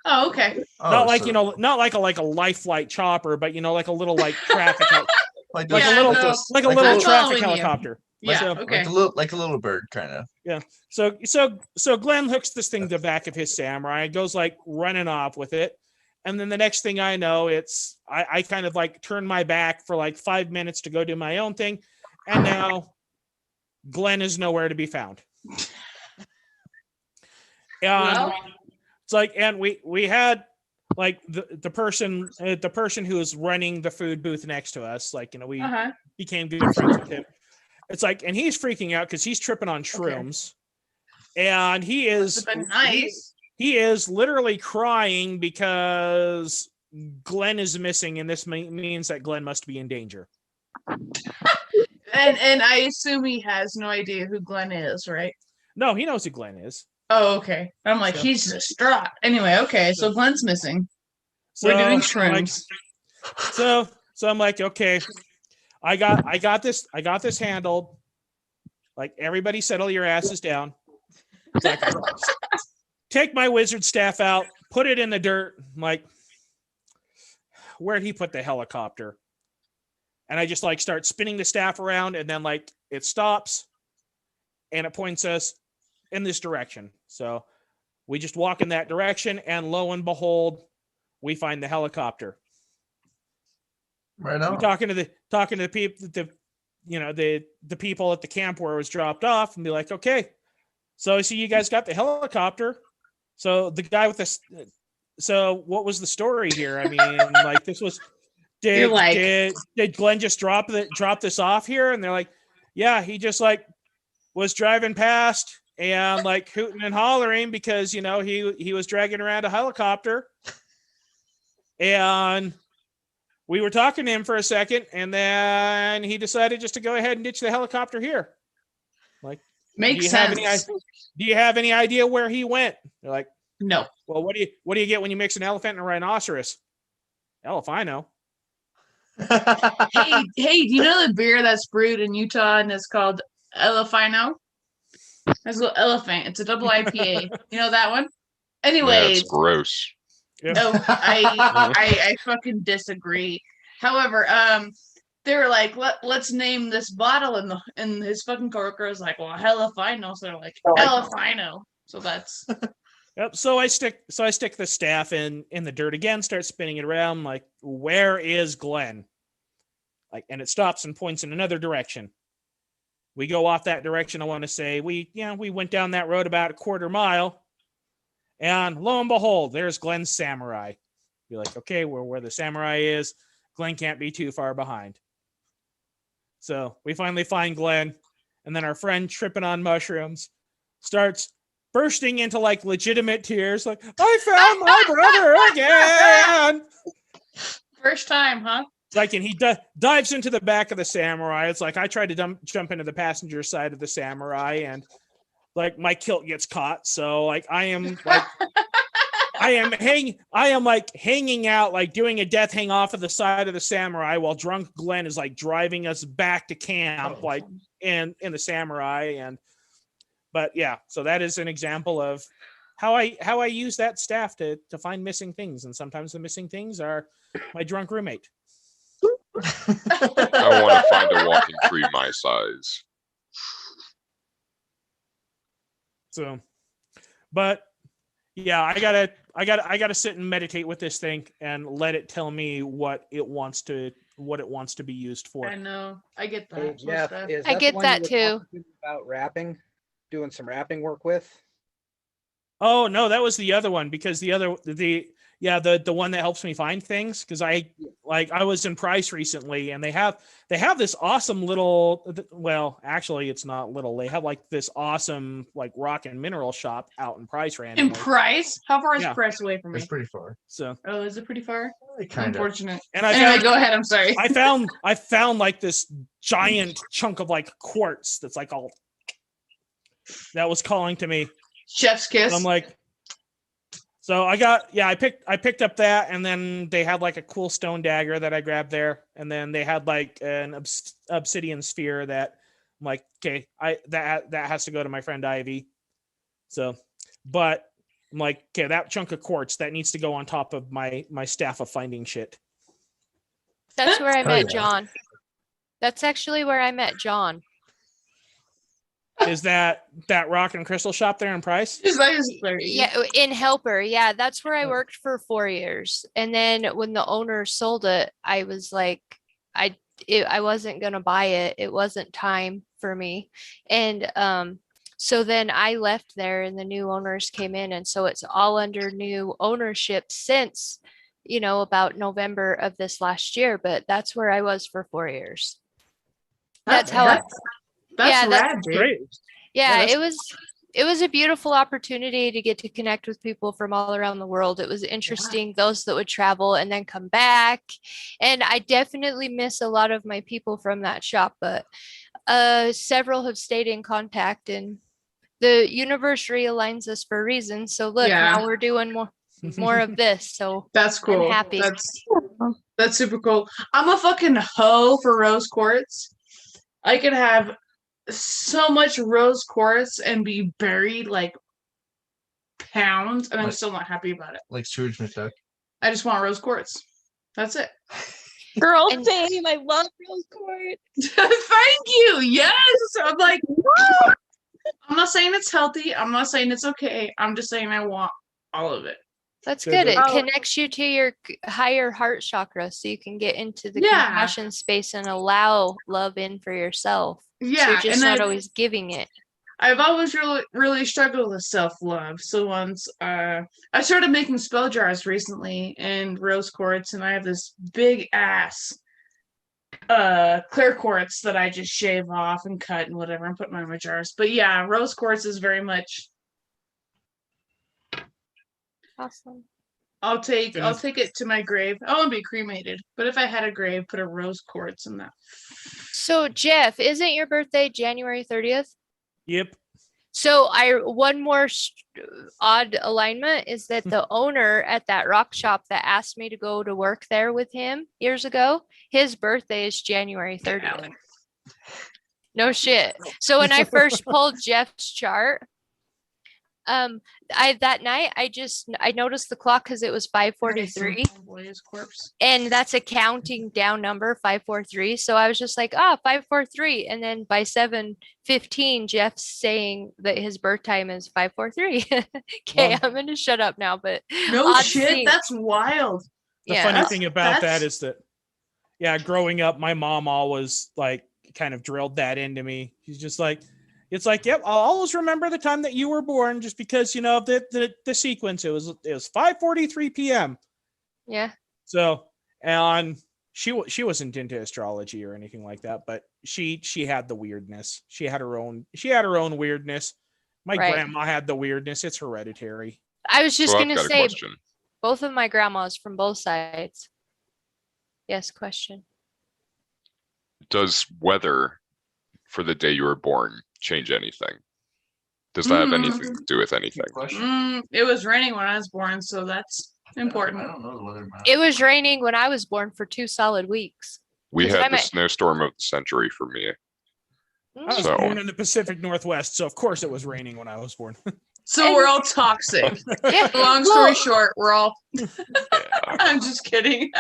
oh, okay. Oh, Not like so you know, not like a life flight chopper, but you know, like a little like traffic, like, like Yeah, a little, no. like a like little I'm traffic following you. helicopter. Yeah, So- okay. like a little bird kind of. So Glenn hooks this thing to the back of his Samurai and goes like running off with it. And then the next thing I know, I kind of like turn my back for like 5 minutes to go do my own thing. And now Glenn is nowhere to be found. And Well- it's like, and we had like the person who was running the food booth next to us, like, you know, we Uh-huh. became good friends with him. It's like, and he's freaking out because he's tripping on shrooms. And he is Must've been nice. he is literally crying because Glenn is missing, and this means that Glenn must be in danger. And I assume he has no idea who Glenn is, right? No, he knows who Glenn is. Oh, okay. I'm like, So- he's distraught. Anyway, okay, so Glenn's missing. So, We're doing like, shrooms. so I'm like, okay, I got this handled. Like, everybody settle your asses down. It's like, take my wizard staff out, put it in the dirt. I'm like, where'd he put the helicopter? And I just like start spinning the staff around, and then like it stops and it points us in this direction. So we just walk in that direction, and lo and behold, we find the helicopter. Right We're on. talking to the people, the people at the camp where it was dropped off, and be like, okay, so I see you guys got the helicopter. So the guy with this, so what was the story here? I mean, like, this was, You're like- did Glenn just drop this off here? And they're like, yeah, he just like was driving past and like hooting and hollering because, you know, he was dragging around a helicopter. And we were talking to him for a second, and then he decided just to go ahead and ditch the helicopter here. Like, Makes do you sense. have any idea where he went? They're like, No. well, what do you get when you mix an elephant and a rhinoceros? Hell if I know. Hey, do you know the beer that's brewed in Utah and it's called Elefino? It's a little elephant. It's a double IPA. You know that one? Yeah, Anyways, it's gross. Yeah. no, I fucking disagree. However, they were like, let's name this bottle, and his fucking coworker was like, well, Helafino. So they're like, Elefino. So that's Yep. So I stick the staff in the dirt again, start spinning it around, like, where is Glenn? Like, and it stops and points in another direction. We go off that direction. I want to say we went down that road about a quarter mile, and lo and behold, there's Glenn's Samurai. Be like, okay, where the Samurai is, Glenn can't be too far behind. So we finally find Glenn, and then our friend tripping on mushrooms starts bursting into like legitimate tears, like, I found my brother again. first time, huh? Like, and he dives into the back of the Samurai. It's like I tried to jump into the passenger side of the Samurai, and like my kilt gets caught. So like I am hanging out, like doing a death hang off of the side of the Samurai, while drunk Glenn is like driving us back to camp, like in the Samurai. But yeah, so that is an example of how I use that staff to find missing things, and sometimes the missing things are my drunk roommate. I want to find a walking tree my size. So, but yeah, I gotta sit and meditate with this thing and let it tell me what it wants to be used for. I know. I get that. Hey, most Jeff, stuff. is I the get one you that were too. talking about rapping, doing some rapping work with. Oh no, that was the other one, because the one that helps me find things, because I was in Price recently, and they have this awesome little, well, actually it's not little, they have like this awesome like rock and mineral shop out in Price In randomly. Price? How far is Yeah. Price away from me? It's pretty far. So Oh, is it pretty far? Kind of. Unfortunate. And I Anyway, found go ahead. I'm sorry. I found like this giant chunk of like quartz that's like all that was calling to me. Chef's kiss. I'm like, so I picked up that, and then they had like a cool stone dagger that I grabbed there, and then they had like an obsidian sphere that I'm like, okay, that has to go to my friend Ivy. So, but I'm like, okay, that chunk of quartz that needs to go on top of my staff of finding shit. That's where I Oh, met yeah. John. That's actually where I met John. Is that rock and crystal shop there in Price? That is hilarious. Yeah, in Helper. Yeah, that's where I worked for 4 years. And then when the owner sold it, I was like, I wasn't gonna buy it. It wasn't time for me. And so then I left there, and the new owners came in, and so it's all under new ownership since, about November of this last year. But that's where I was for 4 years. That's how I. That's Yeah, that's rad, dude. Great. Yeah, that's- it was a beautiful opportunity to get to connect with people from all around the world. It was interesting, those that would travel and then come back. And I definitely miss a lot of my people from that shop, but several have stayed in contact, and the universe realigns us for a reason. So look, Yeah. now we're doing more of this. So That's cool. happy. That's super cool. I'm a fucking hoe for rose quartz. I could have so much rose quartz and be buried like pounds, and I'm still not happy about it. Like Scrooge McDuck. I just want rose quartz. That's it. Girl, And- same. I love rose quartz. Thank you. Yes. I'm like, I'm not saying it's healthy. I'm not saying it's okay. I'm just saying I want all of it. that's Good, good. good. It Oh. connects you to your higher heart chakra, so you can get into the Yeah. compassion space and allow love in for yourself. So Yeah, you're just and not I- always giving it. I've always really struggled with self-love. So once I started making spell jars recently and rose quartz, and I have this big ass clear quartz that I just shave off and cut and whatever and put in my jars. But yeah, rose quartz is very much Awesome. I'll take Goodness. it to my grave. I won't be cremated, but if I had a grave, put a rose quartz in that. So Jeff, isn't your birthday January 30th? Yep. So one more odd alignment is that the owner at that rock shop that asked me to go to work there with him years ago, his birthday is January 30th. No shit. So when I first pulled Jeff's chart, that night I noticed the clock because it was 5:43. Boy's corpse. And that's a counting down number, 543. So I was just like, 543. And then by 7:15, Jeff's saying that his birth time is 543. Okay, Well- I'm going to shut up now, but No odd shit, scene. that's wild. The Yeah. funny That's- thing about that that's- is that, yeah, growing up, my mom always like kind of drilled that into me. She's just like, it's like, yep, I'll always remember the time that you were born, just because of the sequence. It was 5:43 p.m. Yeah. So, and she wasn't into astrology or anything like that, but she had the weirdness. She had her own weirdness. My Right. grandma had the weirdness. It's hereditary. I was just So going I've to got a say question. both of my grandmas from both sides. Yes, question. Does weather for the day you were born change anything? Does that have anything to do with anything? It was raining when I was born, so that's important. I don't know the weather map. It was raining when I was born for 2 solid weeks. We Because had I'm the a- snowstorm of the century for me. I was So- born in the Pacific Northwest, so of course it was raining when I was born. So we're all toxic. Yeah. Long story Well, short, we're all. Yeah. I'm just kidding.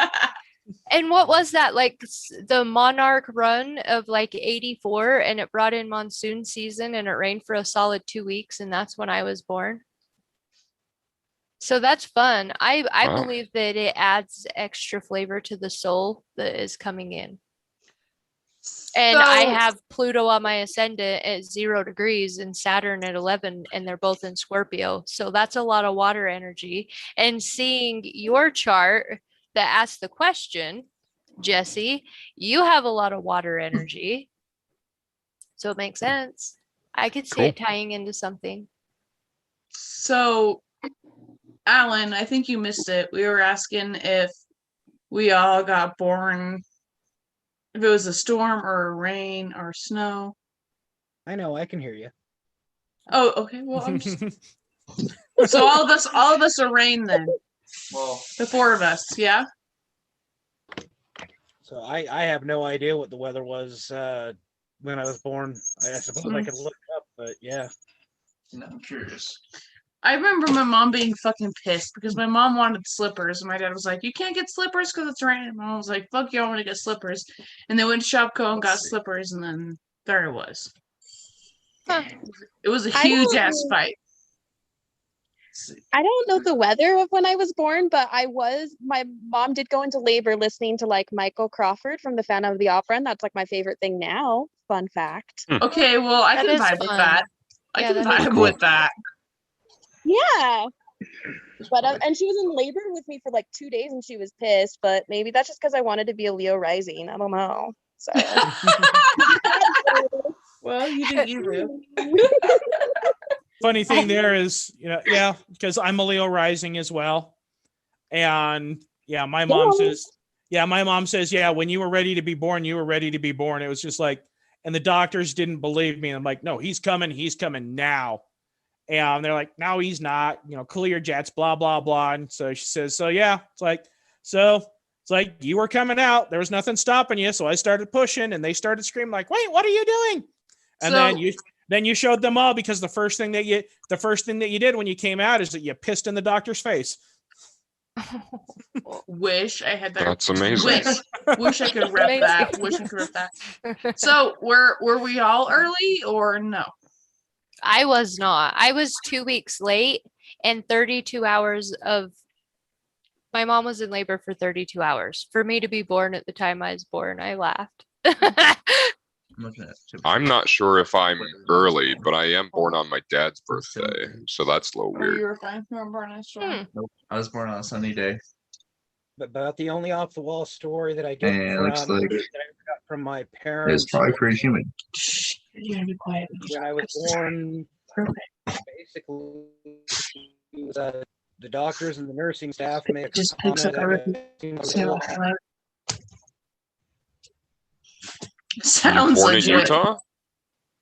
And what was that? Like the Monarch run of like 84, and it brought in monsoon season and it rained for a solid 2 weeks, and that's when I was born. So that's fun. I Wow. believe that it adds extra flavor to the soul that is coming in. And I So- have Pluto on my ascendant at 0 degrees and Saturn at 11, and they're both in Scorpio. So that's a lot of water energy. And seeing your chart that asked the question, Jesse, you have a lot of water energy. So it makes sense. I could see it tying into something. So, Alan, I think you missed it. We were asking if we all got born. If it was a storm or a rain or snow. I know, I can hear you. Oh, okay. Well, I'm just... so all of us are rain then. Well, The four of us, yeah. So I have no idea what the weather was when I was born. I suppose I could look it up, but yeah. I'm curious. I remember my mom being fucking pissed because my mom wanted slippers, and my dad was like, "You can't get slippers because it's raining." And I was like, "Fuck you, I want to get slippers." And they went to Shopko and got Let's see. slippers, and then there it was. Huh. It was a I huge don't- ass fight. Let's see. I don't know the weather of when I was born, but my mom did go into labor listening to like Michael Crawford from the Phantom of the Opera, and that's like my favorite thing now. Fun fact. Okay, well, I That can is vibe with fun. that. I Yeah, can that is vibe cool. with that. Yeah. But and she was in labor with me for like 2 days and she was pissed, but maybe that's just because I wanted to be a Leo rising. I don't know. So Well, you do you. Funny thing there is, yeah, because I'm a Leo rising as well. And yeah, my mom says, yeah, when you were ready to be born, you were ready to be born. It was just like, and the doctors didn't believe me. I'm like, no, he's coming now. And they're like, no, he's not, clear jets, blah, blah, blah. And so she says, so yeah, it's like you were coming out. There was nothing stopping you. So I started pushing and they started screaming like, wait, what are you doing? And then you showed them all because the first thing that you did when you came out is that you pissed in the doctor's face. Wish I had that. That's amazing. Wish I could rep that. Wish I could rep that. So were we all early or no? I was not. I was 2 weeks late and 32 hours of my mom was in labor for 32 hours. For me to be born at the time I was born, I laughed. I'm looking at I'm not sure if I'm early, but I am born on my dad's birthday, so that's a little Oh, weird. you were fine. You were born on a storm. Nope. I was born on a sunny day. But about the only off the wall story that I get And it from, looks like that I got from my parents it's probably pretty humid. Shh, you're gonna be quiet. when I was born, basically, it was, the doctors and the nursing staff made a Just picks up comment everything. that it seemed Say like- what I like. Were you Sounds born in legit. Utah?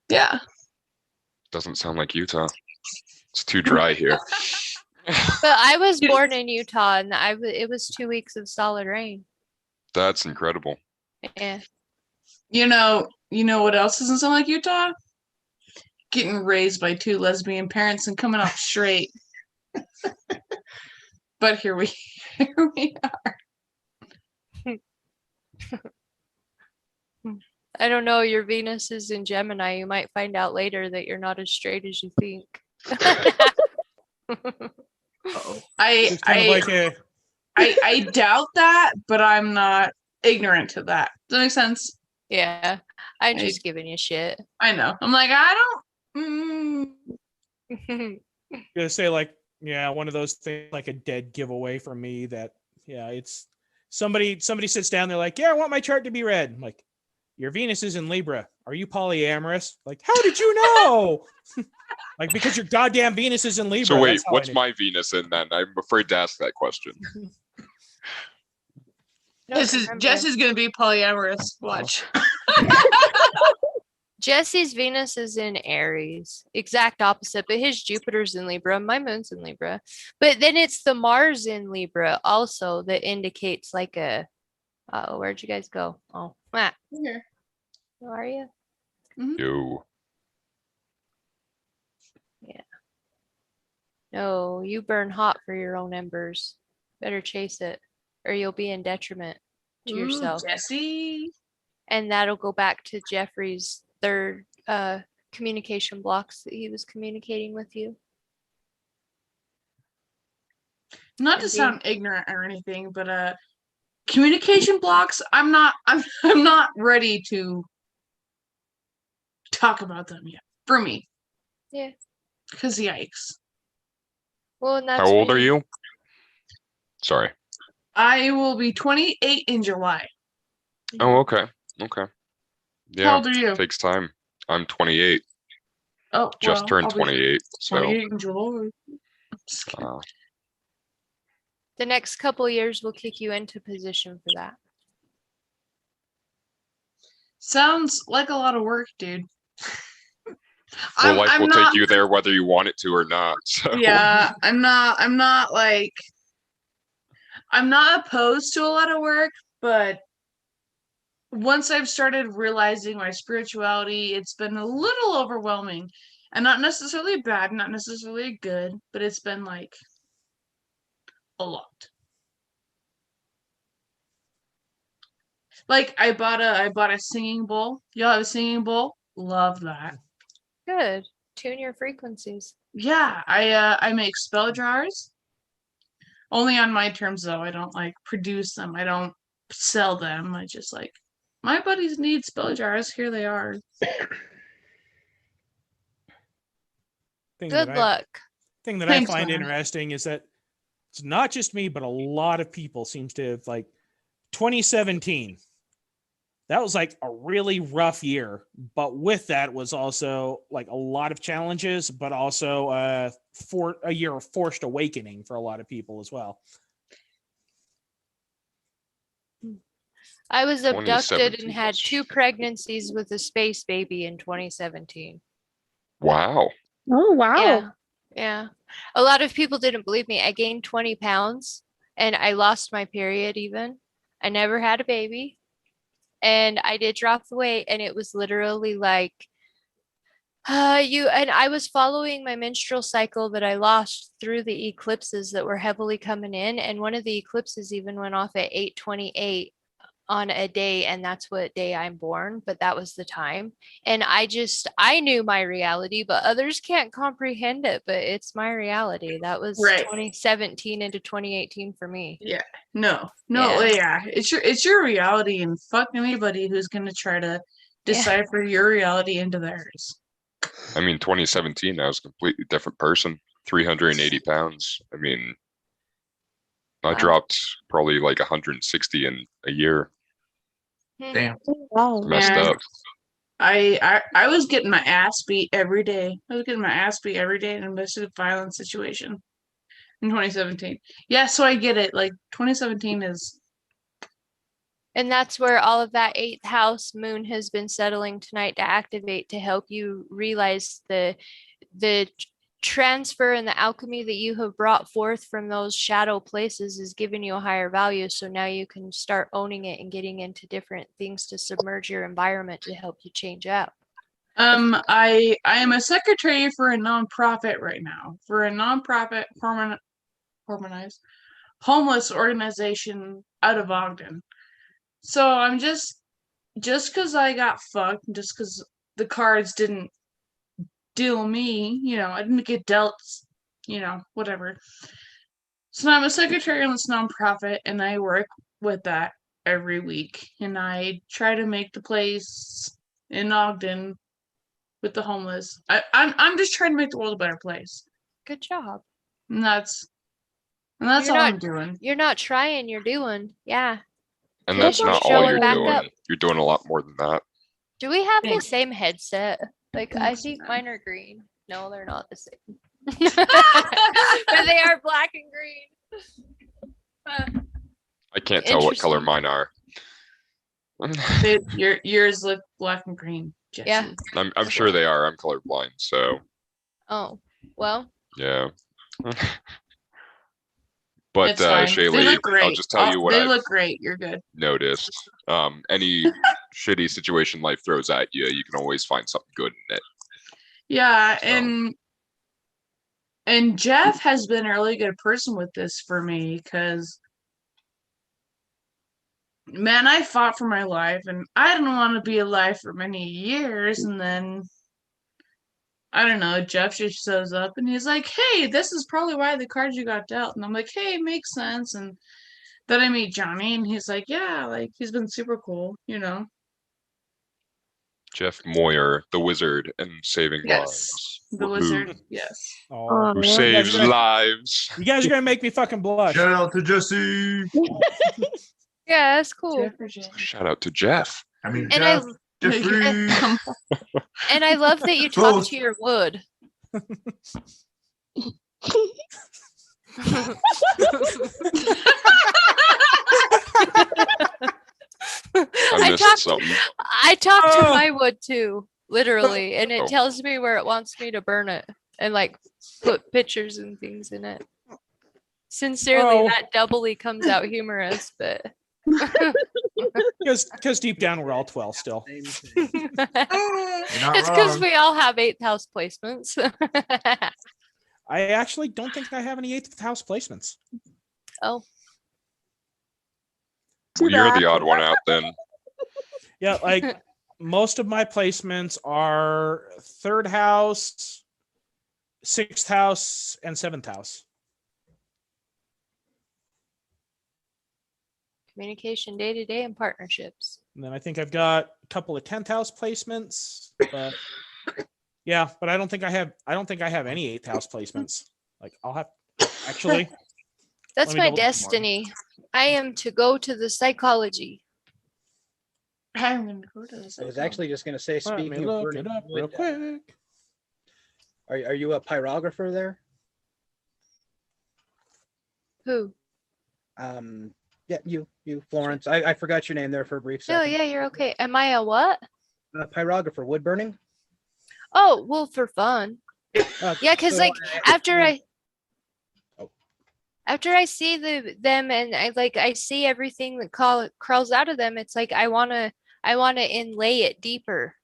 Yeah. Doesn't sound like Utah. It's too dry here. But I was born in Utah and it was 2 weeks of solid rain. That's incredible. Yeah. You know what else doesn't sound like Utah? Getting raised by two lesbian parents and coming out straight. But here we are. I don't know. Your Venus is in Gemini. You might find out later that you're not as straight as you think. Uh-oh. It's kind of like a I doubt that, but I'm not ignorant to that. Does that make sense? Yeah. I'm just giving you shit. I know. I'm like, I don't. gonna say like, yeah, one of those things like a dead giveaway for me that, yeah, it's somebody sits down, they're like, yeah, I want my chart to be read. I'm like, your Venus is in Libra. Are you polyamorous? Like, how did you know? Like, because your goddamn Venus is in Libra. So wait, that's how I what's knew. my Venus in then? I'm afraid to ask that question. Jesse's gonna be polyamorous. Watch. Jesse's Venus is in Aries, exact opposite, but his Jupiter's in Libra. My moon's in Libra. But then it's the Mars in Libra also that indicates like a, oh, where'd you guys go? Oh, Matt, Here. how are you? Yo. No, you burn hot for your own embers. Better chase it or you'll be in detriment to yourself. Jesse. And that'll go back to Jeffrey's third communication blocks that he was communicating with you. Not to Indeed. sound ignorant or anything, but communication blocks, I'm not ready to talk about them yet. For me. Yeah. Because yikes. Well, and that's How old when are you? Sorry. I will be 28 in July. Oh, okay. Okay. How Yeah, old are you? takes time. I'm 28. Oh, Just well, turned I'll be 28. So 28 in July. I'm just kidding. The next couple years will kick you into position for that. Sounds like a lot of work, dude. Well, life will not, take you there whether you want it to or not. So yeah, I'm not like, I'm not opposed to a lot of work, but once I've started realizing my spirituality, it's been a little overwhelming, and not necessarily bad, not necessarily good, but it's been like a lot. Like I bought a singing bowl. Y'all have a singing bowl? Love that. Good. Tune your frequencies. Yeah, I make spell jars. Only on my terms though. I don't like produce them. I don't sell them. I just like my buddies need spell jars. Here they are. Good luck. Thing that Thanks, I find man. interesting is that it's not just me, but a lot of people seems to have like 2017. That was like a really rough year, but with that was also like a lot of challenges, but also for a year of forced awakening for a lot of people as well. I was abducted and 2017 had was- 2 pregnancies with a space baby in 2017. wow. Oh, wow. Yeah. Yeah. A lot of people didn't believe me. I gained 20 pounds and I lost my period even. I never had a baby. And I did drop the weight, and it was literally like and I was following my menstrual cycle that I lost through the eclipses that were heavily coming in. And one of the eclipses even went off at 8:28 on a day, and that's what day I'm born, but that was the time. And I knew my reality, but others can't comprehend it, but it's my reality. That was Right. 2017 into 2018 for me. No, Yeah. yeah. It's your reality, and fuck anybody who's gonna try to decipher your reality into theirs. I mean, 2017, I was a completely different person. 380 pounds. I mean, I Wow. dropped probably like 160 in a year. Damn. Wow. Messed Man. up. I was getting my ass beat every day. I was getting my ass beat every day in a domestic violence situation in 2017. Yeah, so I get it. Like 2017 is And that's where all of that 8th house moon has been settling tonight to activate to help you realize the transfer and the alchemy that you have brought forth from those shadow places is giving you a higher value. So now you can start owning it and getting into different things to submerge your environment to help you change out. I am a secretary for a nonprofit right now. For a nonprofit harmonized homeless organization out of Ogden. So I'm just because I got fucked, just because the cards didn't deal me, I didn't get dealt, whatever. So now I'm a secretary on this nonprofit, and I work with that every week, and I try to make the place in Ogden with the homeless. I'm just trying to make the world a better place, Good job. and that's You're all I'm not- doing. You're not trying, you're doing. Yeah. And Good that's job not all showing you're back doing. up. You're doing a lot more than that. Do we have Thanks. the same headset? Like, I Thanks, think man. mine are green. No, they're not the same. But they are black and green. I can't tell what color Interesting. mine are. Yours look black and green, Jesse. Yeah. I'm sure they are. I'm colorblind, so Oh, well, yeah. But It's fine. They Shaylee, look great. I'll just tell you what They I've look great. You're good. noticed. Any shitty situation life throws at you, you can always find something good in it. Yeah, So- and Jeff has been a really good person with this for me, because man, I fought for my life, and I didn't want to be alive for many years, and then I don't know, Jeff just shows up and he's like, hey, this is probably why the cards you got dealt. And I'm like, hey, makes sense. And then I meet Johnny, and he's like, yeah, like he's been super cool, Jeff Moyer, the wizard, and saving Yes. lives. The Woohoo. wizard, yes. Oh, Who Yeah. saves Yeah. lives. you guys are gonna make me fucking blush. Shout out to Jesse. yeah, that's cool. Jeff or Jeff? Shout out to Jeff. I mean, And I Jeff. Jeffrey. and I love that you talk Both. to your wood. I missed talked something. I talked to Oh. my wood too, literally, and it Oh. tells me where it wants me to burn it and like put pictures and things in it. Sincerely, Oh. that doubly comes out humorous, but Because deep down we're all 12 still. Same thing. it's not because wrong. we all have 8th house placements. I actually don't think I have any 8th house placements. Oh, Too Well, you're bad. the odd one out then. Yeah, like most of my placements are 3rd house, 6th house, and 7th house. communication day to day and partnerships. And then I think I've got a couple of 10th house placements, but yeah, but I don't think I have any 8th house placements. Like I'll have actually That's me my double check more. destiny. I am to go to the psychology. I'm gonna go to this. I was actually just going to say, let me speaking of look burning it up wood, real quick. are you a pyrographer there? Who? Yeah, you, Florence. I forgot your name there for a brief Oh second. yeah, you're okay. Am I a what? Pyrographer, wood burning. Oh, well, for fun. Yeah, because so like after I Oh. after I see them and I see everything that crawls out of them, it's like I wanna inlay it deeper.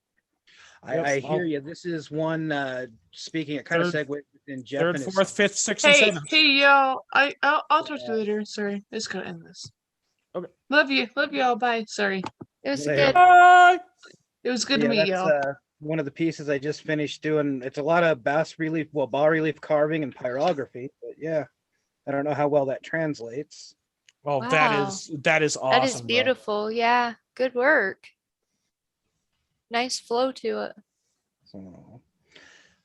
I hear Oh. you. This is one. Speaking, it kind of Third- segues in Jeff 3rd, and his 4th, 5th, 6th, and Hey, 7th. hey, y'all. I'll talk to you later. Sorry, I just gotta end this. Okay. Love you, y'all. Bye. Sorry, It was Later. good. Bye. it was good yeah, to meet that's y'all. one of the pieces I just finished doing. It's a lot of bas relief, bas-relief carving and pyrography. But yeah, I don't know how well that translates. Well, Wow. that is awesome. That is bro. beautiful. Yeah, good work. Nice flow to it. So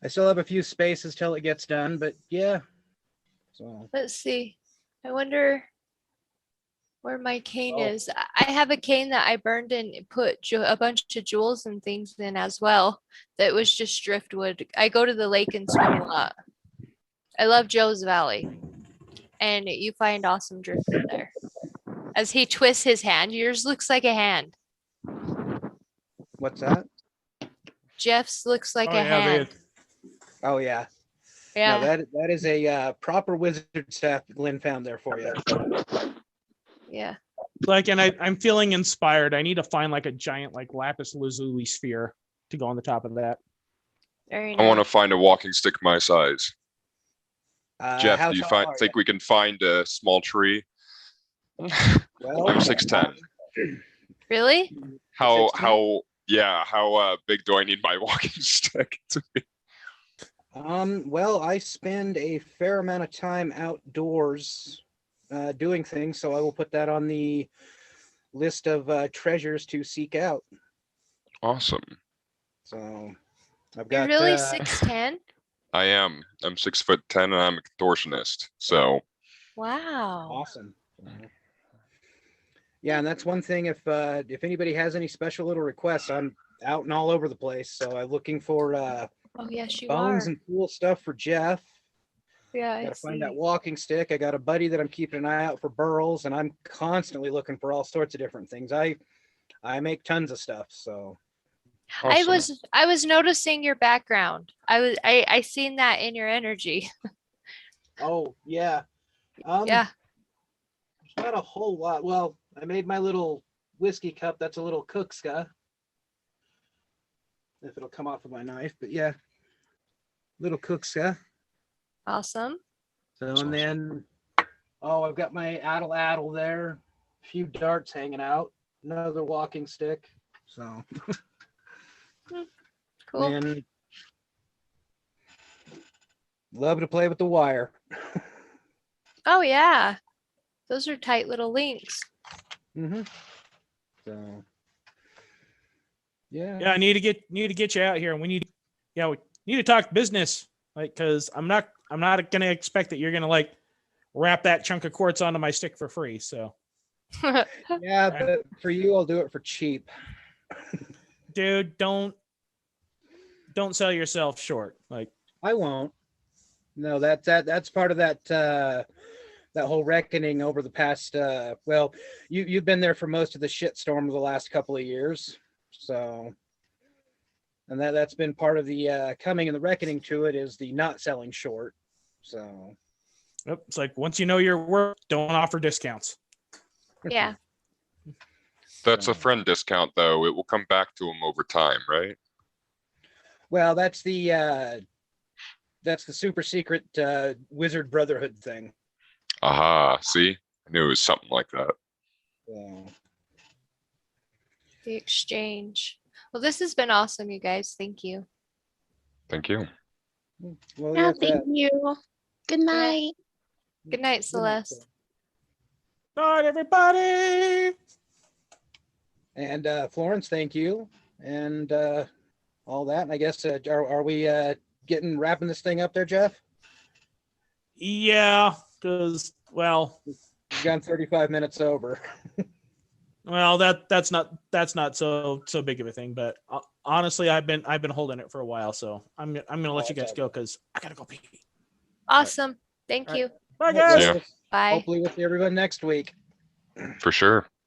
I still have a few spaces till it gets done, but yeah. So Let's see. I wonder where my cane Oh. is. I have a cane that I burned and put a bunch of jewels and things in as well. That was just driftwood. I go to the lake and swim a lot. I love Joe's Valley, and you find awesome driftwood there. As he twists his hand, yours looks like a hand. what's that? Jeff's looks like Oh, a yeah, hand. Oh yeah. Yeah. No, that is a proper wizard staff Lynn found there for you. Yeah. Like, and I'm feeling inspired. I need to find like a giant like lapis lazuli sphere to go on the top of that. Very I want to nice. find a walking stick my size. Jeff, how do you tall are think we can find a small tree? Well, I'm 6'10". Really? How 6'10"? how big do I need my walking stick to be? Well, I spend a fair amount of time outdoors doing things, so I will put that on the list of treasures to seek out. Awesome. So I've You're got really 6'10"? I am. I'm 6'10" and I'm a contortionist. So Wow. awesome. Yeah, and that's one thing. If anybody has any special little requests, I'm out and all over the place. So I'm looking for Oh yes, you bones are. and cool stuff for Jeff. Yeah, I Gotta find see. that walking stick. I got a buddy that I'm keeping an eye out for burls, and I'm constantly looking for all sorts of different things. I make tons of stuff. So awesome. I was noticing your background. I seen that in your energy. oh yeah. Yeah. There's not a whole lot. Well, I made my little whiskey cup. That's a little Cookska. If it'll come off of my knife, but yeah, little Cookska. Awesome. So That's and then, oh, I've got my addle there. A few darts hanging out. Another walking stick. So Cool. and love to play with the wire. Oh yeah. Those are tight little links. Mm-hmm. So yeah. Yeah, I need to get you out here, and we need to talk business, like, because I'm not gonna expect that you're gonna like wrap that chunk of quartz onto my stick for free. So, Yeah, but for you, I'll do it for cheap. dude, don't sell yourself short. Like, I won't. No, that's part of that that whole reckoning over the past. Well, you've been there for most of the shitstorm of the last couple of years, so. And that's been part of the coming and the reckoning to it is the not selling short. So Yep, it's like once you know your work, don't offer discounts. Yeah. That's a friend discount, though. It will come back to him over time, right? well, that's the super secret Wizard Brotherhood thing. Aha, see? I knew it was something like that. So, The exchange. Well, this has been awesome, you guys. Thank you. Thank you. well, Yeah, yes, thank you. Good night. Good night, Celeste. All right, everybody. and Florence, thank you, and all that. And I guess are we getting wrapping this thing up there, Jeff? Yeah, because well, We've gone 35 minutes over. well that's not so big of a thing. But honestly, I've been holding it for a while, so I'm gonna let you guys go because I gotta go pee. Awesome. Thank All right. you. Bye, guys. Yeah. Bye. Hopefully, we'll see everyone next week. For sure.